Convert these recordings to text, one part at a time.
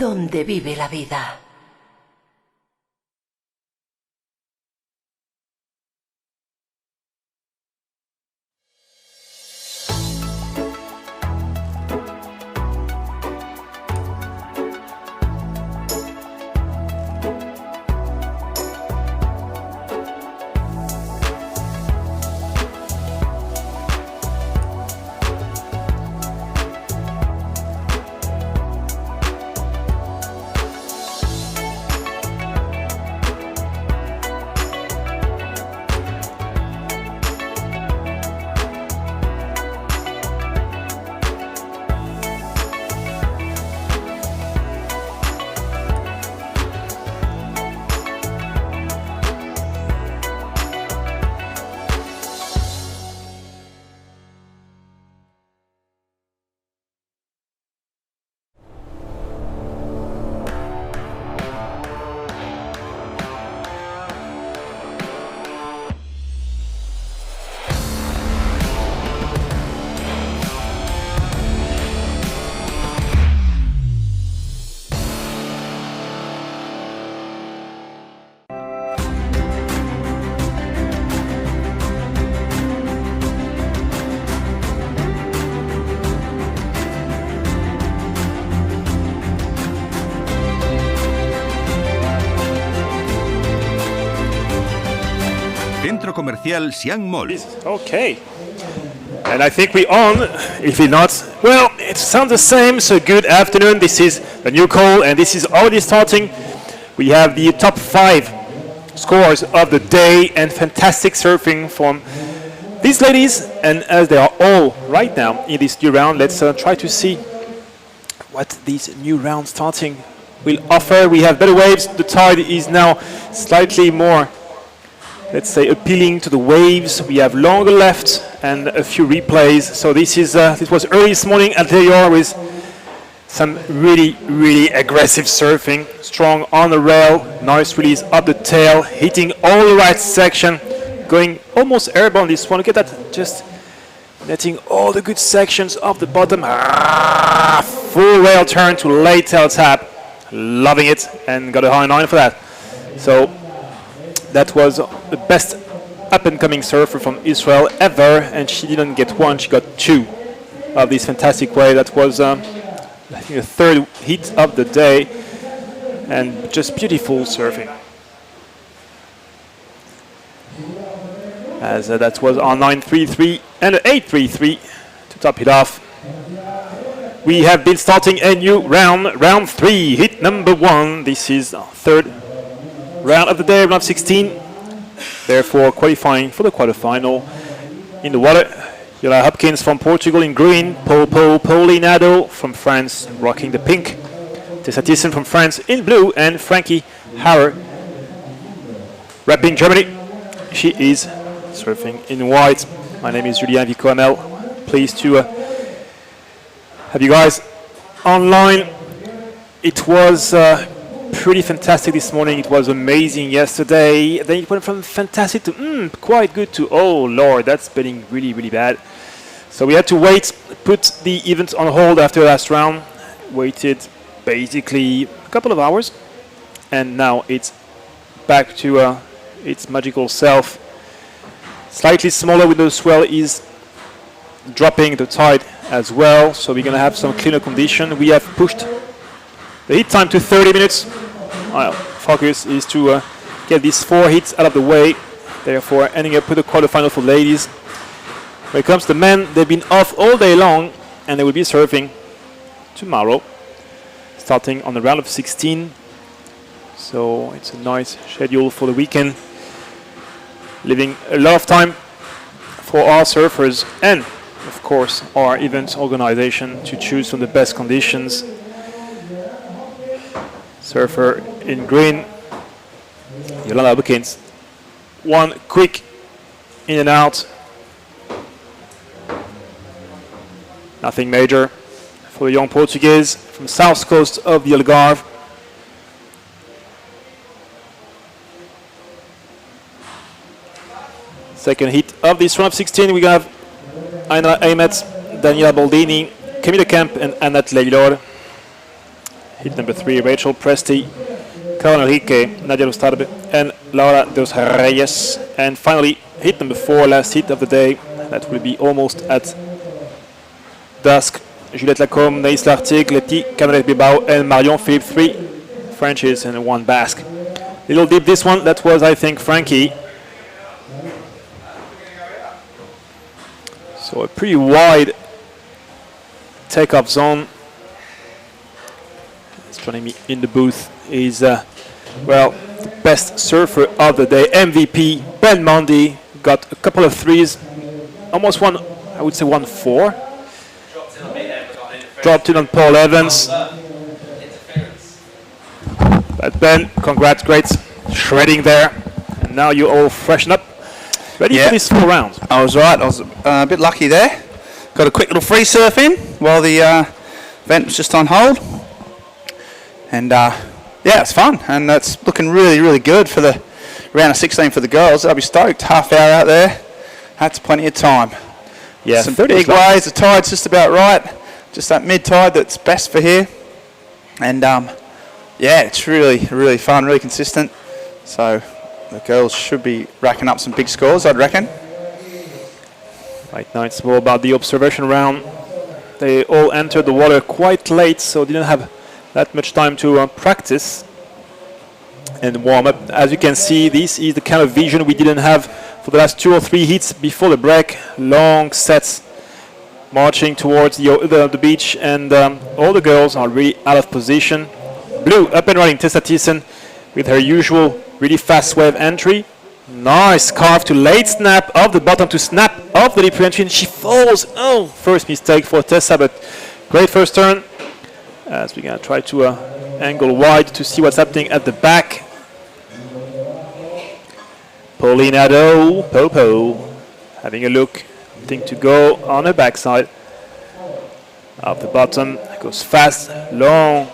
donde vive la vida. Centro Comercial Siam Mall. Okay. And I think we're on. If we're not, well, it sounds the same. So good afternoon. This is the new call, and this is already starting. We have the top 5 scores of the day, and fantastic surfing from these ladies. And as they are all right now in this new round, let's try to see what these new rounds starting will offer. We have better waves. The tide is now slightly more, let's say, appealing to the waves. We have longer left and a few replays. So this was early this morning at Cabreiroa with some really aggressive surfing. Strong on the rail, nice release up the tail, hitting all the right section, going almost airborne this one. Look at that, just netting all the good sections of the bottom. Full rail turn to late tail tap. Loving it, and got a high 9 for that. So that was the best up-and-coming surfer from Israel ever, and she didn't get 1, she got 2 of this fantastic wave. That was, I think, the 3rd hit of the day, and just beautiful surfing. As that was our 9.33 and an 8.33 to top it off. We have been starting a new round, round 3, hit number 1. This is our 3rd round of the day, round 16. Therefore, qualifying for the quarterfinal. In the water, Yola Hopkins from Portugal in green, Paulinado from France rocking the pink, Tessa Thyssen from France in blue, and Frankie Hauer repping Germany. She is surfing in white. My name is Julien Vico-Hamel. Pleased to have you guys online. It was pretty fantastic this morning. It was amazing yesterday. Then it went from fantastic to quite good to, oh Lord, that's getting really bad. So we had to wait, put the event on hold after the last round. Waited basically a couple of hours, and now it's back to its magical self. Slightly smaller with the swell is dropping the tide as well, so we're going to have some cleaner condition. We have pushed the hit time to 30 minutes. Well, focus is to get these 4 hits out of the way, therefore ending up with a quarterfinal for ladies. When it comes to men, they've been off all day long, and they will be surfing tomorrow, starting on the round of 16. So it's a nice schedule for the weekend, leaving a lot of time for our surfers and of course our event organization to choose from the best conditions. Surfer in green, Yolanda Hopkins. 1 quick in and out. Nothing major for the young Portuguese from south coast of the Algarve. Second hit of this round of 16, we have Aina Aymet, Daniela Baldini, Camila Kemp, and Annette Leilor. Hit number 3, Rachel Presti, Carol Enrique, Nadia Rustarbe, and Laura dos Reyes. And finally, hit number 4, last hit of the day. That will be almost at dusk. Juliette Lacombe, Naïs Lartigue, Letty, Cameron Bilbao, and Marion Philippe. 3 Frenchies and 1 Basque. Little deep this one, that was, I think, Frankie. So a pretty wide takeoff zone. It's joining me in the booth is, well, the best surfer of the day, MVP, Ben Mundy. Got a couple of 3s, almost 1, I would say 1-4. Dropped in on Paul Evans. But Ben, congrats, great shredding there. And now you all freshen up. Ready for this 4 rounds. I was right. I was a bit lucky there. Got a quick little free surf in while the event was just on hold. And yeah, it's fun. And it's looking really good for the round of 16 for the girls. I'll be stoked. Half hour out there. That's plenty of time. Yeah, some big waves. The tide's just about right. Just that mid-tide that's best for here. And yeah, it's really fun, really consistent. So the girls should be racking up some big scores, I'd reckon. Right now it's more about the observation round. They all entered the water quite late, so didn't have that much time to practice. and warm up. As you can see, this is the kind of vision we didn't have for the last 2 or 3 heats before the break. Long sets marching towards the beach, and all the girls are really out of position. Blue up and running, Tessa Thyssen with her usual really fast wave entry. Nice carve to late snap of the bottom to snap off the deep entry, and she falls. Oh, first mistake for Tessa, but great first turn. As we're going to try to angle wide to see what's happening at the back. Pauline Haddo, Popo, having a look, thing to go on her backside. Off the bottom, goes fast, long,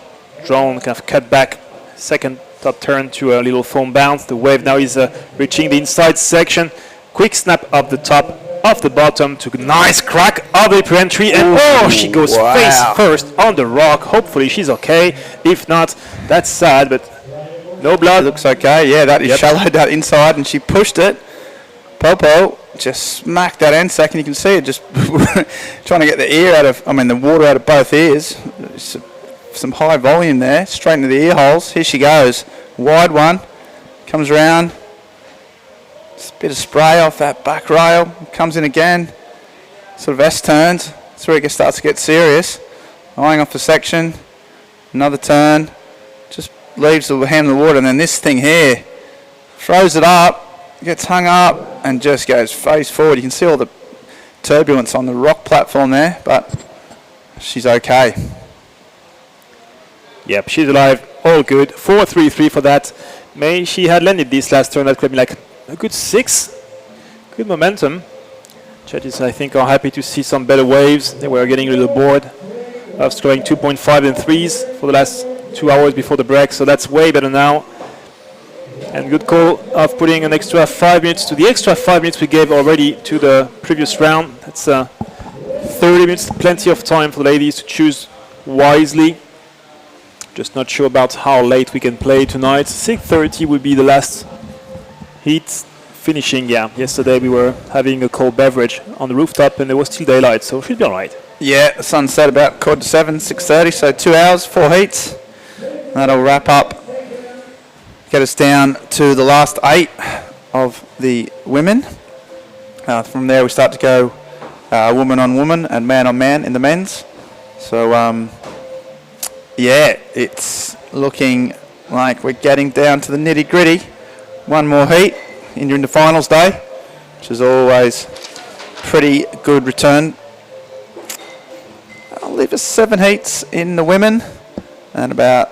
drawn, kind of cut back. Second top turn to a little foam bounce. The wave now is reaching the inside section. Quick snap up the top, off the bottom to a nice crack of the entry, and she goes face first on the rock. Hopefully she's okay. If not, that's sad, but no blood. It looks okay. Yeah, that is shallowed that inside, and she pushed it. Popo just smacked that end second. You can see it just trying to get the water out of both ears. Some high volume there, straight into the ear holes. Here she goes, wide one, comes around, just a bit of spray off that back rail, comes in again, sort of S turns. That's where it starts to get serious. Eyeing off the section, another turn, just leaves the hand in the water, and then this thing here throws it up, gets hung up, and just goes face forward. You can see all the turbulence on the rock platform there, but she's okay. Yep, she's alive, all good. 4-3-3 for that. May she had landed this last turn, that could be like a good 6. Good momentum. Judges, I think, are happy to see some better waves. They were getting a little bored of scoring 2.5 and 3s for the last 2 hours before the break, so that's way better now. And good call of putting an extra 5 minutes to the extra 5 minutes we gave already to the previous round. That's 30 minutes, plenty of time for the ladies to choose wisely. Just not sure about how late we can play tonight. 6:30 will be the last heat. Finishing, yesterday we were having a cold beverage on the rooftop and there was still daylight, so should be all right. Yeah, the sun set about 6:30, so 2 hours, 4 heats. That'll wrap up, get us down to the last 8 of the women. From there we start to go woman on woman and man on man in the men's. So it's looking like we're getting down to the nitty gritty. One more heat into finals day, which is always pretty good return. I'll leave us 7 heats in the women and about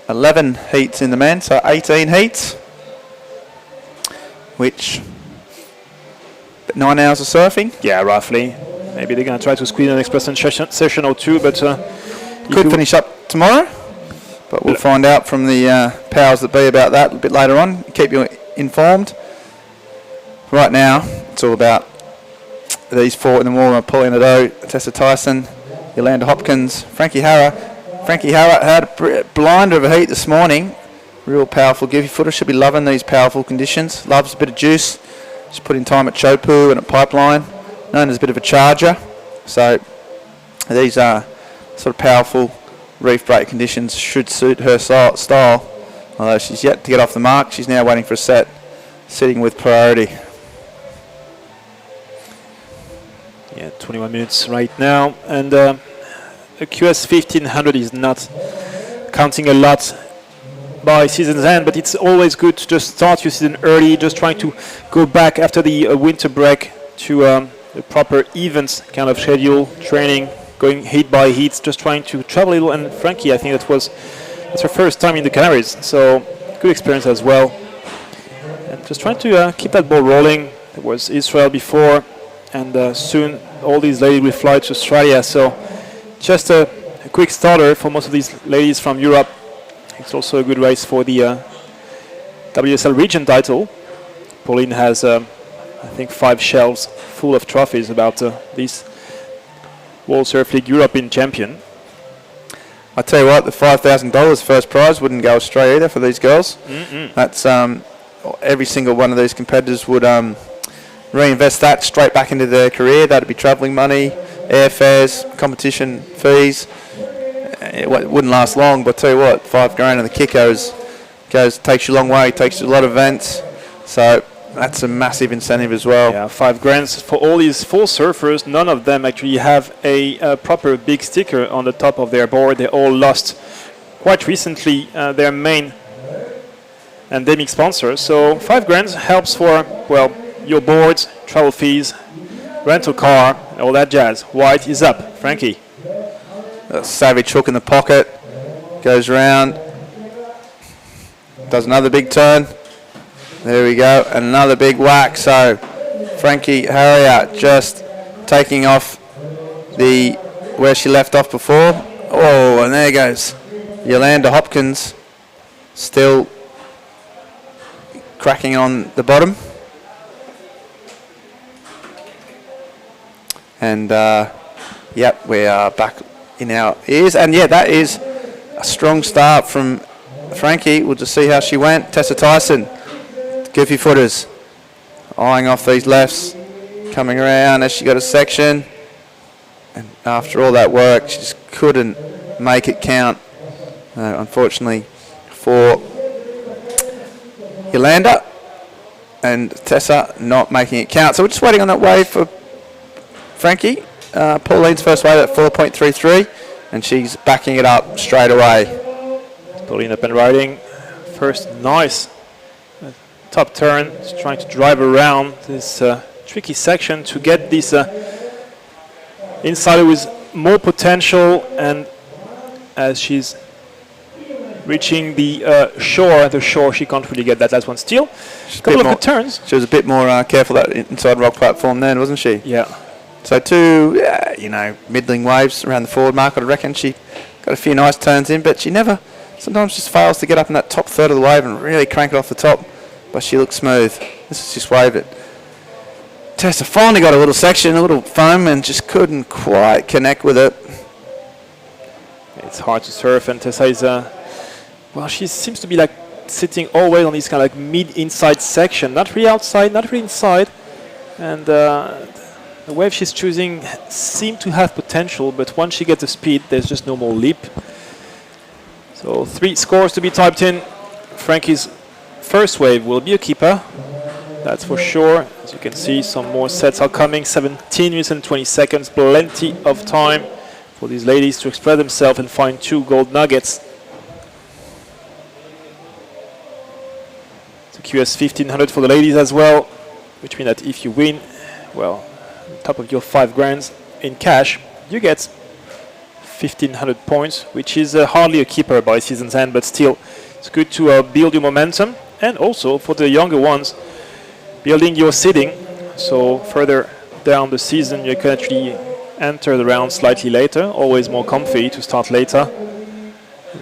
11 heats in the men, so 18 heats, which 9 hours of surfing. Yeah, roughly. Maybe they're going to try to squeeze an express session or two, but could finish up tomorrow, but we'll find out from the powers that be about that a bit later on. Keep you informed. Right now, it's all about these 4 in the morning: Pauline Haddo, Tessa Thyssen, Yolanda Hopkins, Frankie Hara. Frankie Hara had a blinder of a heat this morning. Real powerful Giffy footer. Should be loving these powerful conditions. Loves a bit of juice. She's put in time at Chopu and at Pipeline, known as a bit of a charger. So these are sort of powerful reef break conditions, should suit her style. Although she's yet to get off the mark, she's now waiting for a set, sitting with priority. Yeah, 21 minutes right now, and a QS 1500 is not counting a lot by season's end, but it's always good to just start your season early, just trying to go back after the winter break to a proper events kind of schedule, training, going heat by heat, just trying to travel a little. And Frankie, I think that's her first time in the Canaries, so good experience as well. And just trying to keep that ball rolling. There was Israel before, and soon all these ladies will fly to Australia, so just a quick starter for most of these ladies from Europe. It's also a good race for the WSL region title. Pauline has, I think, 5 shelves full of trophies about this World Surf League European champion. I tell you what, the $5,000 first prize wouldn't go astray either for these girls. That's every single one of these competitors would reinvest that straight back into their career. That'd be travelling money, airfares, competition fees. It wouldn't last long, but I tell you what, $5,000 and the kicker is takes you a long way, takes you a lot of events. So that's a massive incentive as well. Yeah, $5,000 for all these 4 surfers. None of them actually have a proper big sticker on the top of their board. They all lost quite recently their main endemic sponsor. So $5,000 helps for, well, your boards, travel fees, rental car, all that jazz. White is up. Frankie. Savage hook in the pocket. Goes round. Does another big turn. There we go. And another big whack. So Frankie Harrier just taking off where she left off before. Oh, and there goes Yolanda Hopkins. Still cracking on the bottom. And yep, we are back in our ears. And yeah, that is a strong start from Frankie. We'll just see how she went. Tessa Tyson, goofy footers, eyeing off these lefts, coming around as she got a section. And after all that work, she just couldn't make it count. Unfortunately for Yolanda, and Tessa not making it count. So we're just waiting on that wave for Frankie. Pauline's first wave at 4.33, and she's backing it up straight away. Pauline up and riding. First nice top turn. Just trying to drive around this tricky section to get this insider with more potential, and as she's reaching the shore, she can't really get that last one still. A couple of good turns. She was a bit more careful that inside rock platform then, wasn't she? Yeah. So 2, middling waves around the forward mark. I reckon she got a few nice turns in, but she never, sometimes just fails to get up in that top third of the wave and really crank it off the top. But she looks smooth. This is just waved it. Tessa finally got a little section, a little foam, and just couldn't quite connect with it. It's hard to surf, and Tessa is, well, she seems to be like sitting always on this kind of like mid-inside section. Not really outside, not really inside. And the wave she's choosing seems to have potential, but once she gets the speed, there's just no more leap. So 3 scores to be typed in. Frankie's first wave will be a keeper, that's for sure. As you can see, some more sets are coming. 17 minutes and 20 seconds, plenty of time for these ladies to express themselves and find 2 gold nuggets. So QS 1500 for the ladies as well, which means that if you win, well, on top of your $5,000 in cash, you get 1,500 points, which is hardly a keeper by season's end, but still, it's good to build your momentum, and also for the younger ones, building your seeding. So further down the season, you can actually enter the round slightly later. Always more comfy to start later.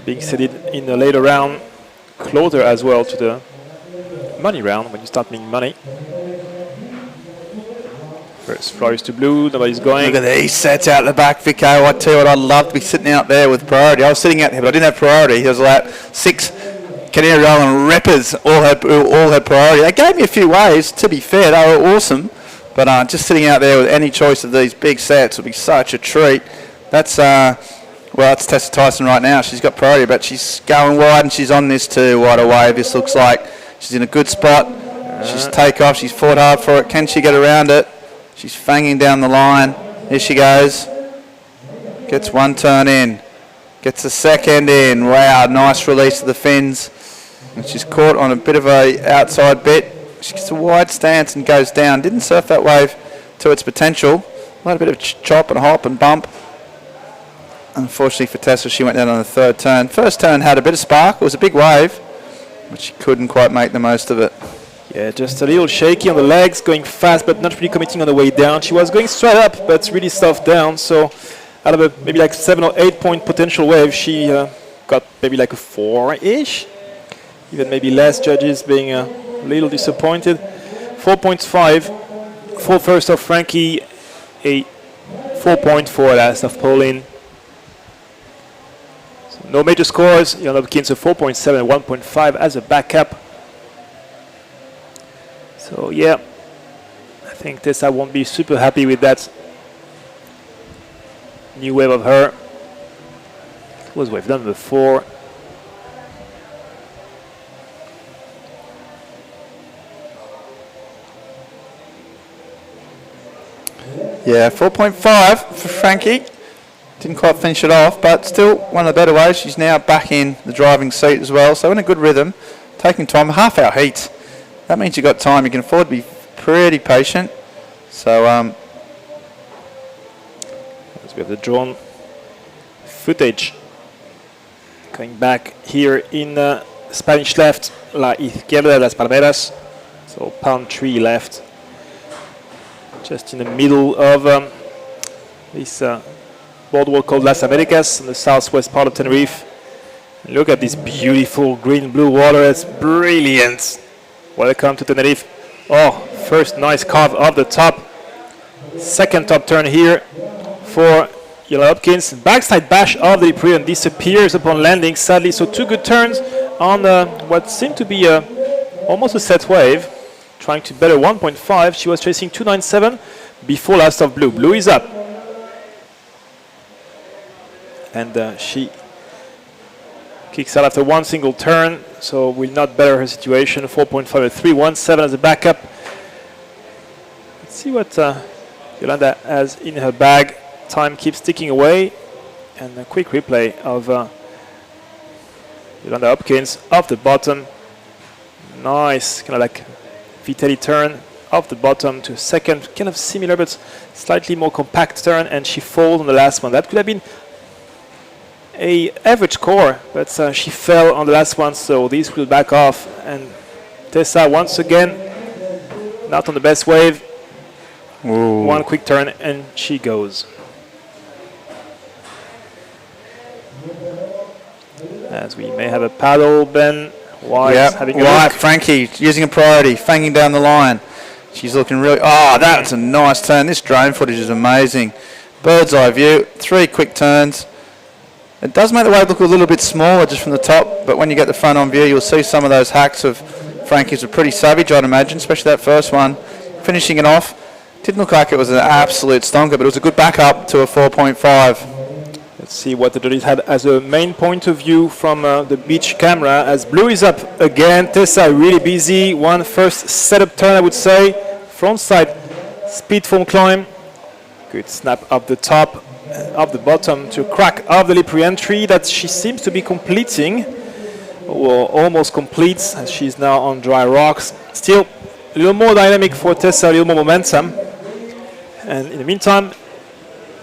Being seeded in the later round, closer as well to the money round when you start making money. First flowers to blue, nobody's going. Look at these sets out the back, Vico. I tell you what, I'd love to be sitting out there with priority. I was sitting out there, but I didn't have priority. There was like 6 Canary Island rippers all had priority. They gave me a few waves, to be fair, they were awesome. But just sitting out there with any choice of these big sets would be such a treat. That's, well, that's Tessa Tyson right now. She's got priority, but she's going wide and she's on this too, wide a wave. This looks like she's in a good spot. She's take off, she's fought hard for it. Can she get around it? She's fanging down the line. Here she goes. Gets 1 turn in. Gets a second in. Wow, nice release of the fins. And she's caught on a bit of a outside bit. She gets a wide stance and goes down. Didn't surf that wave to its potential. A little bit of chop and hop and bump. Unfortunately for Tessa, she went down on the 3rd turn. First turn had a bit of spark. It was a big wave, but she couldn't quite make the most of it. Yeah, just a little shaky on the legs, going fast, but not really committing on the way down. She was going straight up, but really soft down. So out of a maybe like 7 or 8 point potential wave, she got maybe like a 4-ish. Even maybe less, judges being a little disappointed. 4.5 for first of Frankie, a 4.4 last of Pauline. So no major scores. Jan Hopkins a 4.7 and 1.5 as a backup. So yeah, I think Tessa won't be super happy with that new wave of her. It was wave number 4. Yeah, 4.5 for Frankie. Didn't quite finish it off, but still one of the better ways. She's now back in the driving seat as well, so in a good rhythm, taking time. Half-hour heat. That means you've got time. You can afford to be pretty patient. So, as we have the drone footage going back here in Spanish left, la izquierda de las palmeras, so palm tree left, just in the middle of this boardwalk called Las Americas in the southwest part of Tenerife. And look at this beautiful green-blue water. It's brilliant. Welcome to Tenerife. Oh, first nice carve off the top. Second top turn here for Yellow Hopkins. Backside bash of the Liprian disappears upon landing, sadly. So 2 good turns on what seemed to be almost a set wave. Trying to better 1.5. She was chasing 297 before last of Blue. Blue is up. And she kicks out after 1 single turn, so will not better her situation. 4.5 at 3.17 as a backup. Let's see what Yolanda has in her bag. Time keeps ticking away, and a quick replay of Yolanda Hopkins off the bottom. Nice, kind of like Vitelli turn off the bottom to second, kind of similar but slightly more compact turn, and she falls on the last one. That could have been a average score, but she fell on the last one, so this will back off. And Tessa once again not on the best wave. Ooh. 1 quick turn and she goes. As we may have a paddle, Ben. White having a White, look. Frankie using a priority, fanging down the line. She's looking really, oh, that's a nice turn. This drone footage is amazing. Bird's eye view, 3 quick turns. It does make the wave look a little bit smaller just from the top, but when you get the front on view, you'll see some of those hacks of Frankie's are pretty savage, I'd imagine, especially that first one. Finishing it off, didn't look like it was an absolute stonker, but it was a good backup to a 4.5. Let's see what the judges had as a main point of view from the beach camera. As Blue is up again, Tessa really busy. One first setup turn, I would say. Front side speed form climb. Good snap up the top, up the bottom to crack of the lip re-entry that she seems to be completing, or almost completes, as she's now on dry rocks. Still a little more dynamic for Tessa, a little more momentum. And in the meantime,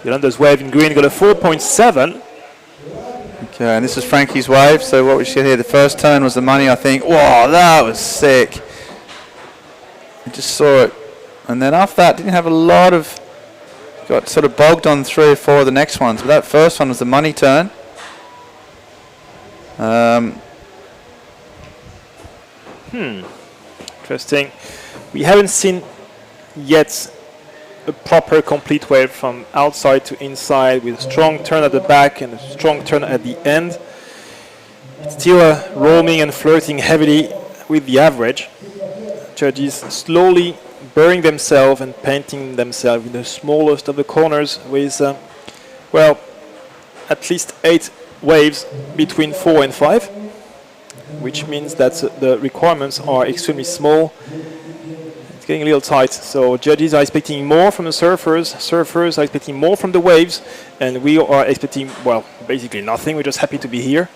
Yolanda's wave in green got a 4.7. Okay, and this is Frankie's wave. So what we see here, the first turn was the money, I think. Wow, that was sick. I just saw it. And then after that, didn't have a lot of, got sort of bogged on 3 or 4 of the next ones. But that first one was the money turn. Interesting. We haven't seen yet a proper complete wave from outside to inside with a strong turn at the back and a strong turn at the end. It's still roaming and flirting heavily with the average. Judges slowly burying themselves and painting themselves in the smallest of the corners with, well, at least 8 waves between 4 and 5, which means that the requirements are extremely small. It's getting a little tight, so judges are expecting more from the surfers, surfers are expecting more from the waves, and we are expecting, well, basically nothing. We're just happy to be here.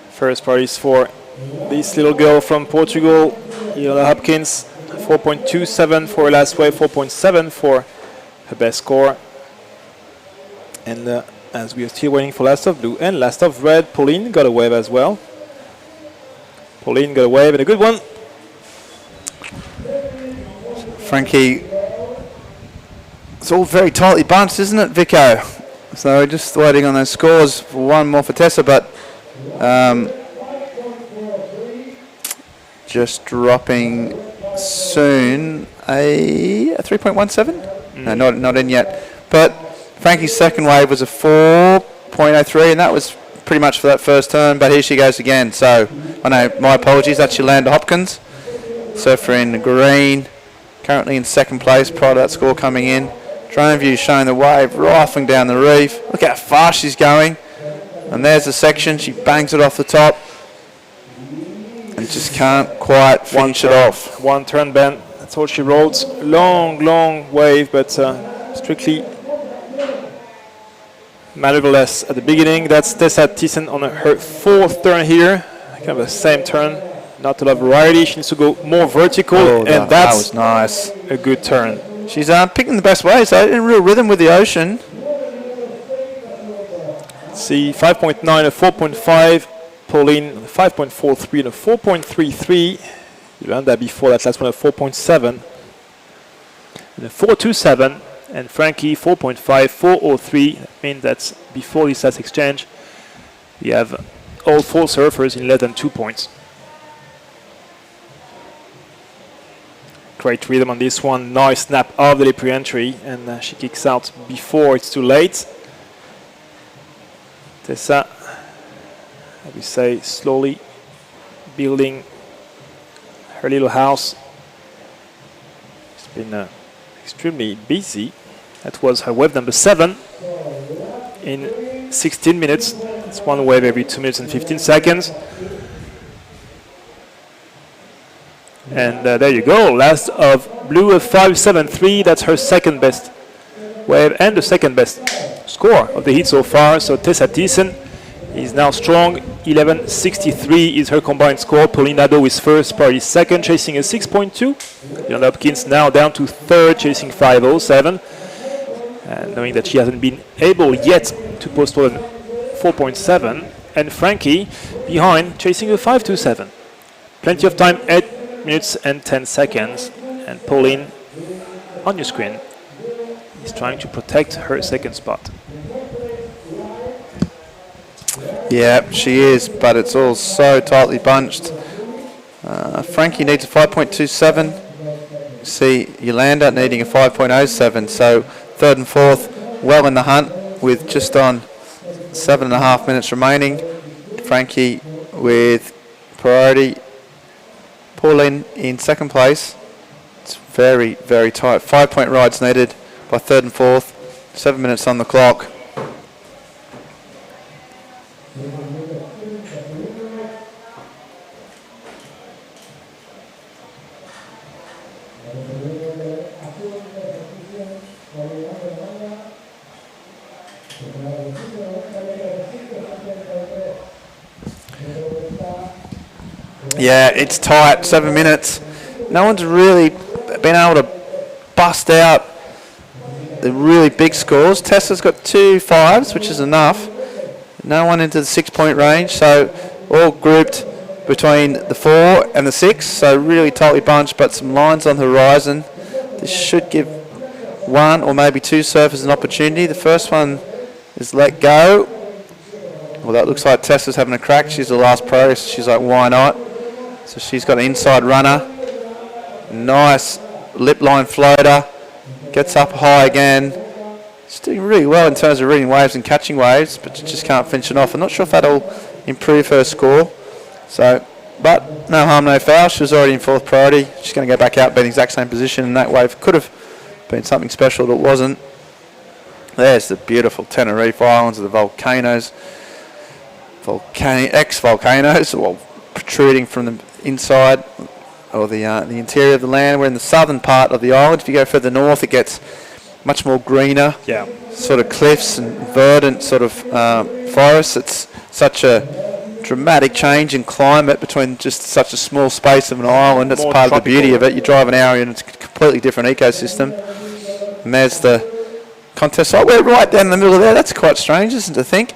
First prize for this little girl from Portugal, Yolanda Hopkins, 4.27 for her last wave, 4.7 for her best score. And as we are still waiting for last of blue and last of red, Pauline got a wave as well. Pauline got a wave and a good one. Frankie, it's all very tightly bunched, isn't it, Vico? So just waiting on those scores for one more for Tessa, but just dropping soon a 3.17? No, not in yet. But Frankie's second wave was a 4.03, and that was pretty much for that first turn, but here she goes again. So, I know, my apologies, that's Yolanda Hopkins. Surfer in green, currently in second place prior to that score coming in. Drone view showing the wave rifling down the reef. Look how fast she's going. And there's the section, she bangs it off the top. And just can't quite finish it off. One turn, Ben. That's all she wrote. Long wave, but strictly maneuverless at the beginning. That's Tessa Thyssen on her 4th turn here. Kind of the same turn. Not a lot of variety. She needs to go more vertical, and that was nice. A good turn. She's picking the best way, so in real rhythm with the ocean. Let's see, 5.9, a 4.5. Pauline, 5.43 and a 4.33. Yolanda before that last one, a 4.7. And a 4.27. And Frankie, 4.5, 4.03. That means that's before this last exchange. We have all 4 surfers in less than 2 points. Great rhythm on this one. Nice snap of the lip re-entry, and she kicks out before it's too late. Tessa, I would say, slowly building her little house. It's been extremely busy. That was her wave number 7 in 16 minutes. It's one wave every 2 minutes and 15 seconds. And there you go, last of blue, a 5.73. That's her second best wave and the second best score of the heat so far. So Tessa Thyssen is now strong. 11.63 is her combined score. Pauline Nadeau is first, Party second, chasing a 6.2. Yolanda Hopkins now down to third, chasing 5.07. And knowing that she hasn't been able yet to post more than 4.7. And Frankie behind, chasing a 5.27. Plenty of time, 8 minutes and 10 seconds. And Pauline, on your screen, is trying to protect her second spot. Yeah, she is, but it's all so tightly bunched. Frankie needs a 5.27. See Yolanda needing a 5.07. So third and fourth, well in the hunt with just on 7.5 minutes remaining. Frankie with priority. Pauline in second place. It's very, very tight. 5-point rides needed by third and fourth. 7 minutes on the clock. Yeah, it's tight, 7 minutes. No one's really been able to bust out the really big scores. Tessa's got 2 5s, which is enough. No one into the 6-point range, so all grouped between the 4 and the 6, so really tightly bunched, but some lines on the horizon. This should give 1 or maybe 2 surfers an opportunity. The first one is let go. Well, that looks like Tessa's having a crack. She's the last pro, so she's like, why not? So she's got an inside runner. Nice lip line floater. Gets up high again. She's doing really well in terms of reading waves and catching waves, but she just can't finish it off. I'm not sure if that'll improve her score. So, but no harm, no foul. She was already in fourth priority. She's going to go back out, be in the exact same position, and that wave could have been something special that wasn't. There's the beautiful Tenerife Islands of the volcanoes. Ex-volcanoes, well, protruding from the inside or the interior of the land. We're in the southern part of the island. If you go further north, it gets much more greener, sort of cliffs and verdant sort of forests. It's such a dramatic change in climate between just such a small space of an island. That's part of the beauty of it. You drive an hour and it's a completely different ecosystem. And there's the contest site. We're right down in the middle of there. That's quite strange, isn't it, I think?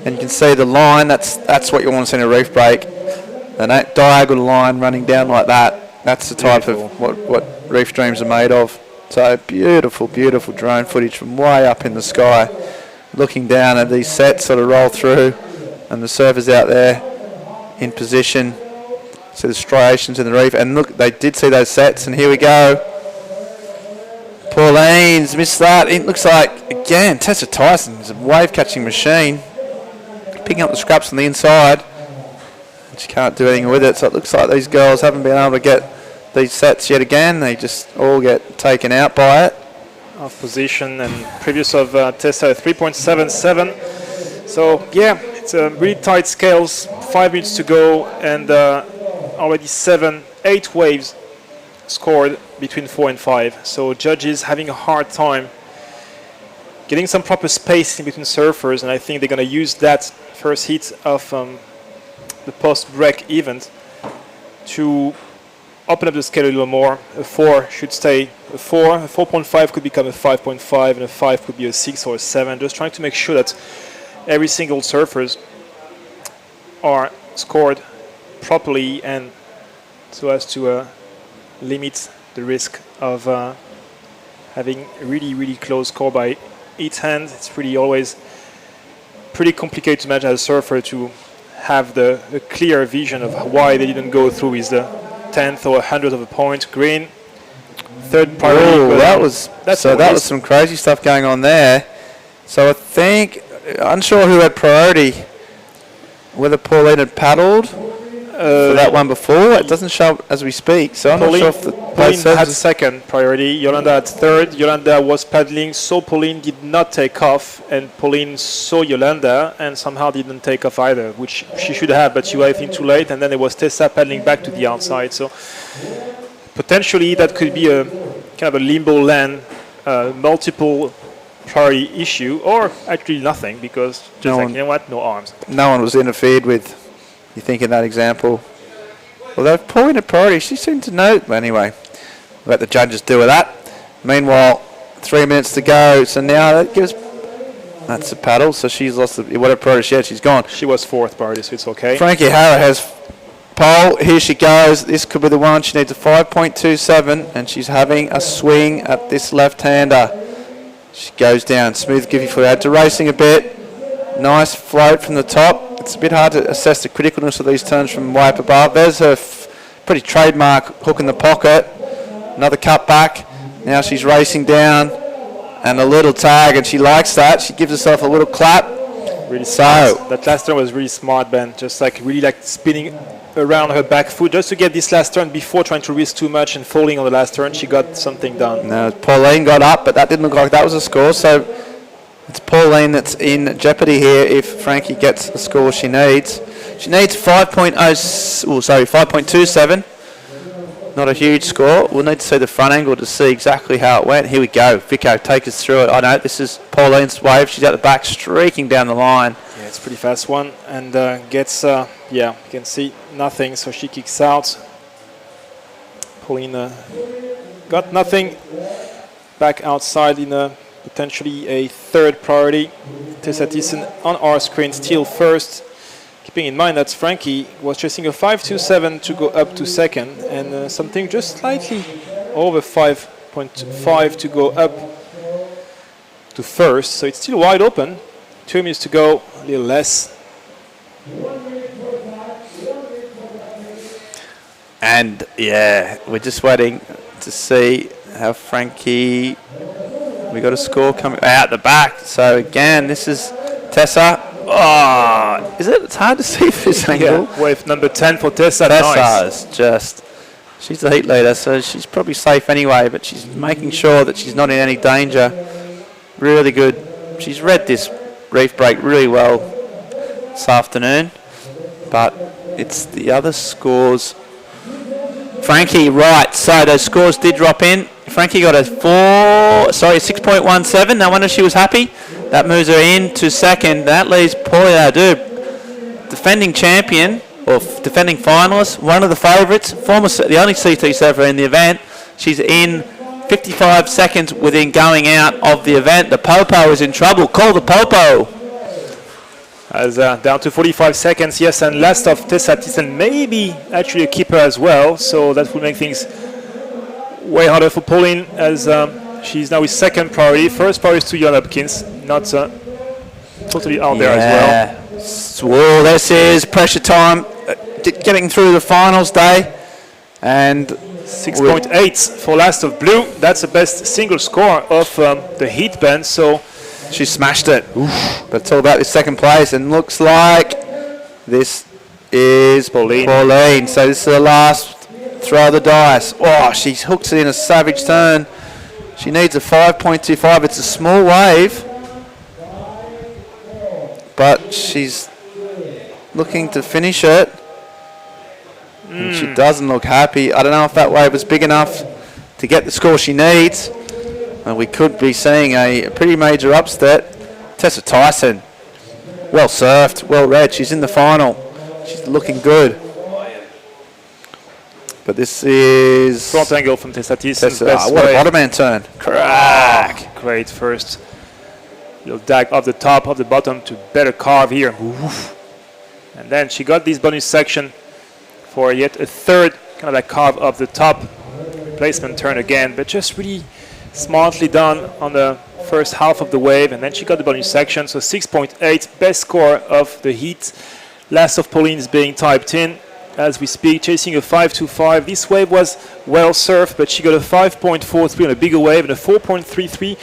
And you can see the line. That's what you want to see in a reef break. And that diagonal line running down like that, that's the type of what reef dreams are made of. So beautiful, beautiful drone footage from way up in the sky, looking down at these sets sort of roll through, and the surfers out there in position. See the striations in the reef, and look, they did see those sets, and here we go. Pauline's missed that. It looks like, again, Tessa Thyssen is a wave-catching machine, picking up the scraps on the inside. She can't do anything with it, so it looks like these girls haven't been able to get these sets yet again. They just all get taken out by it. Off position and previous of Tessa 3.77. So yeah, it's a really tight scales. 5 minutes to go and already 8 waves scored between 4 and 5. So judges having a hard time getting some proper space in between surfers, and I think they're going to use that first heat of the post-break event to open up the scale a little more. A 4 should stay a 4. A 4.5 could become a 5.5, and a 5 could be a 6 or a 7. Just trying to make sure that every single surfers are scored properly, and so as to limit the risk of having a really close score by each hand. It's always pretty complicated to manage as a surfer to have the clear vision of why they didn't go through with the 10th or 100th of a point. Green, third priority. Oh, that was some crazy stuff going on there. So I think, unsure who had priority, whether Pauline had paddled for that one before. It doesn't show up as we speak, so I'm not sure if Pauline had second priority. Yolanda had third. Yolanda was paddling, so Pauline did not take off, and Pauline saw Yolanda and somehow didn't take off either, which she should have, but she was I think too late, and then there was Tessa paddling back to the outside. So potentially that could be a kind of a limbo land, multiple priority issue, or actually nothing, because just you know what, no arms. No one was interfered with. You think in that example. Although Pauline had priority, she seemed to know. Anyway, let the judges deal with that. Meanwhile, 3 minutes to go. So now that gives. That's a paddle. So she's lost whatever priority she had. She's gone. She was fourth priority, so it's okay. Frankie Harrow has pole. Here she goes. This could be the one. She needs a 5.27, and she's having a swing at this left-hander. She goes down. Smooth giffy for her. To racing a bit. Nice float from the top. It's a bit hard to assess the criticalness of these turns from way up above. There's her pretty trademark hook in the pocket. Another cut back. Now she's racing down, and a little tag, and she likes that. She gives herself a little clap. Really smart. That last turn was really smart, Ben. Just really spinning around her back foot just to get this last turn before trying to risk too much and falling on the last turn. She got something done. Now Pauline got up, but that didn't look like that was a score. So it's Pauline that's in jeopardy here if Frankie gets the score she needs. She needs 5.27. Not a huge score. We'll need to see the front angle to see exactly how it went. Here we go. Vico, take us through it. I know this is Pauline's wave. She's out the back, streaking down the line. Yeah, it's a pretty fast one, and gets, you can see nothing, so she kicks out. Pauline got nothing. Back outside in potentially a third priority. Tessa Thyssen on our screen still first. Keeping in mind that Frankie was chasing a 5.27 to go up to second, and something just slightly over 5.5 to go up to first. So it's still wide open. 2 minutes to go, a little less. And yeah, we're just waiting to see how Frankie. We got a score coming out the back. So again, this is Tessa. Oh, is it? It's hard to see this angle. Yeah, wave number 10 for Tessa. Tessa's nice. She's the heat leader, so she's probably safe anyway, but she's making sure that she's not in any danger. Really good. She's read this reef break really well this afternoon, but it's the other scores. Frankie, right, so those scores did drop in. Frankie got a 6.17. No wonder she was happy. That moves her into second. That leaves Pauline Adu, defending champion, or defending finalist, one of the favourites, the only CT surfer in the event. She's in 55 seconds within going out of the event. The Popo is in trouble. Call the Popo. As down to 45 seconds, yes, and last of Tessa Thyssen, maybe actually a keeper as well, so that will make things way harder for Pauline, as she's now with second priority. First priority is to Jan Hopkins, not totally out there as well. Well, this is pressure time, getting through the finals day, and 6.8 for last of blue. That's the best single score of the heat band, so she smashed it. Oof. But it's all about this second place, and looks like this is Pauline. So this is the last throw of the dice. Oh, she hooks it in a savage turn. She needs a 5.25. It's a small wave, but she's looking to finish it. And she doesn't look happy. I don't know if that wave was big enough to get the score she needs. And we could be seeing a pretty major upset. Tessa Tyson, well surfed, well read. She's in the final. She's looking good. But this is... Front angle from Tessa Tyson. What a bottom end turn. Crack. Great first. Little dive off the top, off the bottom to better carve here. Oof. And then she got this bonus section for yet a third kind of like carve off the top. Replacement turn again, but just really smartly done on the first half of the wave. And then she got the bonus section, so 6.8, best score of the heat. Last of Pauline is being typed in as we speak, chasing a 5.25. This wave was well surfed, but she got a 5.43 on a bigger wave and a 4.33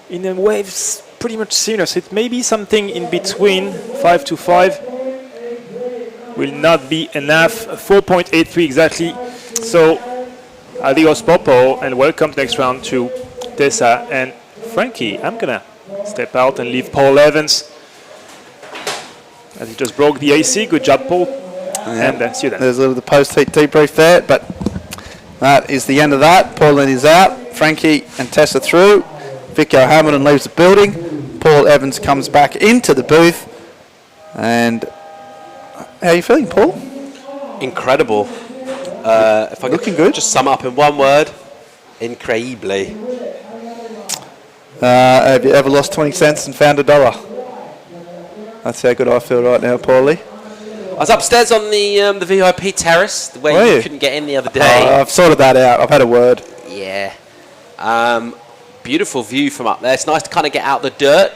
in the waves pretty much similar. So it may be something in between. 5.25 will not be enough. 4.83 exactly. So adios Popo, and welcome to the next round to Tessa and Frankie. I'm gonna step out and leave Paul Evans as he just broke the AC. Good job, Paul. Yeah. And see you then. There's a little of the post-heat debrief there, but that is the end of that. Pauline is out. Frankie and Tessa through. Vico Hamilton leaves the building. Paul Evans comes back into the booth. And how are you feeling, Paul? Incredible. If I Looking good. Just sum up in one word, increíble. Have you ever lost 20 cents and found $1? That's how good I feel right now, Paulie. I was upstairs on the VIP terrace, where you couldn't get in the other day. I've sorted that out. I've had a word. Yeah. Beautiful view from up there. It's nice to kind of get out the dirt.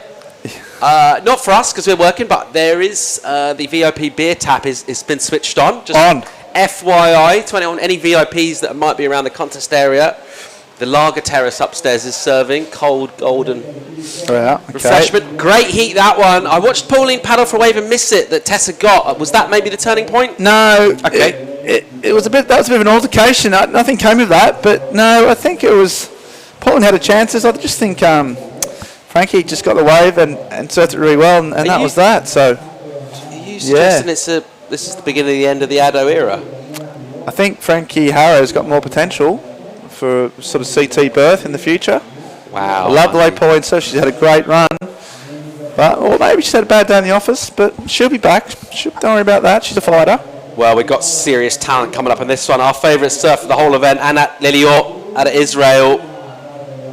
Not for us because we're working, but there is the VIP beer tap is been switched on. Just on. FYI, to any VIPs that might be around the contest area, the lager terrace upstairs is serving cold, golden refreshment. Great heat, that one. I watched Pauline paddle for a wave and miss it that Tessa got. Was that maybe the turning point? No. Okay. It was a bit. That was a bit of an altercation. Nothing came of that. But no, I think it was. Pauline had her chances. I just think Frankie just got the wave and surfed it really well, and that was that. So. Are you suggesting this is the beginning of the end of the Addo era? I think Frankie Harrow's got more potential for a sort of CT berth in the future. Wow. I love the way Pauline surfs. She's had a great run. Or maybe she's had a bad day in the office, but she'll be back. Don't worry about that. She's a fighter. Well, we've got serious talent coming up in this one. Our favourite surfer of the whole event, Anat Liliot, out of Israel.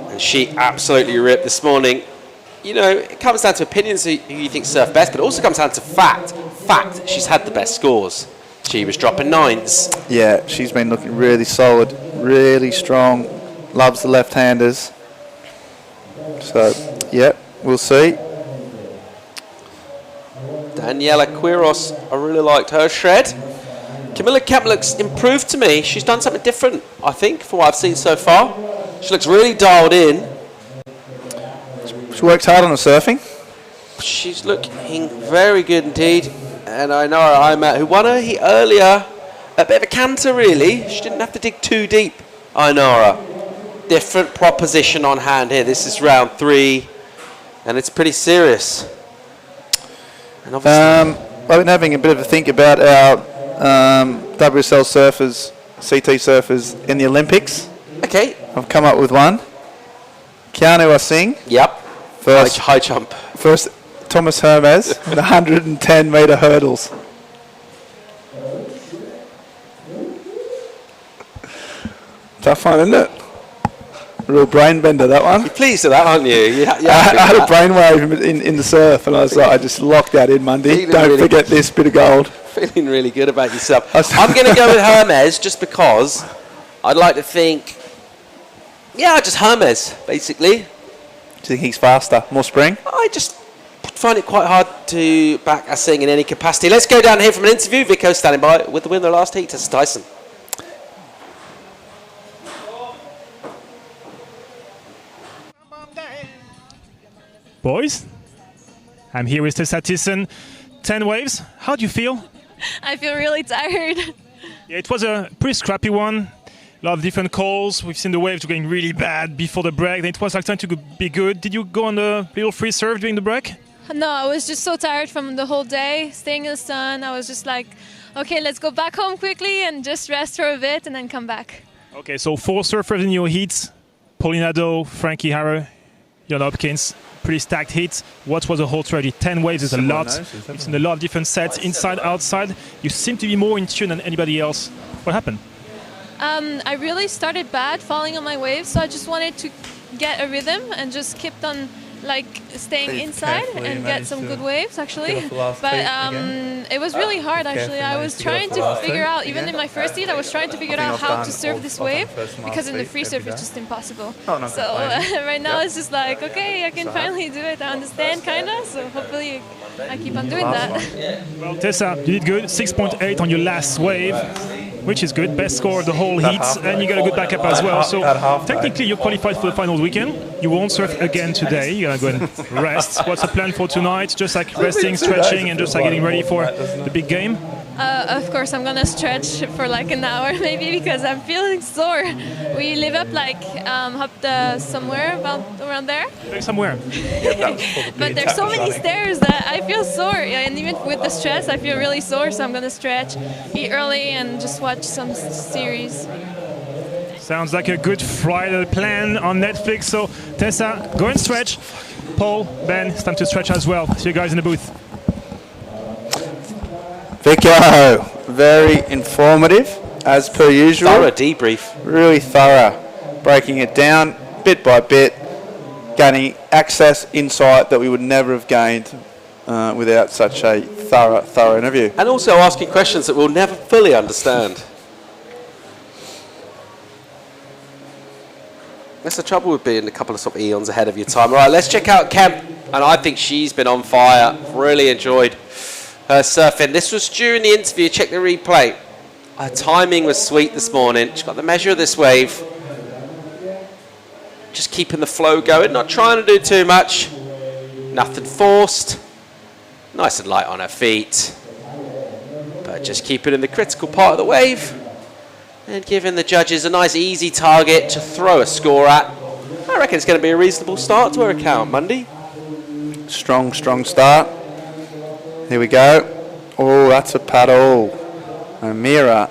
And she absolutely ripped this morning. You know, it comes down to opinions who you think surf best, but it also comes down to fact. She's had the best scores. She was dropping 9s. Yeah, she's been looking really solid, really strong. Loves the left-handers. So, yeah, we'll see. Daniela Quiros, I really liked her shred. Camilla Kemp looks improved to me. She's done something different, I think, from what I've seen so far. She looks really dialed in. She works hard on her surfing. She's looking very good indeed. And I know I'm who won her earlier. A bit of a canter, really. She didn't have to dig too deep. Inara. Different proposition on hand here. This is round 3. And it's pretty serious. And obviously I've been having a bit of a think about our WSL surfers, CT surfers in the Olympics. Okay. I've come up with one. Keanu Asing. Yep. First high jump. First Thomas Hermes, the 110-metre hurdles. Tough one, isn't it? Real brain bender, that one. You're pleased with that, aren't you? I had a brainwave in the surf, and I was like, I just locked that in Monday. Don't really forget this bit of gold. Feeling really good about yourself. I'm going to go with Hermes just because I'd like to think, just Hermes, basically. Do you think he's faster, more spring? I just find it quite hard to back Asing in any capacity. Let's go down here from an interview. Vico standing by with the winner last heat, Tessa Tyson. Boys, I'm here with Tessa Tyson. 10 waves. How do you feel? I feel really tired. Yeah, it was a pretty scrappy one. A lot of different calls. We've seen the waves going really bad before the break. Then it was like time to be good. Did you go on the little free serve during the break? No, I was just so tired from the whole day, staying in the sun. I was just like okay, let's go back home quickly and just rest for a bit and then come back. Okay, so 4 surfers in your heats. Paulinado, Frankie Harrow, Jan Hopkins. Pretty stacked heat. What was the whole strategy? 10 waves is a lot. It's in a lot of different sets, inside, outside. You seem to be more in tune than anybody else. What happened? I really started bad falling on my waves, so I just wanted to get a rhythm and just kept on staying inside and get some good waves actually. But it was really hard actually. I was trying to figure out, even in my first heat, I was trying to figure out how to surf this wave because in the free surf it's just impossible. So right now it's just like, okay, I can finally do it. I understand kinda, so hopefully I keep on doing that. Well, Tessa, you did good. 6.8 on your last wave, which is good. Best score of the whole heat, and you got a good backup as well. So technically you're qualified for the finals weekend. You won't surf again today. You're gonna go and rest. What's the plan for tonight? Just like resting, stretching, and just like getting ready for the big game? Of course, I'm gonna stretch for like an hour maybe because I'm feeling sore. We live up somewhere around there. Somewhere. But there's so many stairs that I feel sore, and even with the stress, I feel really sore. So I'm gonna stretch, eat early, and just watch some series. Sounds like a good Friday plan on Netflix. So Tessa, go and stretch. Paul, Ben, it's time to stretch as well. See you guys in the booth. Vico, very informative, as per usual. Thorough debrief. Really thorough, breaking it down bit by bit, gaining access, insight that we would never have gained without such a thorough interview. And also asking questions that we'll never fully understand. That's the trouble with being a couple of sort of eons ahead of your time. All right, let's check out Kemp. And I think she's been on fire. Really enjoyed her surfing. This was during the interview. Check the replay. Her timing was sweet this morning. She got the measure of this wave. Just keeping the flow going. Not trying to do too much. Nothing forced. Nice and light on her feet. But just keep it in the critical part of the wave. And giving the judges a nice easy target to throw a score at. I reckon it's going to be a reasonable start to her account Monday. Strong start. Here we go. Oh, that's a paddle. Amira,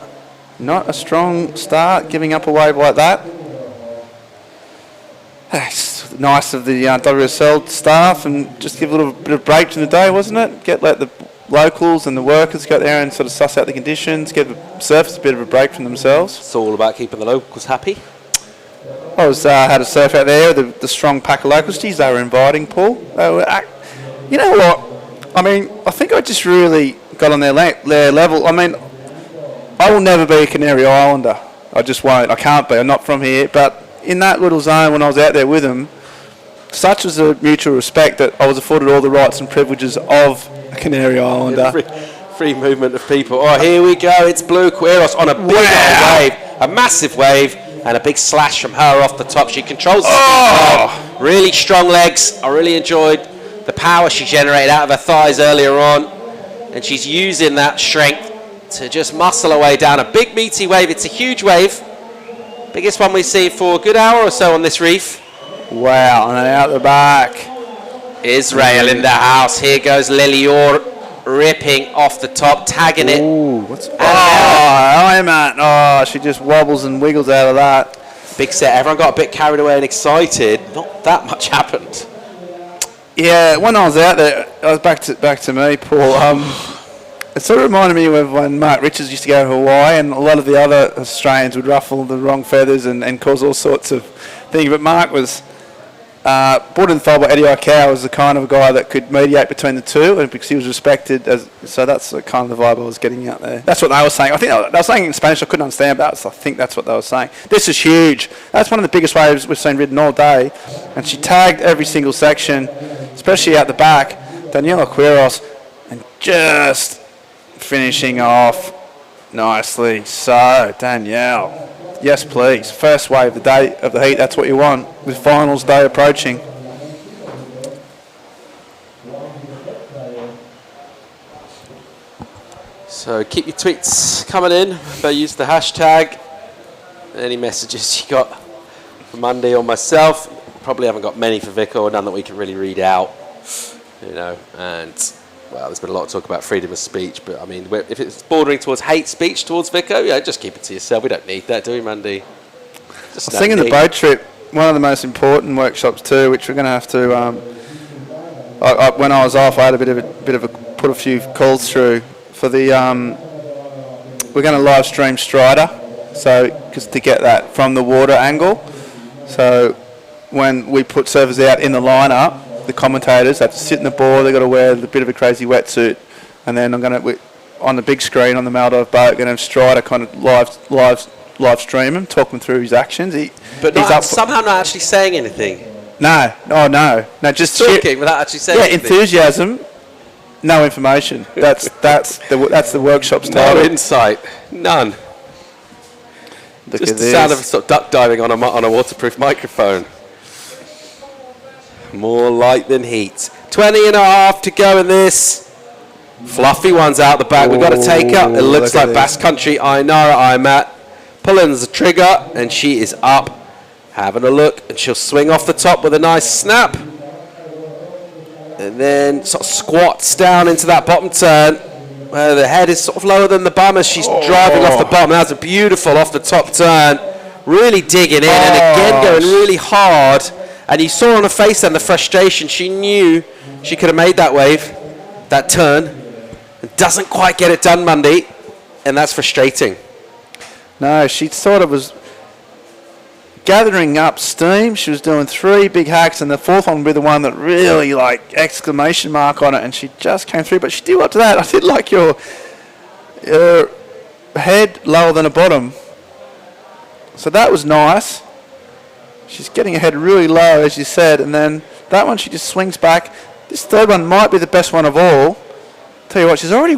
not a strong start, giving up a wave like that. It's nice of the WSL staff and just give a little bit of break in the day, wasn't it? Let the locals and the workers go there and sort of suss out the conditions, give the surfers a bit of a break from themselves. It's all about keeping the locals happy. I had a surf out there, the strong pack of localities. They were inviting, Paul. You know what? I mean, I think I just really got on their level. I mean, I will never be a Canary Islander. I just won't. I can't be. I'm not from here. But in that little zone when I was out there with them, such was a mutual respect that I was afforded all the rights and privileges of a Canary Islander. Free movement of people. Oh, here we go. It's Blue Quiros on a big wave. A massive wave. And a big slash from her off the top. She controls the really strong legs. I really enjoyed the power she generated out of her thighs earlier on. And she's using that strength to just muscle her way down a big meaty wave. It's a huge wave. Biggest one we've seen for a good hour or so on this reef. Wow, and out the back. Israel in the house. Here goes Lily Orr ripping off the top, tagging it. Ooh, I'm at. Oh, she just wobbles and wiggles out of that. Big set. Everyone got a bit carried away and excited. Not that much happened. Yeah, when I was out there, I was back to me, Paul. It sort of reminded me of when Mark Richards used to go to Hawaii, and a lot of the other Australians would ruffle the wrong feathers and cause all sorts of things. But Mark was brought in the fold by Eddie Aikau was the kind of guy that could mediate between the two, and because he was respected. So that's the kind of the vibe I was getting out there. That's what they were saying. I think they were saying in Spanish I couldn't understand about it, so I think that's what they were saying. This is huge. That's one of the biggest waves we've seen ridden all day, and she tagged every single section, especially out the back. Daniela Quiros, and just finishing off nicely. So, Danielle, yes please. First wave the day of the heat, that's what you want with finals day approaching. So keep your tweets coming in. They use the hashtag. Any messages you got for Monday or myself? Probably haven't got many for Vico, or none that we can really read out. You know, and well, there's been a lot of talk about freedom of speech, but I mean, if it's bordering towards hate speech towards Vico, yeah, just keep it to yourself. We don't need that, do we, Mandy? I was thinking the boat trip, one of the most important workshops too, which we're going to have to. When I was off, I had put a few calls through for the. We're going to live stream Strider, so just to get that from the water angle. So when we put surfers out in the lineup, the commentators have to sit in the board. They've got to wear a bit of a crazy wetsuit, and then I'm going to on the big screen on the Maldive boat, going to have Strider kind of live stream him, talk him through his actions. Somehow not actually saying anything. No, just talking without actually saying anything. Enthusiasm, no information. That's the workshop's title. No insight, none. Just the sound of sort of duck diving on a waterproof microphone. More light than heat. 20 and a half to go in this. Fluffy one's out the back. We've got to take up. It looks like Basque Country. Ainara Imat pulling the trigger, and she is up. Having a look, and she'll swing off the top with a nice snap. And then sort of squats down into that bottom turn, where the head is sort of lower than the bum as she's driving off the bottom. That's a beautiful off the top turn. Really digging in, and again going really hard. And you saw on her face then the frustration. She knew she could have made that wave, that turn. It doesn't quite get it done, Monday, and that's frustrating. No, she sort of was gathering up steam. She was doing 3 big hacks, and the fourth one would be the one that really, like, exclamation mark on it, and she just came through. But she did up to that. I did like your head lower than the bottom. So that was nice. She's getting her head really low, as you said, and then that one she just swings back. This third one might be the best one of all. Tell you what, she's already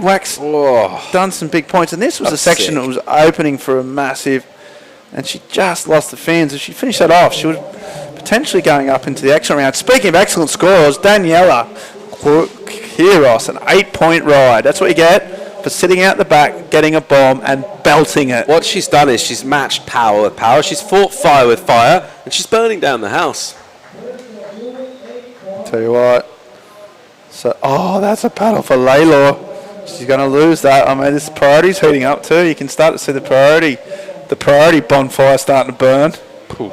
done some big points, and this was a section that was opening for a massive, and she just lost the fins. If she finished that off, she was potentially going up into the excellent round. Speaking of excellent scores, Daniela Quiros, an 8-point ride. That's what you get for sitting out the back, getting a bomb, and belting it. What she's done is she's matched power with power. She's fought fire with fire, and she's burning down the house. Tell you what. So, that's a paddle for Layla. She's going to lose that. I mean, this priority's heating up too. You can start to see the priority bonfire starting to burn. Cool.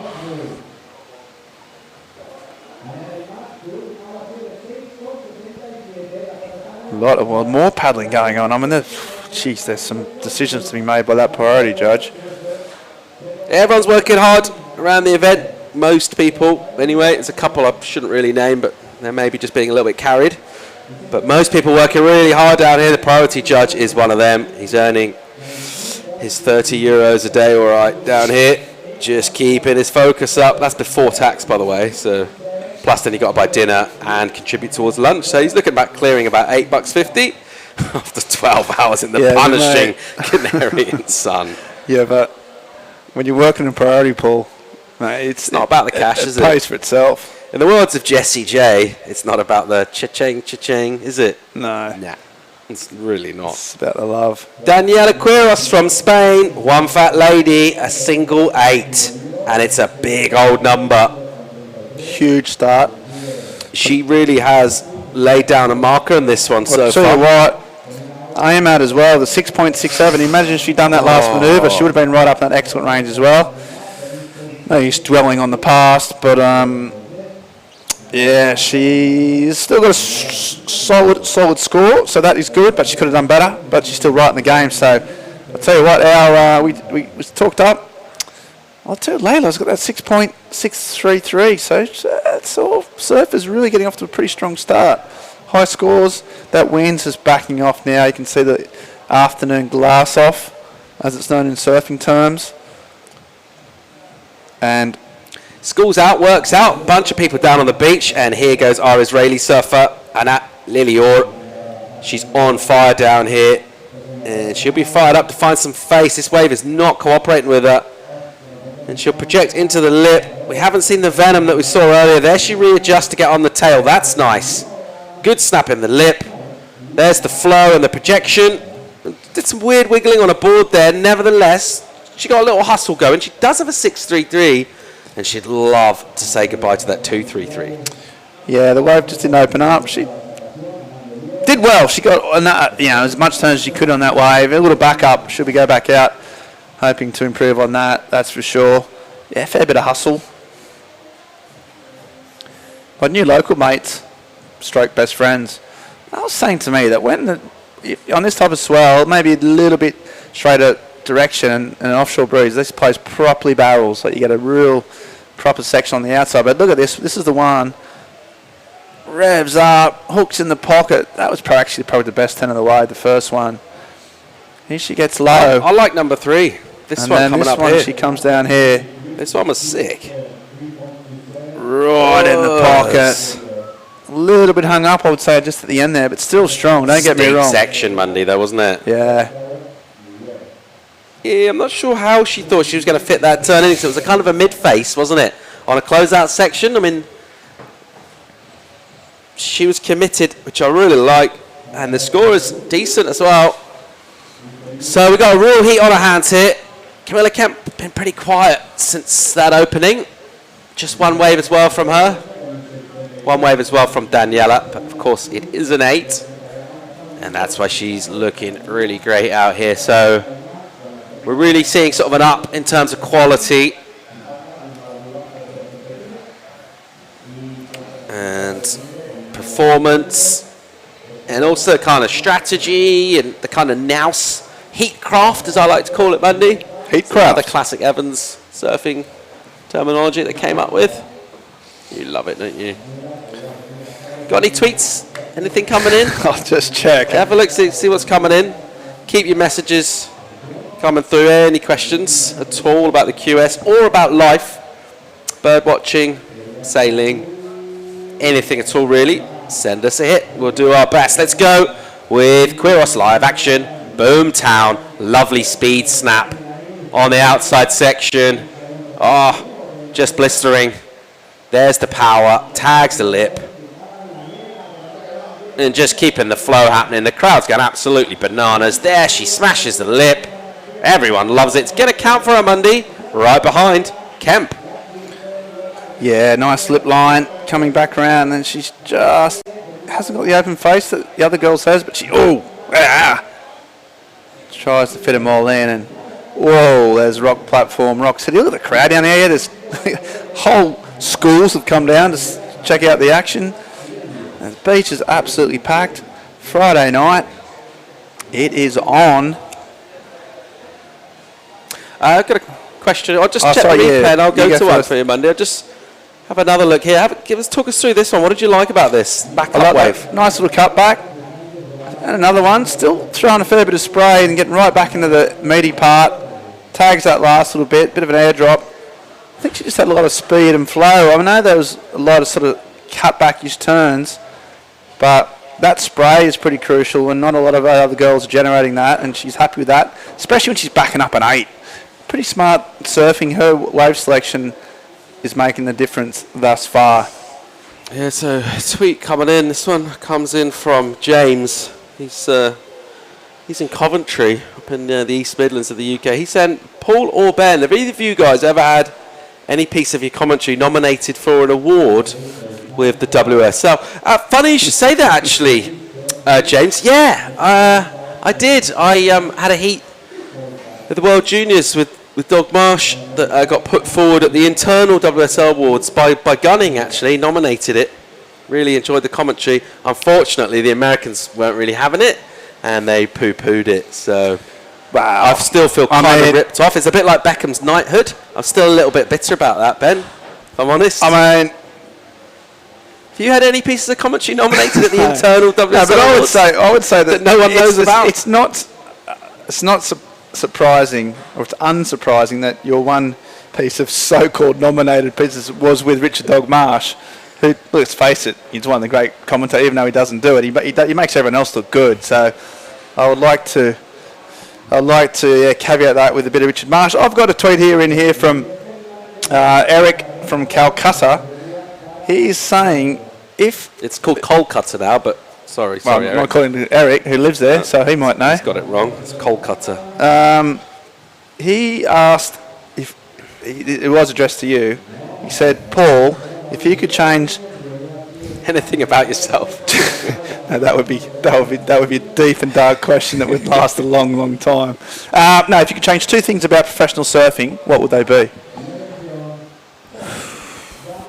A lot of more paddling going on. I mean, there's some decisions to be made by that priority judge. Everyone's working hard around the event. Most people, anyway. There's a couple I shouldn't really name, but they're maybe just being a little bit carried. But most people working really hard down here. The priority judge is one of them. He's earning his €30 a day, all right, down here. Just keeping his focus up. That's before tax, by the way. So, plus then you got to buy dinner and contribute towards lunch. So he's looking about clearing about $8.50 after 12 hours in the punishing Canarian sun. Yeah, but when you're working in priority pool, mate, it's not about the cash, is it? It pays for itself. In the words of Jessie J, it's not about the cha-ching, is it? No. Nah, it's really not. It's about the love. Daniela Quiros from Spain, one fat lady, a single 8. And it's a big old number. Huge start. She really has laid down a marker in this one so far. Tell you what, I am at as well, the 6.67. Imagine if she'd done that last manoeuvre, she would have been right up in that excellent range as well. No use dwelling on the past, but yeah, she's still got a solid score, so that is good, but she could have done better, but she's still right in the game. So I'll tell you what, we talked up. I'll tell you, Layla's got that 6.633, so that's all. Surfers really getting off to a pretty strong start. High scores, that wind's just backing off now. You can see the afternoon glass off, as it's known in surfing terms. And school's out, works out. Bunch of people down on the beach, and here goes our Israeli surfer, Anat Lilior. She's on fire down here, and she'll be fired up to find some face. This wave is not cooperating with her, and she'll project into the lip. We haven't seen the venom that we saw earlier. There she readjusts to get on the tail. That's nice. Good snap in the lip. There's the flow and the projection. Did some weird wiggling on a board there. Nevertheless, she got a little hustle going. She does have a 6.33. And she'd love to say goodbye to that 2.33. Yeah, the wave just didn't open up. She did did well. She got on that, as much turn as she could on that wave. A little back up. Should we go back out? Hoping to improve on that. That's for sure. Yeah, fair bit of hustle. My new local mates, stroke best friends, I was saying to me that when on this type of swell, maybe a little bit straighter direction and an offshore breeze, this plays properly barrels, so you get a real proper section on the outside. But look at this. This is the one. Revs up, hooks in the pocket. That was actually probably the best 10 of the way, the first one. Here she gets low. I like number 3. This one coming up here. She comes down here. This one was sick. Right in the pocket. A little bit hung up, I would say, just at the end there, but still strong. Don't get me wrong. Section Monday, though, wasn't it? Yeah. Yeah, I'm not sure how she thought she was going to fit that turn in, because it was a kind of a mid-face, wasn't it? On a closeout section. I mean, she was committed, which I really like, and the score is decent as well. So we've got a real heat on our hands here. Camilla Kemp been pretty quiet since that opening. Just one wave as well from her. One wave as well from Daniela, but of course it is an 8. And that's why she's looking really great out here. So we're really seeing sort of an up in terms of quality. And performance. And also kind of strategy and the kind of nous. Heat craft, as I like to call it, Monday. Heat craft. The classic Evans surfing terminology they came up with. You love it, don't you? Got any tweets? Anything coming in? I'll just check. Have a look, see what's coming in. Keep your messages coming through. Any questions at all about the QS or about life, bird watching, sailing, anything at all really, send us a hit. We'll do our best. Let's go with Quiros live action. Boomtown, lovely speed snap on the outside section. Oh, just blistering. There's the power, tags the lip. And just keeping the flow happening. The crowd's going absolutely bananas. There she smashes the lip. Everyone loves it. It's going to count for her Monday. Right behind Kemp. Yeah, nice lip line. Coming back around, and she's just hasn't got the open face that the other girls has, but she, tries to fit them all in, and whoa, there's Rock Platform, Rock City. Look at the crowd down there. There's whole schools have come down to check out the action. And the beach is absolutely packed. Friday night, it is on. I've got a question. I'll just check the replay and I'll go to one for you Monday. I'll just have another look here. Talk us through this one. What did you like about this? Back up wave. Nice little cut back. And another one, still throwing a fair bit of spray and getting right back into the meaty part. Tags that last little bit of an airdrop. I think she just had a lot of speed and flow. I know there was a lot of sort of cut backish turns, but that spray is pretty crucial, and not a lot of other girls are generating that, and she's happy with that, especially when she's backing up an 8. Pretty smart surfing. Her wave selection is making the difference thus far. Yeah, so a tweet coming in. This one comes in from James. He's in Coventry, up in the East Midlands of the UK. He said, Paul or Ben, have either of you guys ever had any piece of your commentary nominated for an award with the WSL? Funny you should say that, actually, James. Yeah, I did. I had a heat at the World Juniors with Dog Marsh that got put forward at the internal WSL awards by Gunning, actually, nominated it. Really enjoyed the commentary. Unfortunately, the Americans weren't really having it, and they poo-pooed it. So, wow. I still feel kind of ripped off. It's a bit like Beckham's knighthood. I'm still a little bit bitter about that, Ben, if I'm honest. I mean, have you had any pieces of commentary nominated at the internal WSL no, but awards? I would say that no one knows about. It's not surprising, or it's unsurprising that your one piece of so-called nominated pieces was with Richard Dog Marsh, who, let's face it, he's one of the great commentators. Even though he doesn't do it, he makes everyone else look good. So I would like to caveat that with a bit of Richard Marsh. I've got a tweet here from Eric from Calcutta. He's saying if it's called Kolkata now, but sorry, Eric. I'm calling him Eric, who lives there, so he might know. He's got it wrong. It's Kolkata. He asked if it was addressed to you. He said, Paul, if you could change anything about yourself. That would be a deep and dark question that would last a long, long time. No, if you could change two things about professional surfing, what would they be?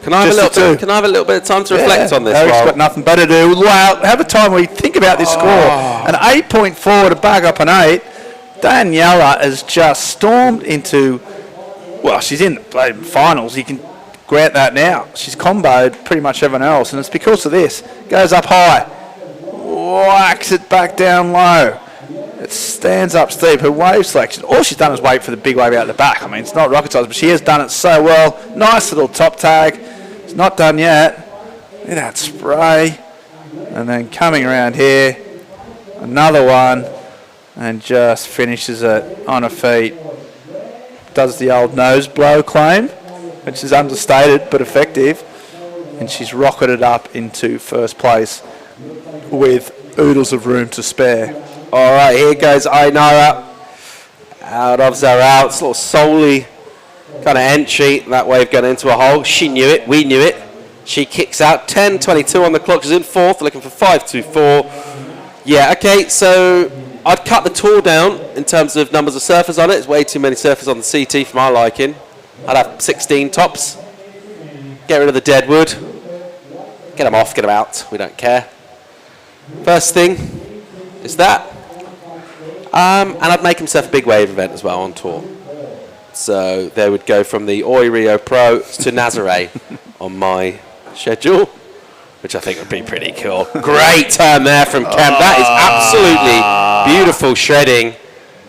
Can I have a little bit of time to reflect on this? Eric's got nothing better to do. Wow, have a time where you think about this score. An 8.4 to bag up an 8. Daniela has just stormed into. Well, she's in the finals. You can grant that now. She's comboed pretty much everyone else, and it's because of this. Goes up high, whacks it back down low. It stands up steep. Her wave selection, all she's done is wait for the big wave out the back. I mean, it's not rocket science, but she has done it so well. Nice little top tag. It's not done yet. Look at that spray. And then coming around here, another one, and just finishes it on her feet. Does the old nose blow claim, which is understated but effective, and she's rocketed up into first place with oodles of room to spare. All right, here goes Ainara out of Zarao. It's a little solely kind of entry. That wave going into a hole. She knew it. We knew it. She kicks out. 10:22 on the clock. She's in fourth, looking for 5.24. Yeah, okay, so I'd cut the tour down in terms of numbers of surfers on it. There's way too many surfers on the CT for my liking. I'd have 16 tops. Get rid of the dead wood. Get them off, get them out. We don't care. First thing is that. And I'd make them surf a big wave event as well on tour. So they would go from the Oi Rio Pro to Nazare on my schedule, which I think would be pretty cool. Great turn there from Kem. That is absolutely beautiful shredding.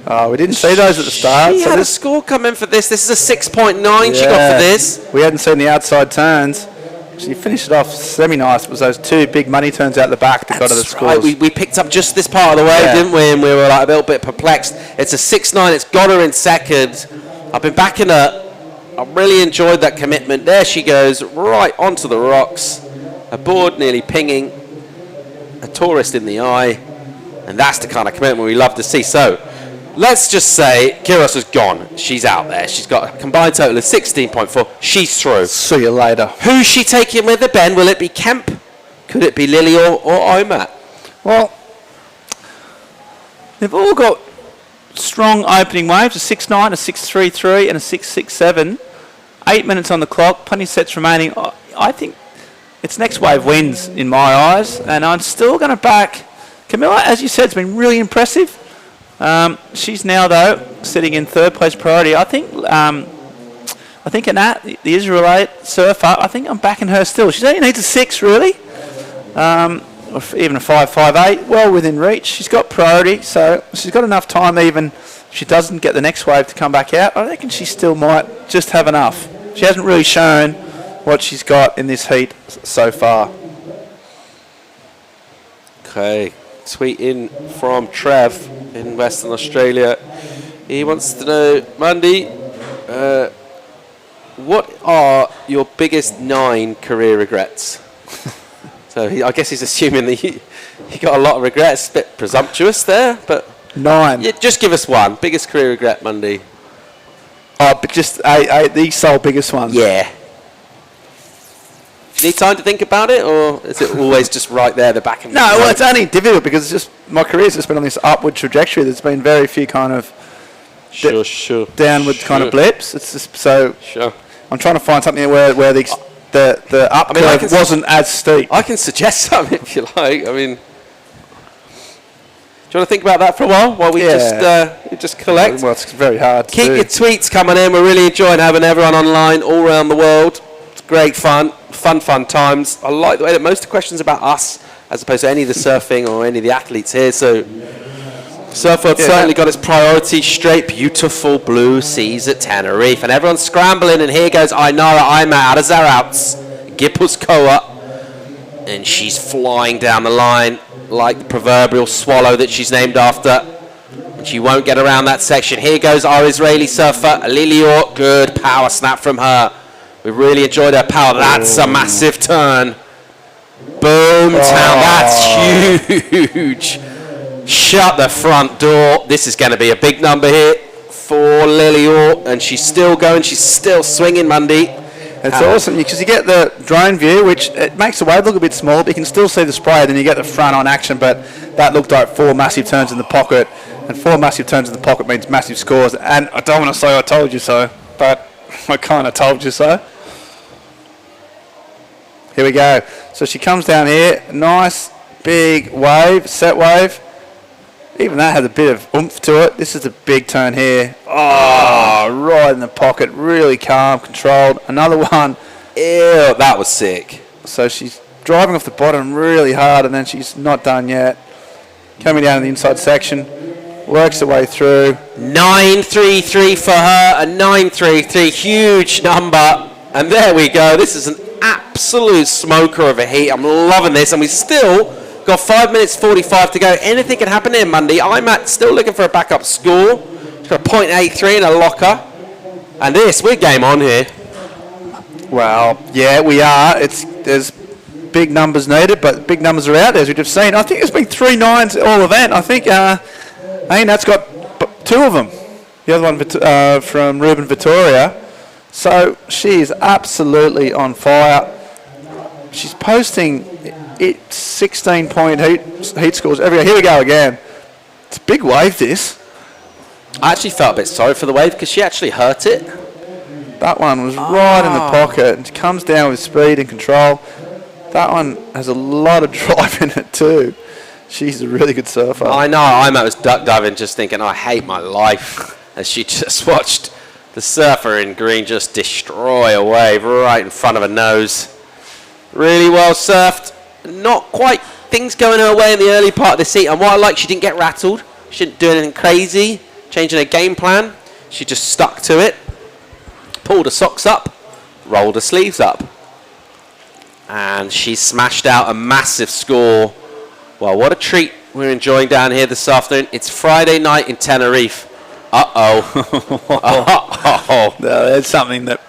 Oh, we didn't see those at the start. She had a score come in for this. This is a 6.9 she got for this. We hadn't seen the outside turns. She finished it off semi-nice. It was those two big money turns out the back that got her the scores. Right. We picked up just this part of the way, didn't we? And we were like a little bit perplexed. It's a 6.9. It's got her in second. I've been backing her. I really enjoyed that commitment. There she goes, right onto the rocks. A board nearly pinging. A tourist in the eye. And that's the kind of commitment we love to see. So, let's just say Kyrgios is gone. She's out there. She's got a combined total of 16.4. She's through. See you later. Who's she taking with her, Ben? Will it be Kemp? Could it be Lily or Omat? Well, they've all got strong opening waves, a 6.9, a 6.33 and a 6.67. 8 minutes on the clock, plenty of sets remaining. I think it's next wave wins in my eyes, and I'm still going to back Camilla. As you said, it's been really impressive. She's now, though, sitting in third place priority. I think Anat, the Israelite surfer, I think I'm backing her still. She only needs a 6, really. Or even a 5.58, well within reach. She's got priority, so she's got enough time even if she doesn't get the next wave to come back out. I reckon she still might just have enough. She hasn't really shown what she's got in this heat so far. Okay, tweet in from Trev in Western Australia. He wants to know, Mandy, what are your biggest 9 career regrets? So I guess he's assuming that he got a lot of regrets. A bit presumptuous there, but 9. Yeah, just give us one. Biggest career regret, Mundy. Oh, but just the sole biggest one. Yeah. Do you need time to think about it, or is it always just right there, the back of No, well, it's only difficult because it's just my career's just been on this upward trajectory. There's been very few kind of downward kind of blips. It's just so. Sure. I'm trying to find something where the up curve wasn't as steep. I can suggest something if you like. I mean, do you want to think about that for a while we just collect? Well, it's very hard to Keep do. your tweets coming in. We're really enjoying having everyone online all around the world. It's great fun times. I like the way that most of the questions are about us as opposed to any of the surfing or any of the athletes here. So Surfworld certainly got its priority straight. Beautiful blue seas at Tenerife. And everyone's scrambling. And here goes Ainara Aima out of Zarouts. Gipus Koa. And she's flying down the line like the proverbial swallow that she's named after. And she won't get around that section. Here goes our Israeli surfer, Lilior. Good power snap from her. We really enjoyed her power. That's a massive turn. Boom town. That's huge. Shut the front door. This is going to be a big number here for Lilior. And she's still going. She's still swinging, Mundy. It's awesome because you get the drone view, which it makes the wave look a bit small, but you can still see the spray. Then you get the front on action, but that looked like 4 massive turns in the pocket, and 4 massive turns in the pocket means massive scores. And I don't want to say I told you so, but I kind of told you so. Here we go. So she comes down here, nice big wave, set wave. Even that has a bit of oomph to it. This is a big turn here. Oh, right in the pocket, really calm, controlled. Another one. Ew, that was sick. So she's driving off the bottom really hard, and then she's not done yet. Coming down to the inside section, works her way through. 9.33 for her, a 9.33, huge number. And there we go. This is an absolute smoker of a heat. I'm loving this, and we still got 5 minutes 45 to go. Anything can happen here Monday. I'm still looking for a backup score. She's got a .83 and a locker. And we're game on here. Well, yeah, we are. There's big numbers needed, but big numbers are out there, as we've just seen. I think there's been 3 9s all event. I think that's got 2 of them. The other one from Ruben Vittoria. So she is absolutely on fire. She's posting 16-point heat scores every year. Here we go again. It's a big wave, this. I actually felt a bit sorry for the wave because she actually hurt it. That one was right in the pocket and comes down with speed and control. That one has a lot of drive in it too. She's a really good surfer. I know. I was duck diving just thinking, I hate my life. As she just watched the surfer in green just destroy a wave right in front of her nose. Really well surfed. Not quite things going her way in the early part of the heat. And what I like, she didn't get rattled. She didn't do anything crazy, changing her game plan. She just stuck to it. Pulled her socks up, rolled her sleeves up. And she smashed out a massive score. Well, what a treat we're enjoying down here this afternoon. It's Friday night in Tenerife. Uh-oh. Uh-oh. No, that's something that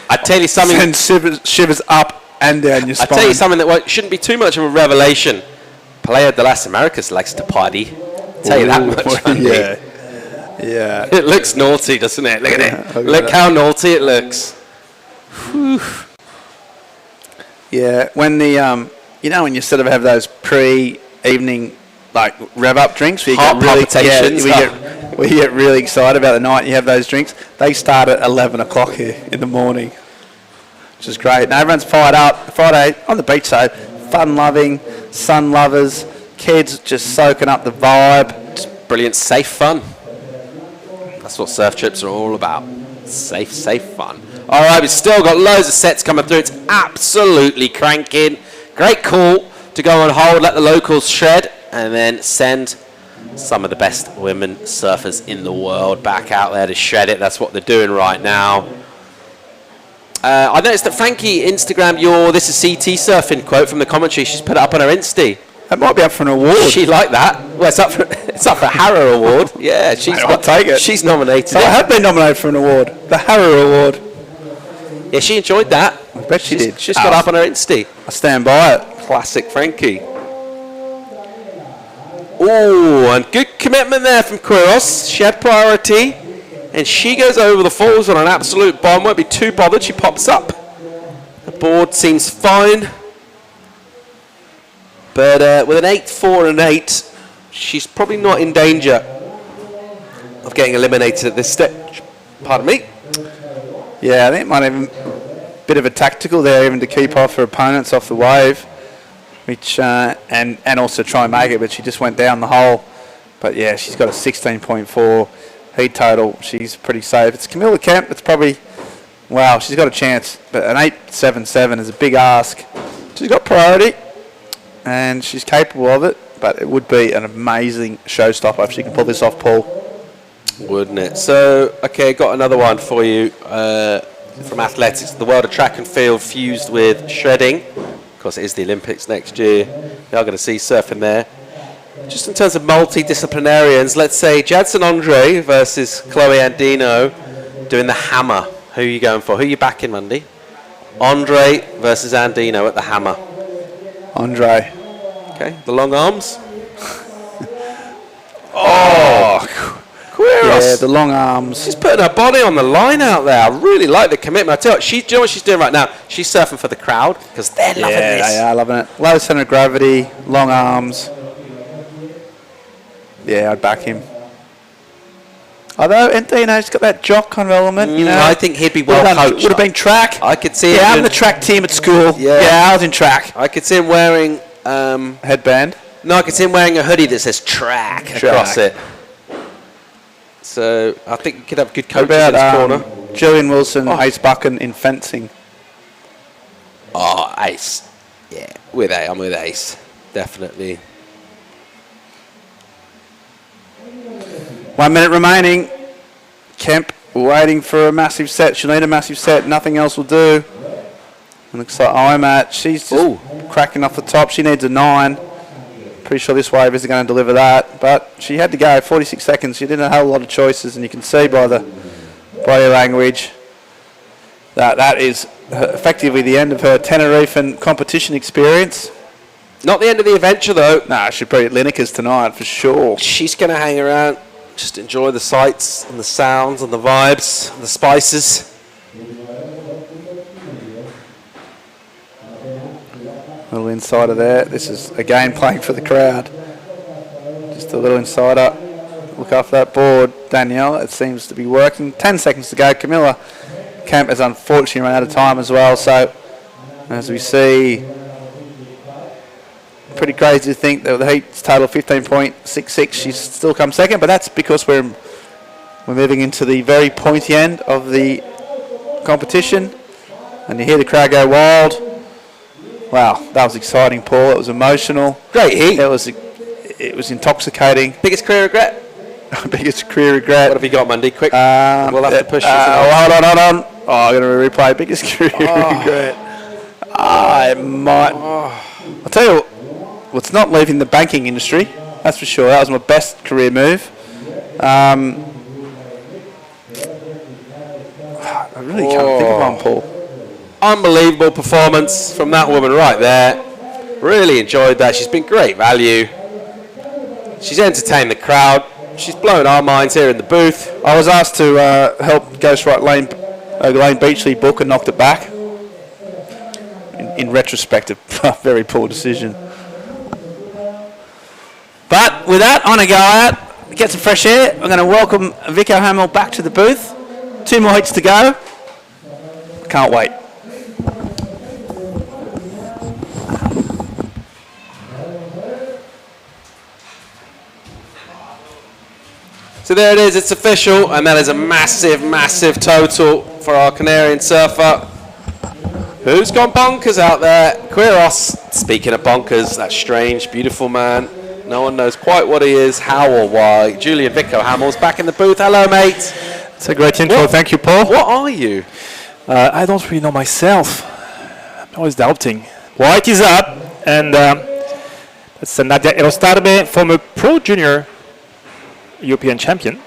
I tell you something. Sends shivers up and down your spine. I tell you something that shouldn't be too much of a revelation. Playa de las Americas likes to party. Tell you that much. Yeah. Yeah. It looks naughty, doesn't it? Look at it. Look how naughty it looks. Whew. Yeah. When the when you sort of have those pre-evening like rev up drinks, where you Heart palpitations. We get really excited about the night. And you have those drinks. They start at 11 o'clock here in the morning, which is great. And everyone's fired up. Friday on the beach, so fun-loving, sun lovers, kids just soaking up the vibe. Just brilliant, safe fun. That's what surf trips are all about. Safe fun. All right, we've still got loads of sets coming through. It's absolutely cranking. Great call to go on hold, let the locals shred, and then send some of the best women surfers in the world back out there to shred it. That's what they're doing right now. I noticed that Frankie Instagrammed your "This is CT surfing" quote from the commentary. She's put it up on her Insta. That might be up for an award. She liked that. Well, it's up for a Harrow Award. Yeah, I'll take it. She's nominated. So I have been nominated for an award, the Harrow Award. Yeah, she enjoyed that. I bet she did. She's got up on her Insta. I stand by it. Classic Frankie. Oh, and good commitment there from Quiros. She had priority, and she goes over the falls on an absolute bomb. Won't be too bothered. She pops up. The board seems fine. But with an 8-4 and an 8, she's probably not in danger of getting eliminated at this stage. Pardon me. Yeah, I think it might have a bit of a tactical there, even to keep off her opponents off the wave, which and also try and make it, but she just went down the hole. But yeah, she's got a 16.4 heat total. She's pretty safe. It's Camilla Kemp. It's probably, wow, she's got a chance. But an 8.77 is a big ask. She's got priority, and she's capable of it, but it would be an amazing showstopper if she can pull this off, Paul. Wouldn't it? So, okay, got another one for you from athletics. The world of track and field fused with shredding. Of course, it is the Olympics next year. We are going to see surfing there. Just in terms of multidisciplinarians, let's say Jadson Andre versus Chloe Andino doing the hammer. Who are you going for? Who are you backing, Monday? Andre versus Andino at the hammer. Andre. Okay, the long arms. Oh, Quiros. Quiros. the long arms. She's putting her body on the line out there. I really like the commitment. I tell you, do you know what she's doing right now? She's surfing for the crowd because they're loving this. Yeah, they are loving it. Low center of gravity, long arms. Yeah, I'd back him. Although, Entino's got that jock kind of element, you know. I think he'd be well coached. Would have been track. I could see him. Yeah, I'm the track team at school. Yeah, I was in track. I could see him wearing... headband. No, I could see him wearing a hoodie that says track across it. So, I think you could have good coaches in his corner. Julian Wilson, Ace Buchan in fencing. Oh, Ace. Yeah, I'm with Ace. Definitely. 1 minute remaining. Kemp waiting for a massive set. She'll need a massive set. Nothing else will do. And looks like Omat. She's just cracking off the top. She needs a 9. Pretty sure this wave isn't going to deliver that. But she had to go 46 seconds. She didn't have a lot of choices. And you can see by the body language that is effectively the end of her Tenerife and competition experience. Not the end of the adventure, though. Nah, she'll be at Lineker's tonight for sure. She's going to hang around. Just enjoy the sights and the sounds and the vibes and the spices. A little insider there. This is again playing for the crowd. Just a little insider. Look after that board, Danielle. It seems to be working. 10 seconds to go. Camilla Kemp has unfortunately run out of time as well. So, as we see, pretty crazy to think that the heat's total 15.66. She's still come second, but that's because we're moving into the very pointy end of the competition, and you hear the crowd go wild. Wow, that was exciting, Paul. It was emotional. Great heat. It was intoxicating. Biggest career regret? Biggest career regret. What have you got, Mundy? Quick. We'll have to push this. Hold on. Oh, I'm going to replay. Biggest career regret. I might. I'll tell you what's not leaving the banking industry. That's for sure. That was my best career move. I really can't think of one, Paul. Unbelievable performance from that woman right there. Really enjoyed that. She's been great value. She's entertained the crowd. She's blown our minds here in the booth. I was asked to help ghostwrite Lane Beachley book and knocked it back. In retrospect, a very poor decision. But with that, on a go out, get some fresh air. I'm going to welcome Vico Hamill back to the booth. 2 more heats to go. Can't wait. So there it is, it's official, and that is a massive, massive total for our Canarian surfer. Who's gone bonkers out there? Quiros. Speaking of bonkers, that strange, beautiful man. No one knows quite what he is, how or why. Julian Vico Hamill's back in the booth. Hello, mate. It's a great intro. Thank you, Paul. What are you? I don't really know myself. I'm always doubting. White is up, and that's Nadia Erostarbe, former pro junior European champion.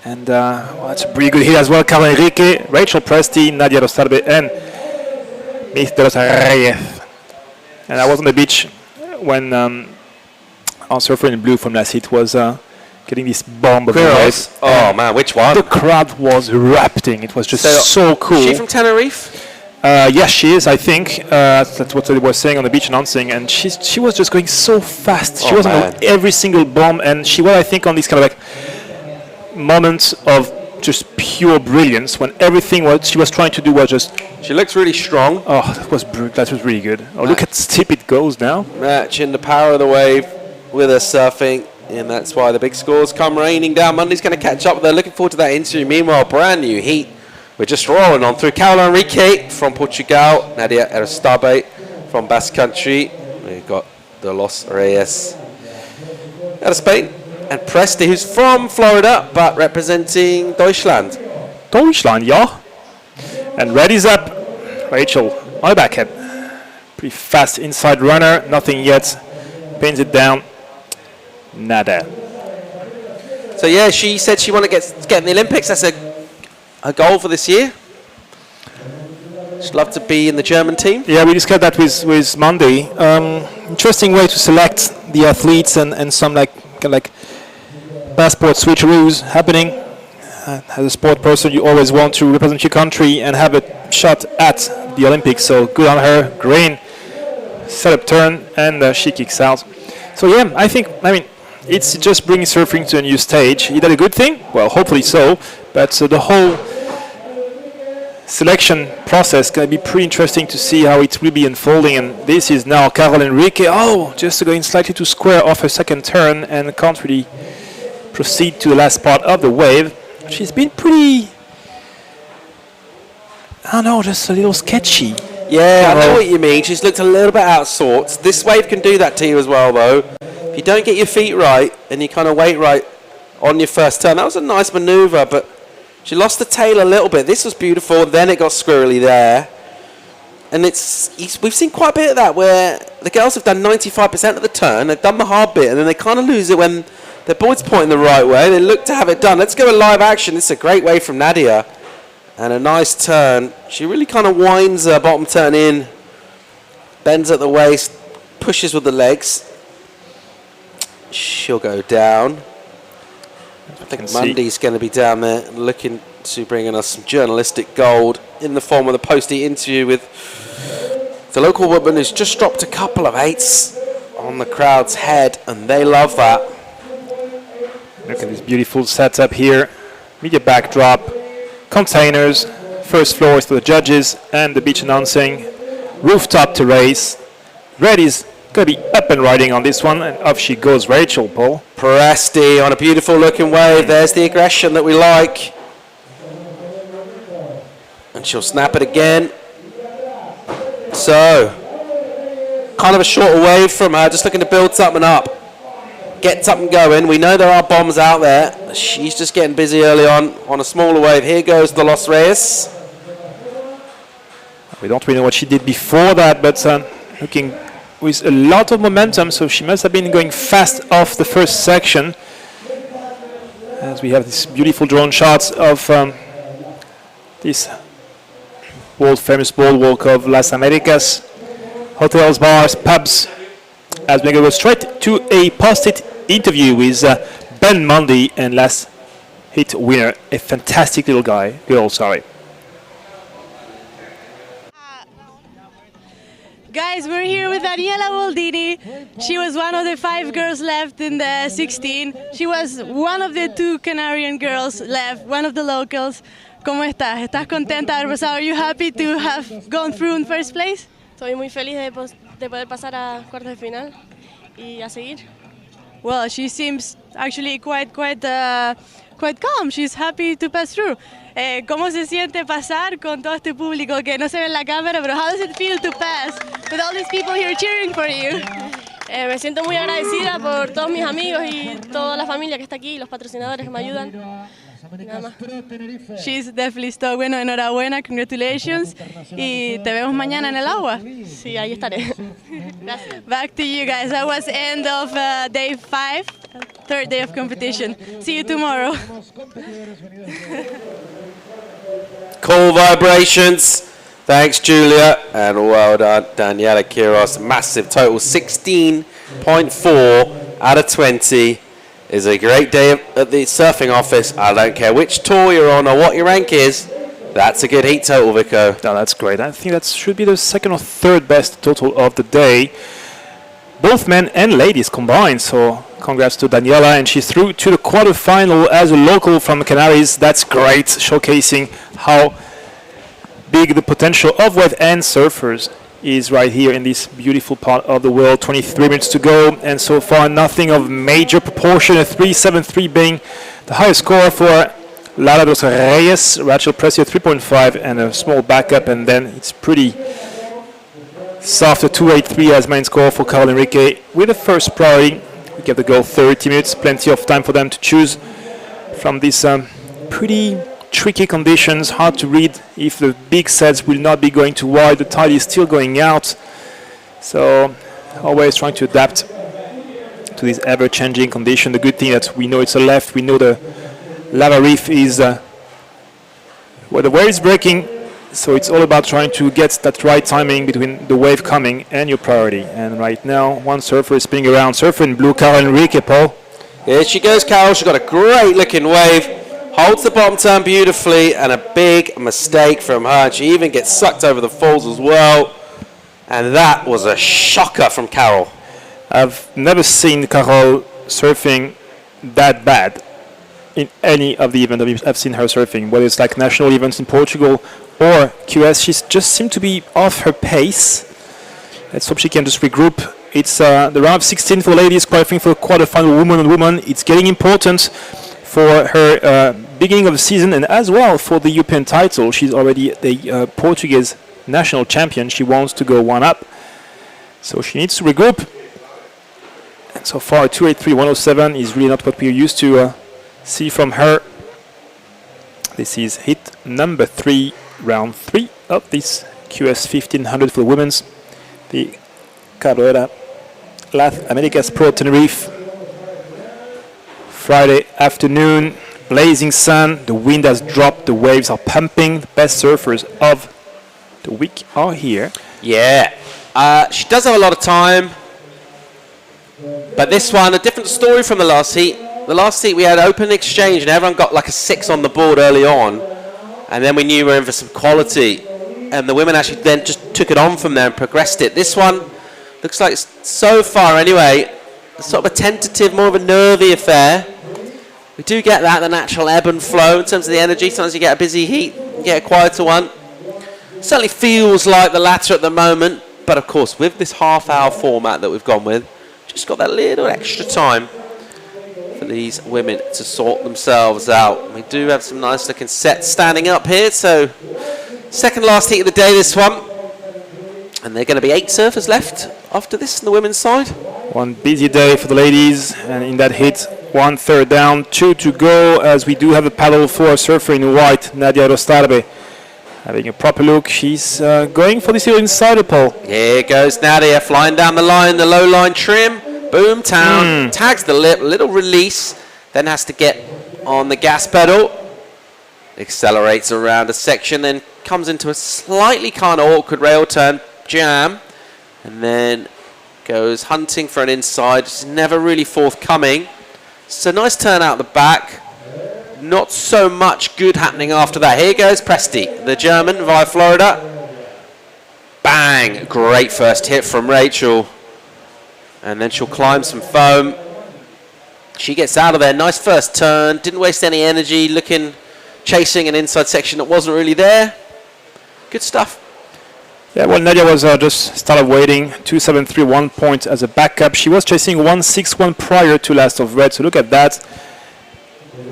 And that's a pretty good hit as well. Carmen Enrique, Rachel Presti, Nadia Erostarbe, and Miss De Los Reyes. And I was on the beach when our surfer in blue from last hit was getting this bomb of the wave. Oh man, which one? The crowd was erupting. It was just so cool. Is she from Tenerife? Yes, she is, I think. That's what they were saying on the beach announcing. And she was just going so fast. She was on every single bomb. And she was, I think, on these kind of like moments of just pure brilliance when everything what she was trying to do was just... She looks really strong. Oh, that was really good. Oh, look at steep it goes now. Matching the power of the wave with her surfing. And that's why the big scores come raining down. Monday's going to catch up with her. Looking forward to that interview. Meanwhile, brand new heat. We're just rolling on through. Carol Enrique from Portugal. Nadia Erostarbe from Basque Country. We've got De Los Reyes out of Spain. And Presti, who's from Florida, but representing Deutschland. Deutschland, yeah. And red is up. Rachel, on the backhand. Pretty fast inside runner. Nothing yet. Pins it down. Nada. So yeah, she said she wanted to get in the Olympics. That's a goal for this year. She'd love to be in the German team. Yeah, we discussed that with Monday. Interesting way to select the athletes and some like passport switcheroos happening. As a sport person, you always want to represent your country and have a shot at the Olympics. So good on her. Green setup turn, and she kicks out. So yeah, I mean, it's just bringing surfing to a new stage. Is that a good thing? Well, hopefully so. But the whole selection process going to be pretty interesting to see how it will be unfolding. And this is now Carol Enrique. Oh, just going slightly to square off her second turn and can't really proceed to the last part of the wave. She's been pretty, I don't know, just a little sketchy. Yeah, I know what you mean. She's looked a little bit out of sorts. This wave can do that to you as well, though. If you don't get your feet right and you kind of wait right on your first turn, that was a nice manoeuvre, but she lost the tail a little bit. This was beautiful, then it got squirrely there. And we've seen quite a bit of that where the girls have done 95% of the turn, they've done the hard bit, and then they kind of lose it when their board's pointing the right way. They look to have it done. Let's go with live action. This is a great wave from Nadia. And a nice turn. She really kind of winds her bottom turn in, bends at the waist, pushes with the legs. She'll go down. I think Mundy's going to be down there looking to bring in us some journalistic gold in the form of the post-heat interview with the local woman who's just dropped a couple of eights on the crowd's head, and they love that. Look at this beautiful setup here. Media backdrop, containers, first floor is for the judges and the beach announcing. Rooftop to race. Red is going to be up and riding on this one, and off she goes, Rachel, Paul. Presti on a beautiful looking wave. There's the aggression that we like. And she'll snap it again. So, kind of a shorter wave from her, just looking to build something up. Get something going. We know there are bombs out there. She's just getting busy early on a smaller wave. Here goes the Los Reyes. We don't really know what she did before that, but looking with a lot of momentum, so she must have been going fast off the first section. As we have these beautiful drone shots of this world famous boardwalk of Las Americas. Hotels, bars, pubs. As we go straight to a post-it interview with Ben Mundy and last hit winner, a fantastic little girl. Guys, we're here with Daniela Boldini. She was one of the 5 girls left in the 16. She was one of the 2 Canarian girls left, one of the locals. ¿Cómo estás? ¿Estás contenta de haber pasado? Are you happy to have gone through in first place? Estoy muy feliz de poder pasar a cuartos de final y a seguir. Well, she seems actually quite calm. She's happy to pass through. ¿Cómo se siente pasar con todo este público que no se ve en la cámara? Pero how does it feel to pass with all these people here cheering for you? Me siento muy agradecida por todos mis amigos y toda la familia que está aquí, los patrocinadores que me ayudan. Nada más. She's definitely stoked. Bueno, enhorabuena, congratulations. Y te vemos mañana en el agua. Sí, ahí estaré. Gracias. Back to you guys. That was end of day 5, third day of competition. See you tomorrow. Cool vibrations. Thanks, Julia. And well done, Daniela Quiros. Massive total, 16.4 out of 20. Is a great day at the surfing office. I don't care which tour you're on or what your rank is. That's a good heat total, Vico. No, that's great. I think that should be the second or third best total of the day. Both men and ladies combined. So congrats to Daniela, and she's through to the quarterfinal as a local from the Canaries. That's great, showcasing how big the potential of wave and surfers is right here in this beautiful part of the world. 23 minutes to go, and so far nothing of major proportion. A 3.73 being the highest score for Lara dos Reyes. Rachel Precio 3.5 and a small backup, and then it's pretty soft. A 2.83 as main score for Carol Enrique with the first priority. We give the girl 30 minutes, plenty of time for them to choose from this pretty tricky conditions, hard to read if the big sets will not be going too wide. The tide is still going out, so always trying to adapt to this ever-changing condition. The good thing that we know it's a left, we know the lava reef is where the wave is breaking, so it's all about trying to get that right timing between the wave coming and your priority. And right now one surfer is spinning around, surfer in blue, Carol Enrique, Paul. Here she goes, Carol. She's got a great looking wave. Holds the bottom turn beautifully, and a big mistake from her. And she even gets sucked over the falls as well. And that was a shocker from Carol. I've never seen Carol surfing that bad in any of the events I've seen her surfing, whether it's like national events in Portugal or QS. She just seemed to be off her pace. Let's hope she can just regroup. It's the round of 16 for ladies, qualifying for quarterfinal woman on woman. It's getting important for her beginning of the season and as well for the European title. She's already the Portuguese national champion. She wants to go one up, so she needs to regroup. And so far, 283.107 is really not what we're used to see from her. This is hit number 3, round 3 of this QS 1500 for the women's. The Cabreiroa Las Americas Pro Tenerife. Friday afternoon, blazing sun, the wind has dropped, the waves are pumping. The best surfers of the week are here. Yeah, she does have a lot of time, but this one, a different story from the last heat. The last heat we had open exchange and everyone got like a 6 on the board early on, and then we knew we were in for some quality, and the women actually then just took it on from there and progressed it. This one looks like, so far anyway, sort of a tentative, more of a nervy affair. We do get that, the natural ebb and flow in terms of the energy. Sometimes you get a busy heat, you get a quieter one. Certainly feels like the latter at the moment, but of course with this half-hour format that we've gone with, just got that little extra time for these women to sort themselves out. We do have some nice looking sets standing up here, so second last heat of the day, this one. And there are going to be 8 surfers left after this on the women's side. One busy day for the ladies, and in that hit, 1/3 down, 2 to go, as we do have a paddle for a surfer in white, Nadia Rostarbe. Having a proper look, she's going for this little insider pole. Here goes Nadia, flying down the line, the low line trim, boom town, tags the lip, little release, then has to get on the gas pedal, accelerates around a section, then comes into a slightly kind of awkward rail turn, jam, and then goes hunting for an inside. It's never really forthcoming. It's a nice turn out the back. Not so much good happening after that. Here goes Presti, the German via Florida. Bang! Great first hit from Rachel. And then she'll climb some foam. She gets out of there. Nice first turn. Didn't waste any energy chasing an inside section that wasn't really there. Good stuff. Yeah, well, Nadia was just started waiting. 2.731 points as a backup. She was chasing 1.61 prior to last of red. So look at that.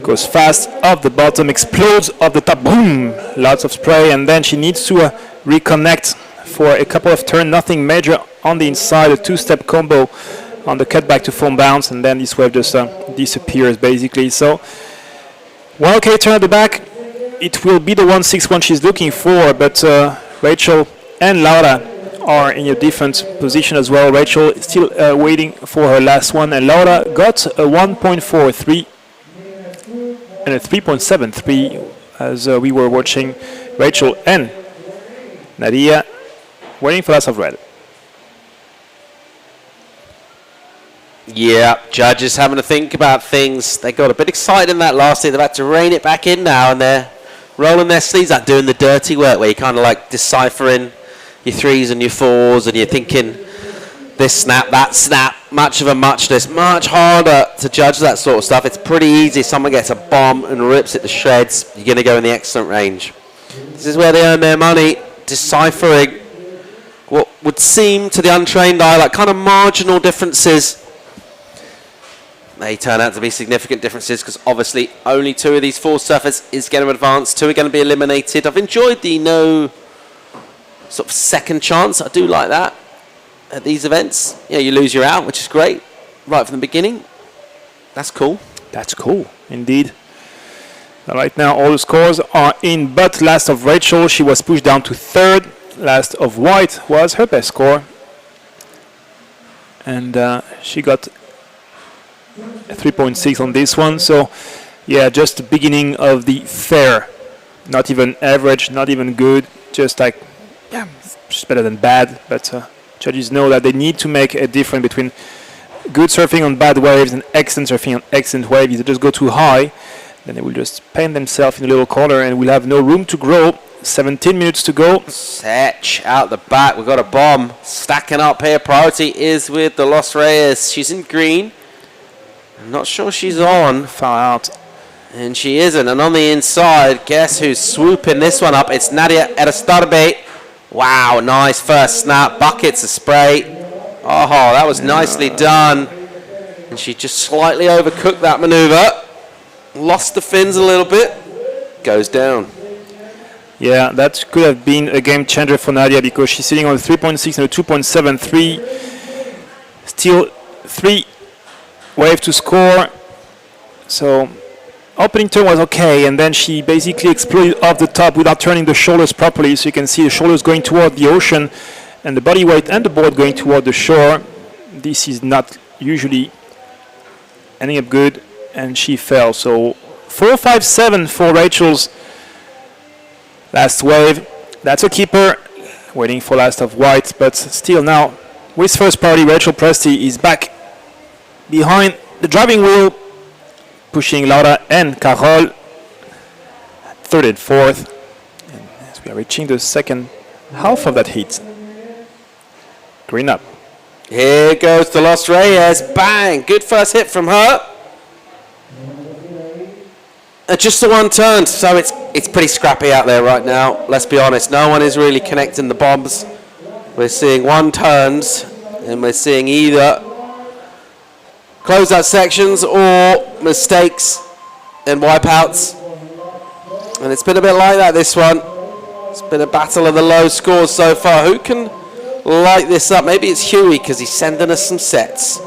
Goes fast off the bottom, explodes off the top, boom! Lots of spray, and then she needs to reconnect for a couple of turns. Nothing major on the inside, a 2-step combo on the cutback to foam bounce, and then this wave just disappears basically. So, well, okay, turn at the back. It will be the 1.61 she's looking for, but Rachel and Laura are in a different position as well. Rachel is still waiting for her last one, and Laura got a 1.43 and a 3.73 as we were watching Rachel and Nadia waiting for last of red. Yeah, judges having to think about things. They got a bit excited in that last hit. They've had to rein it back in now, and they're rolling their sleeves out, doing the dirty work where you're kind of like deciphering your 3s and your 4s, and you're thinking this snap, that snap, much of a muchness. Much harder to judge that sort of stuff. It's pretty easy. Someone gets a bomb and rips it to shreds. You're going to go in the excellent range. This is where they earn their money, deciphering what would seem to the untrained eye like kind of marginal differences. They turn out to be significant differences because obviously only 2 of these 4 surfers is going to advance. 2 are going to be eliminated. I've enjoyed the no sort of second chance. I do like that at these events. You know, you lose, you're out, which is great right from the beginning. That's cool. That's cool, indeed. Right now, all the scores are in, but last of Rachel, she was pushed down to 3rd. Last of White was her best score. And she got a 3.6 on this one. So, yeah, just the beginning of the fair. Not even average, not even good. Just like, yeah, just better than bad. But judges know that they need to make a difference between good surfing on bad waves and excellent surfing on excellent waves. If they just go too high, then they will just paint themselves in a little corner and we'll have no room to grow. 17 minutes to go. Sech out the back. We've got a bomb stacking up here. Priority is with the Los Reyes. She's in green. I'm not sure she's on. Far out. And she isn't. And on the inside, guess who's swooping this one up? It's Nadia Erestarbe. Wow, nice first snap. Buckets of spray. Oh, that was nicely done. And she just slightly overcooked that maneuver. Lost the fins a little bit. Goes down. Yeah, that could have been a game changer for Nadia because she's sitting on a 3.6 and a 2.73. Still 3 wave to score. So opening turn was okay, and then she basically exploded off the top without turning the shoulders properly. So you can see the shoulders going toward the ocean and the body weight and the board going toward the shore. This is not usually ending up good, and she fell. So 4.57 for Rachel's last wave. That's a keeper. Waiting for last of white, but still now with first party, Rachel Presti is back behind the driving wheel, pushing Laura and Carol third and fourth. And as we are reaching the second half of that heat. Green up. Here goes the Los Reyes. Bang! Good first hit from her. Just the one turn, so it's pretty scrappy out there right now. Let's be honest, no one is really connecting the bombs. We're seeing one turns, and we're seeing either closeout sections or mistakes and wipeouts. And it's been a bit like that, this one. It's been a battle of the low scores so far. Who can light this up? Maybe it's Huey, because he's sending us some sets.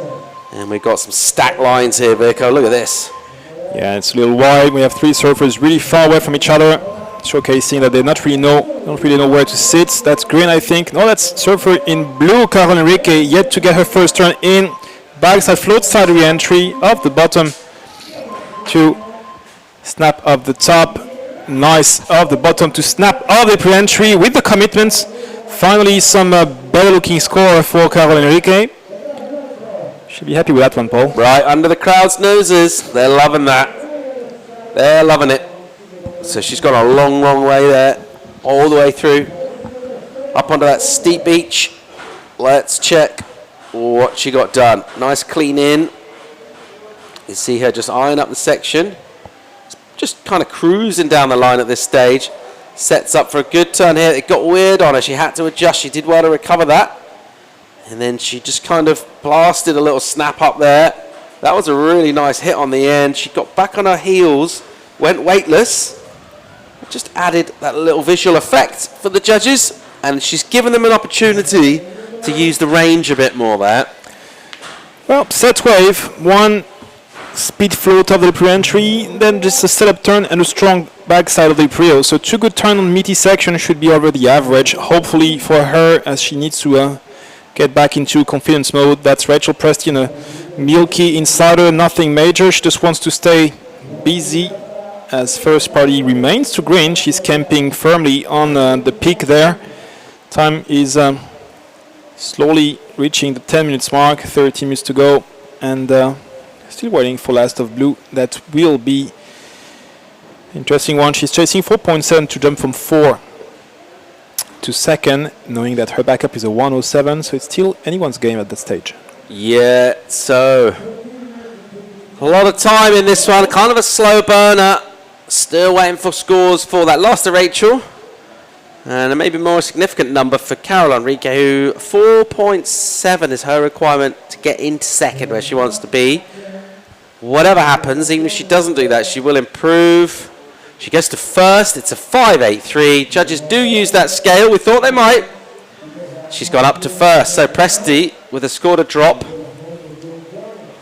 And we've got some stack lines here, Vico. Look at this. Yeah, it's a little wide. We have 3 surfers really far away from ech other, showcasing that they don't really know where to sit. That's green, I think. No, that's surfer in blue, Carol Enrique, yet to get her first turn in. Backside float side re-entry off the bottom to snap off the top. Nice off the bottom to snap off the pre-entry with the commitments. Finally, some better looking score for Carol Enrique. Should be happy with that one, Paul. Right under the crowd's noses. They're loving that. They're loving it. So she's gone a long, long way there. All the way through. Up onto that steep beach. Let's check what she got done. Nice clean in. You see her just eyeing up the section. Just kind of cruising down the line at this stage. Sets up for a good turn here. It got weird on her. She had to adjust. She did well to recover that. And then she just kind of blasted a little snap up there. That was a really nice hit on the end. She got back on her heels, went weightless. Just added that little visual effect for the judges. And she's given them an opportunity to use the range a bit more there. Well, set wave, 1 speed float of the pre-entry, then just a setup turn and a strong backside of the pre-o. So 2 good turns on meaty section should be over the average, hopefully for her, as she needs to get back into confidence mode. That's Rachel Presti in a milky insider, nothing major. She just wants to stay busy as first party remains to green. She's camping firmly on the peak there. Time is slowly reaching the 10 minutes mark, 30 minutes to go, and still waiting for last of blue. That will be interesting one. She's chasing 4.7 to jump from 4 to second, knowing that her backup is a 107, so it's still anyone's game at that stage. Yeah, so a lot of time in this one, kind of a slow burner. Still waiting for scores for that last to Rachel. And a maybe more significant number for Carol Enrique, who 4.7 is her requirement to get into second where she wants to be. Whatever happens, even if she doesn't do that, she will improve. She gets to first. It's a 5.83. Judges do use that scale. We thought they might. She's gone up to first. So Presti with a score to drop.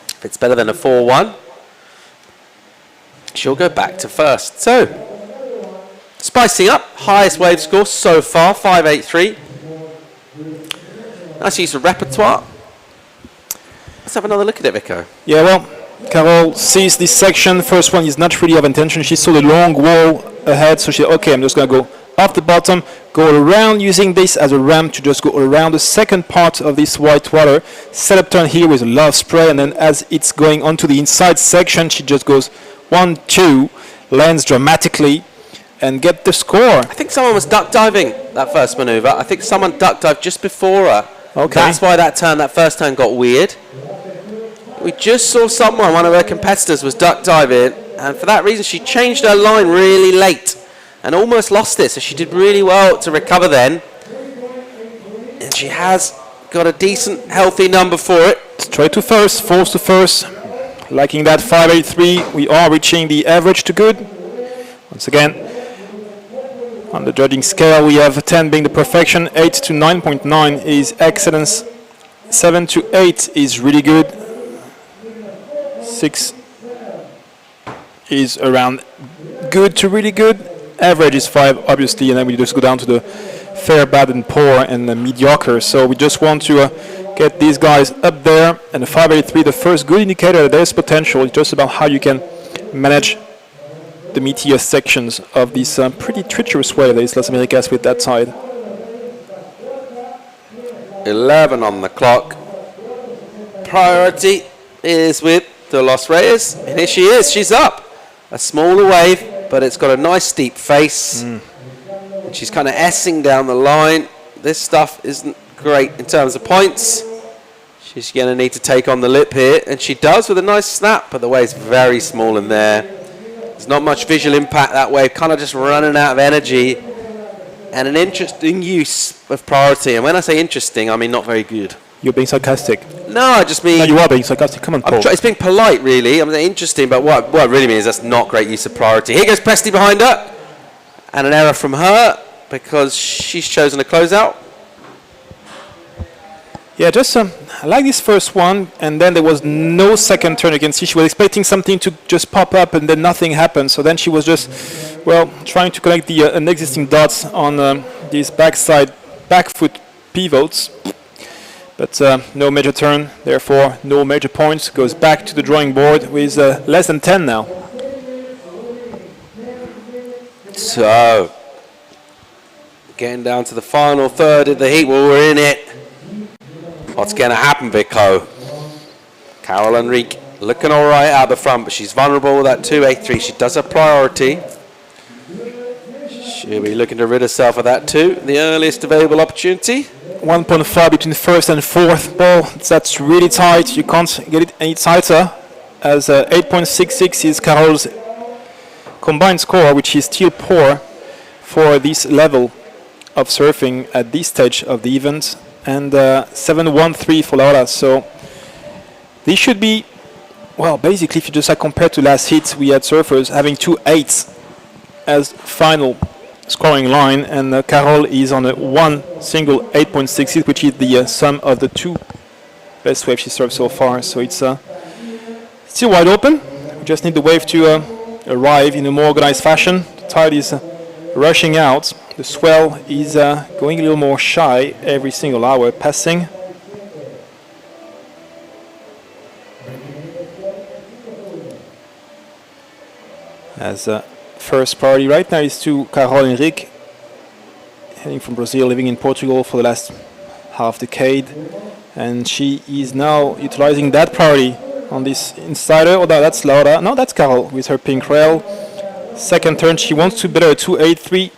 If it's better than a 4.1, she'll go back to first. So spicing up. Highest wave score so far, 5.83. Nice use of repertoire. Let's have another look at it, Vico. Yeah, well, Carol sees this section. First one is not really of intention. She saw the long wall ahead, so she said, okay, I'm just going to go off the bottom, go around using this as a ramp to just go around the second part of this white water. Setup turn here with a lot of spray, and then as it's going onto the inside section, she just goes 1, 2, lands dramatically, and get the score. I think someone was duck diving that first maneuver. I think someone duck dived just before her. Okay. That's why that first turn got weird. We just saw someone, one of her competitors was duck diving, and for that reason she changed her line really late and almost lost it, so she did really well to recover then. And she has got a decent, healthy number for it. Straight to first, falls to first. Liking that 583, we are reaching the average to good. Once again, on the judging scale, we have 10 being the perfection, 8 to 9.9 is excellence, 7 to 8 is really good, 6 is around good to really good, average is 5 obviously, and then we just go down to the fair, bad and poor and the mediocre. So we just want to get these guys up there, and the 583, the first good indicator that there's potential. It's just about how you can manage the meatier sections of this pretty treacherous way that is Las Americas with that side. 11 on the clock. Priority is with the Los Reyes, and here she is, she's up. A smaller wave, but it's got a nice steep face. And she's kind of S-ing down the line. This stuff isn't great in terms of points. She's going to need to take on the lip here, and she does with a nice snap, but the wave's very small in there. There's not much visual impact that wave, kind of just running out of energy. And an interesting use of priority. And when I say interesting, I mean not very good. You're being sarcastic. No, I just mean... No, you are being sarcastic. Come on, Paul. It's being polite, really. I'm saying interesting, but what I really mean is that's not great use of priority. Here goes Presti behind her. And an error from her, because she's chosen a closeout. Yeah, just I like this first one, and then there was no second turn. You can see she was expecting something to just pop up, and then nothing happened. So then she was just, well, trying to connect the unexisting dots on these backside back foot pivots. But no major turn, therefore no major points. Goes back to the drawing board with less than 10 now. So, getting down to the final third of the heat. Well, we're in it. What's going to happen, Vico? Carol Enrique looking all right out the front, but she's vulnerable with that 283. She does have priority. She'll be looking to rid herself of that too. The earliest available opportunity. 1.5 between first and fourth ball. That's really tight. You can't get it any tighter, as 8.66 is Carol's combined score, which is still poor for this level of surfing at this stage of the event. And 7.13 for Laura. So this should be, well, basically, if you just compare to last hit, we had surfers having 2 8s as final scoring line, and Carol is on a one single 8.66, which is the sum of the 2 best waves she served so far. So it's still wide open. We just need the wave to arrive in a more organized fashion. The tide is rushing out. The swell is going a little more shy every single hour passing. As first priority right now is to Carol Henrique, heading from Brazil, living in Portugal for the last half decade. And she is now utilizing that priority on this insider. Oh, no, that's Laura. No, that's Carol with her pink rail. Second turn, she wants to better a 283.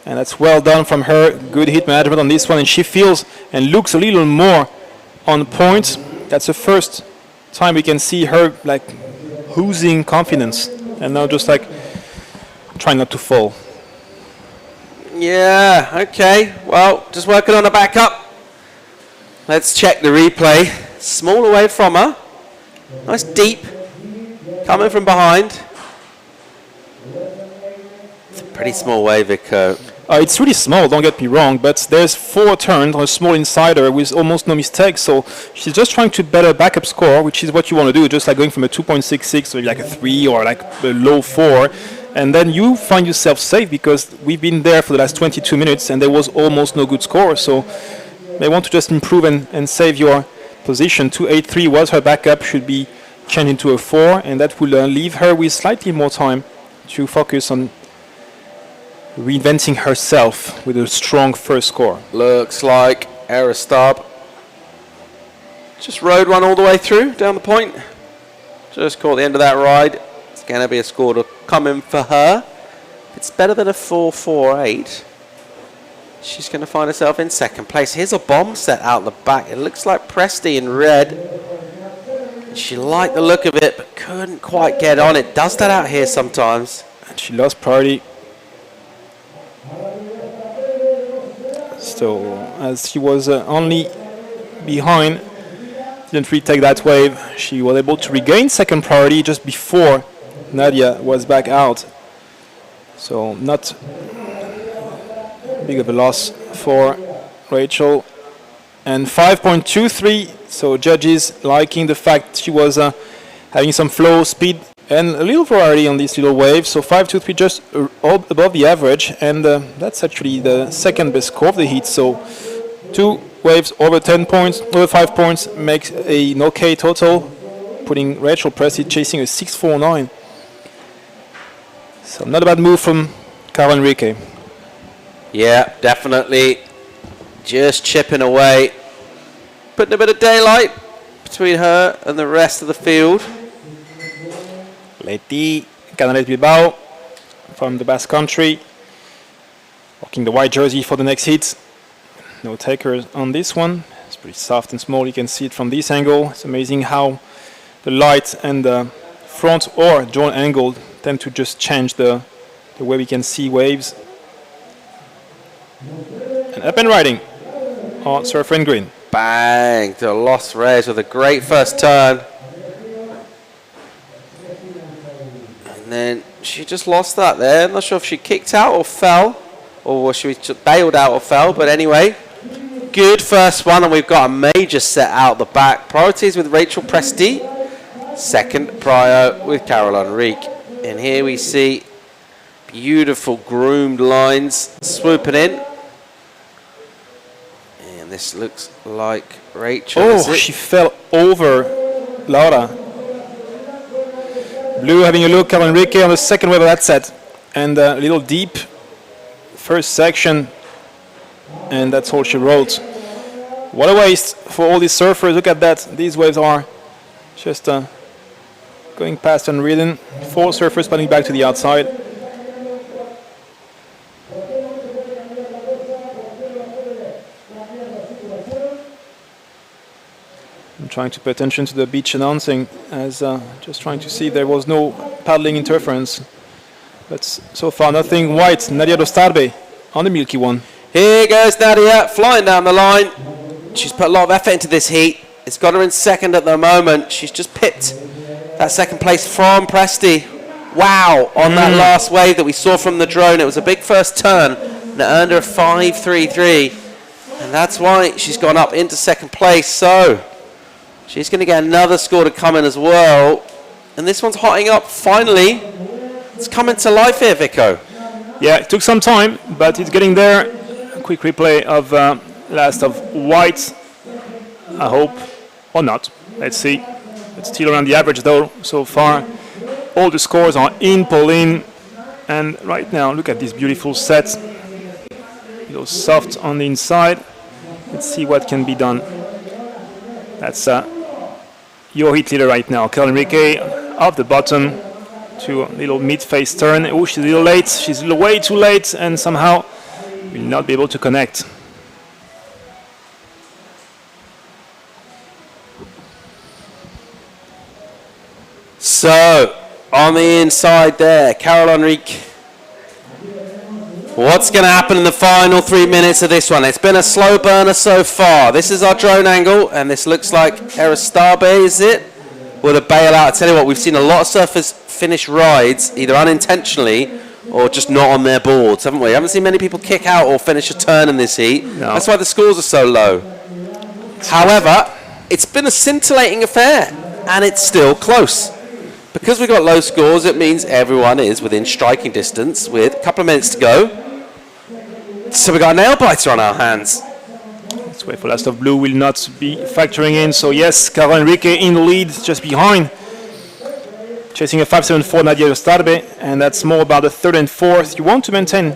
And that's well done from her. Good hit management on this one. And she feels and looks a little more on point. That's the first time we can see her like oozing confidence. And now just like trying not to fall. Yeah, okay. Well, just working on a backup. Let's check the replay. Small away from her. Nice deep. Coming from behind. It's a pretty small wave, Vico. It's really small, don't get me wrong, but there's 4 turns on a small insider with almost no mistakes, so she's just trying to better backup score, which is what you want to do, just like going from a 2.66 to like a 3 or like a low 4, and then you find yourself safe because we've been there for the last 22 minutes and there was almost no good score, so they want to just improve and save your position. 2.83 was her backup, should be changed into a 4, and that will leave her with slightly more time to focus on reinventing herself with a strong first score. Looks like Aristab just rode one all the way through, down the point. Just caught the end of that ride. It's going to be a score to come in for her. It's better than a 4.48. She's going to find herself in second place. Here's a bomb set out the back. It looks like Presti in red. She liked the look of it, but couldn't quite get on. It does that out here sometimes. And she lost priority. So, as she was only behind, didn't retake that wave, she was able to regain second priority just before Nadia was back out. So, not big of a loss for Rachel. And 5.23, so judges liking the fact she was having some flow, speed, and a little variety on this little wave. So 5.23 just above the average, and that's actually the second best score of the heat. So 2 waves over 10 points, over 5 points makes an okay total, putting Rachel Presti chasing a 6.49. So not a bad move from Carol Enrique. Yeah, definitely. Just chipping away. Putting a bit of daylight between her and the rest of the field. Leti Canales Bilbao from the Basque Country. Rocking the white jersey for the next hit. No takers on this one. It's pretty soft and small. You can see it from this angle. It's amazing how the light and the front or drone angle tend to just change the way we can see waves. And up and riding on Surfer and Green. Bang to Los Reyes with a great first turn. And then she just lost that there. I'm not sure if she kicked out or fell, or she bailed out or fell, but anyway, good first one, and we've got a major set out the back. Priorities with Rachel Presti, second prio with Carol Enrique. And here we see beautiful groomed lines swooping in. And this looks like Rachel. Oh, she fell over Laura. Blue having a look, Carol Enrique on the second wave of that set. And a little deep first section. And that's all she wrote. What a waste for all these surfers. Look at that. These waves are just going past unridden. 4 surfers paddling back to the outside. I'm trying to pay attention to the beach announcing as just trying to see if there was no paddling interference. But so far nothing. White, Nadia Dostarbe on the Milky One. Here goes Nadia, flying down the line. She's put a lot of effort into this heat. It's got her in second at the moment. She's just pipped that second place from Presti. Wow, on that last wave that we saw from the drone. It was a big first turn, and it earned her a 5.33. And that's why she's gone up into second place. So she's going to get another score to come in as well. And this one's hotting up finally. It's coming to life here, Vico. Yeah, it took some time, but it's getting there. A quick replay of last of White, I hope, or not. Let's see. It's still around the average though, so far. All the scores are in Pauline. And right now, look at this beautiful set. It goes soft on the inside. Let's see what can be done. That's your heat leader right now. Carol Enrique off the bottom to a little mid-face turn. Oh, she's a little late. She's a little way too late and somehow will not be able to connect. So, on the inside there, Carol Enrique. What's going to happen in the final 3 minutes of this one? It's been a slow burner so far. This is our drone angle, and this looks like Aristabe, is it? With a bailout. I tell you what, we've seen a lot of surfers finish rides, either unintentionally or just not on their boards, haven't we? Haven't seen many people kick out or finish a turn in this heat. No. That's why the scores are so low. However, it's been a scintillating affair, and it's still close. Because we've got low scores, it means everyone is within striking distance with a couple of minutes to go. So we've got a nail biter on our hands. Let's wait for Last of Blue will not be factoring in. So yes, Carol Enrique in the lead, just behind. Chasing a 5.74 Nadia Dostarbe, and that's more about the third and fourth. You want to maintain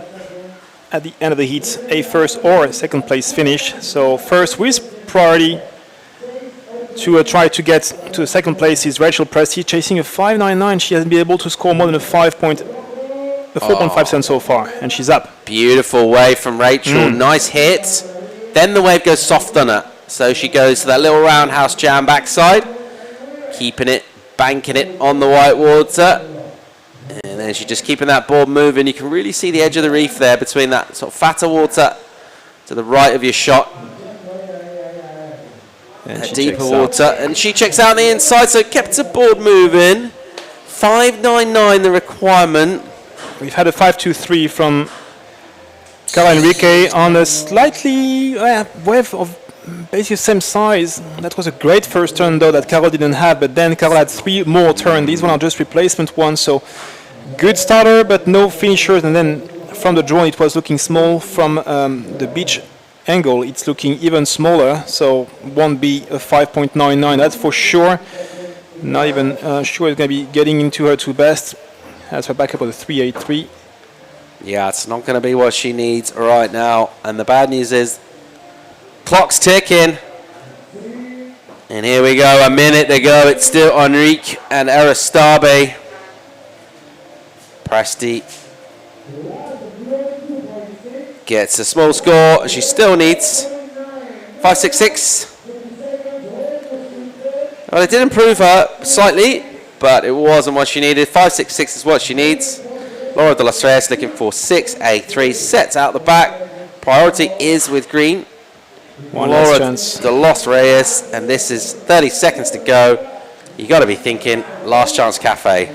at the end of the heat a first or second place finish. So first with priority to try to get to the second place is Rachel Presti, chasing a 5.99. She hasn't been able to score more than a 4.5% so far, and she's up. Beautiful wave from Rachel. Nice hit. Then the wave goes soft on her. So she goes to that little roundhouse jam backside, keeping it, banking it on the white water. And then she's just keeping that board moving. You can really see the edge of the reef there between that sort of fatter water to the right of your shot. And deeper water. And she checks out on the inside, so kept the board moving. 5.99 the requirement. We've had a 5.23 from Carla Enrique on a slightly wave of basically same size. That was a great first turn though that Carol didn't have, but then Carol had 3 more turns. These one are just replacement ones, so good starter but no finishers. And then from the drone it was looking small. From the beach angle it's looking even smaller, so won't be a 5.99, that's for sure. Not even sure it's going to be getting into her two best. Has her backup with a 3.83. Yeah, it's not going to be what she needs right now. And the bad news is clock's ticking. And here we go, a minute to go. It's still Enrique and Aristabe. Presti gets a small score. She still needs 5.66. Well, it did improve her slightly, but it wasn't what she needed. 5.66 is what she needs. Laura de los Reyes looking for 6.83. Sets out the back. Priority is with green. Laura de los Reyes, and this is 30 seconds to go. You got to be thinking last chance cafe.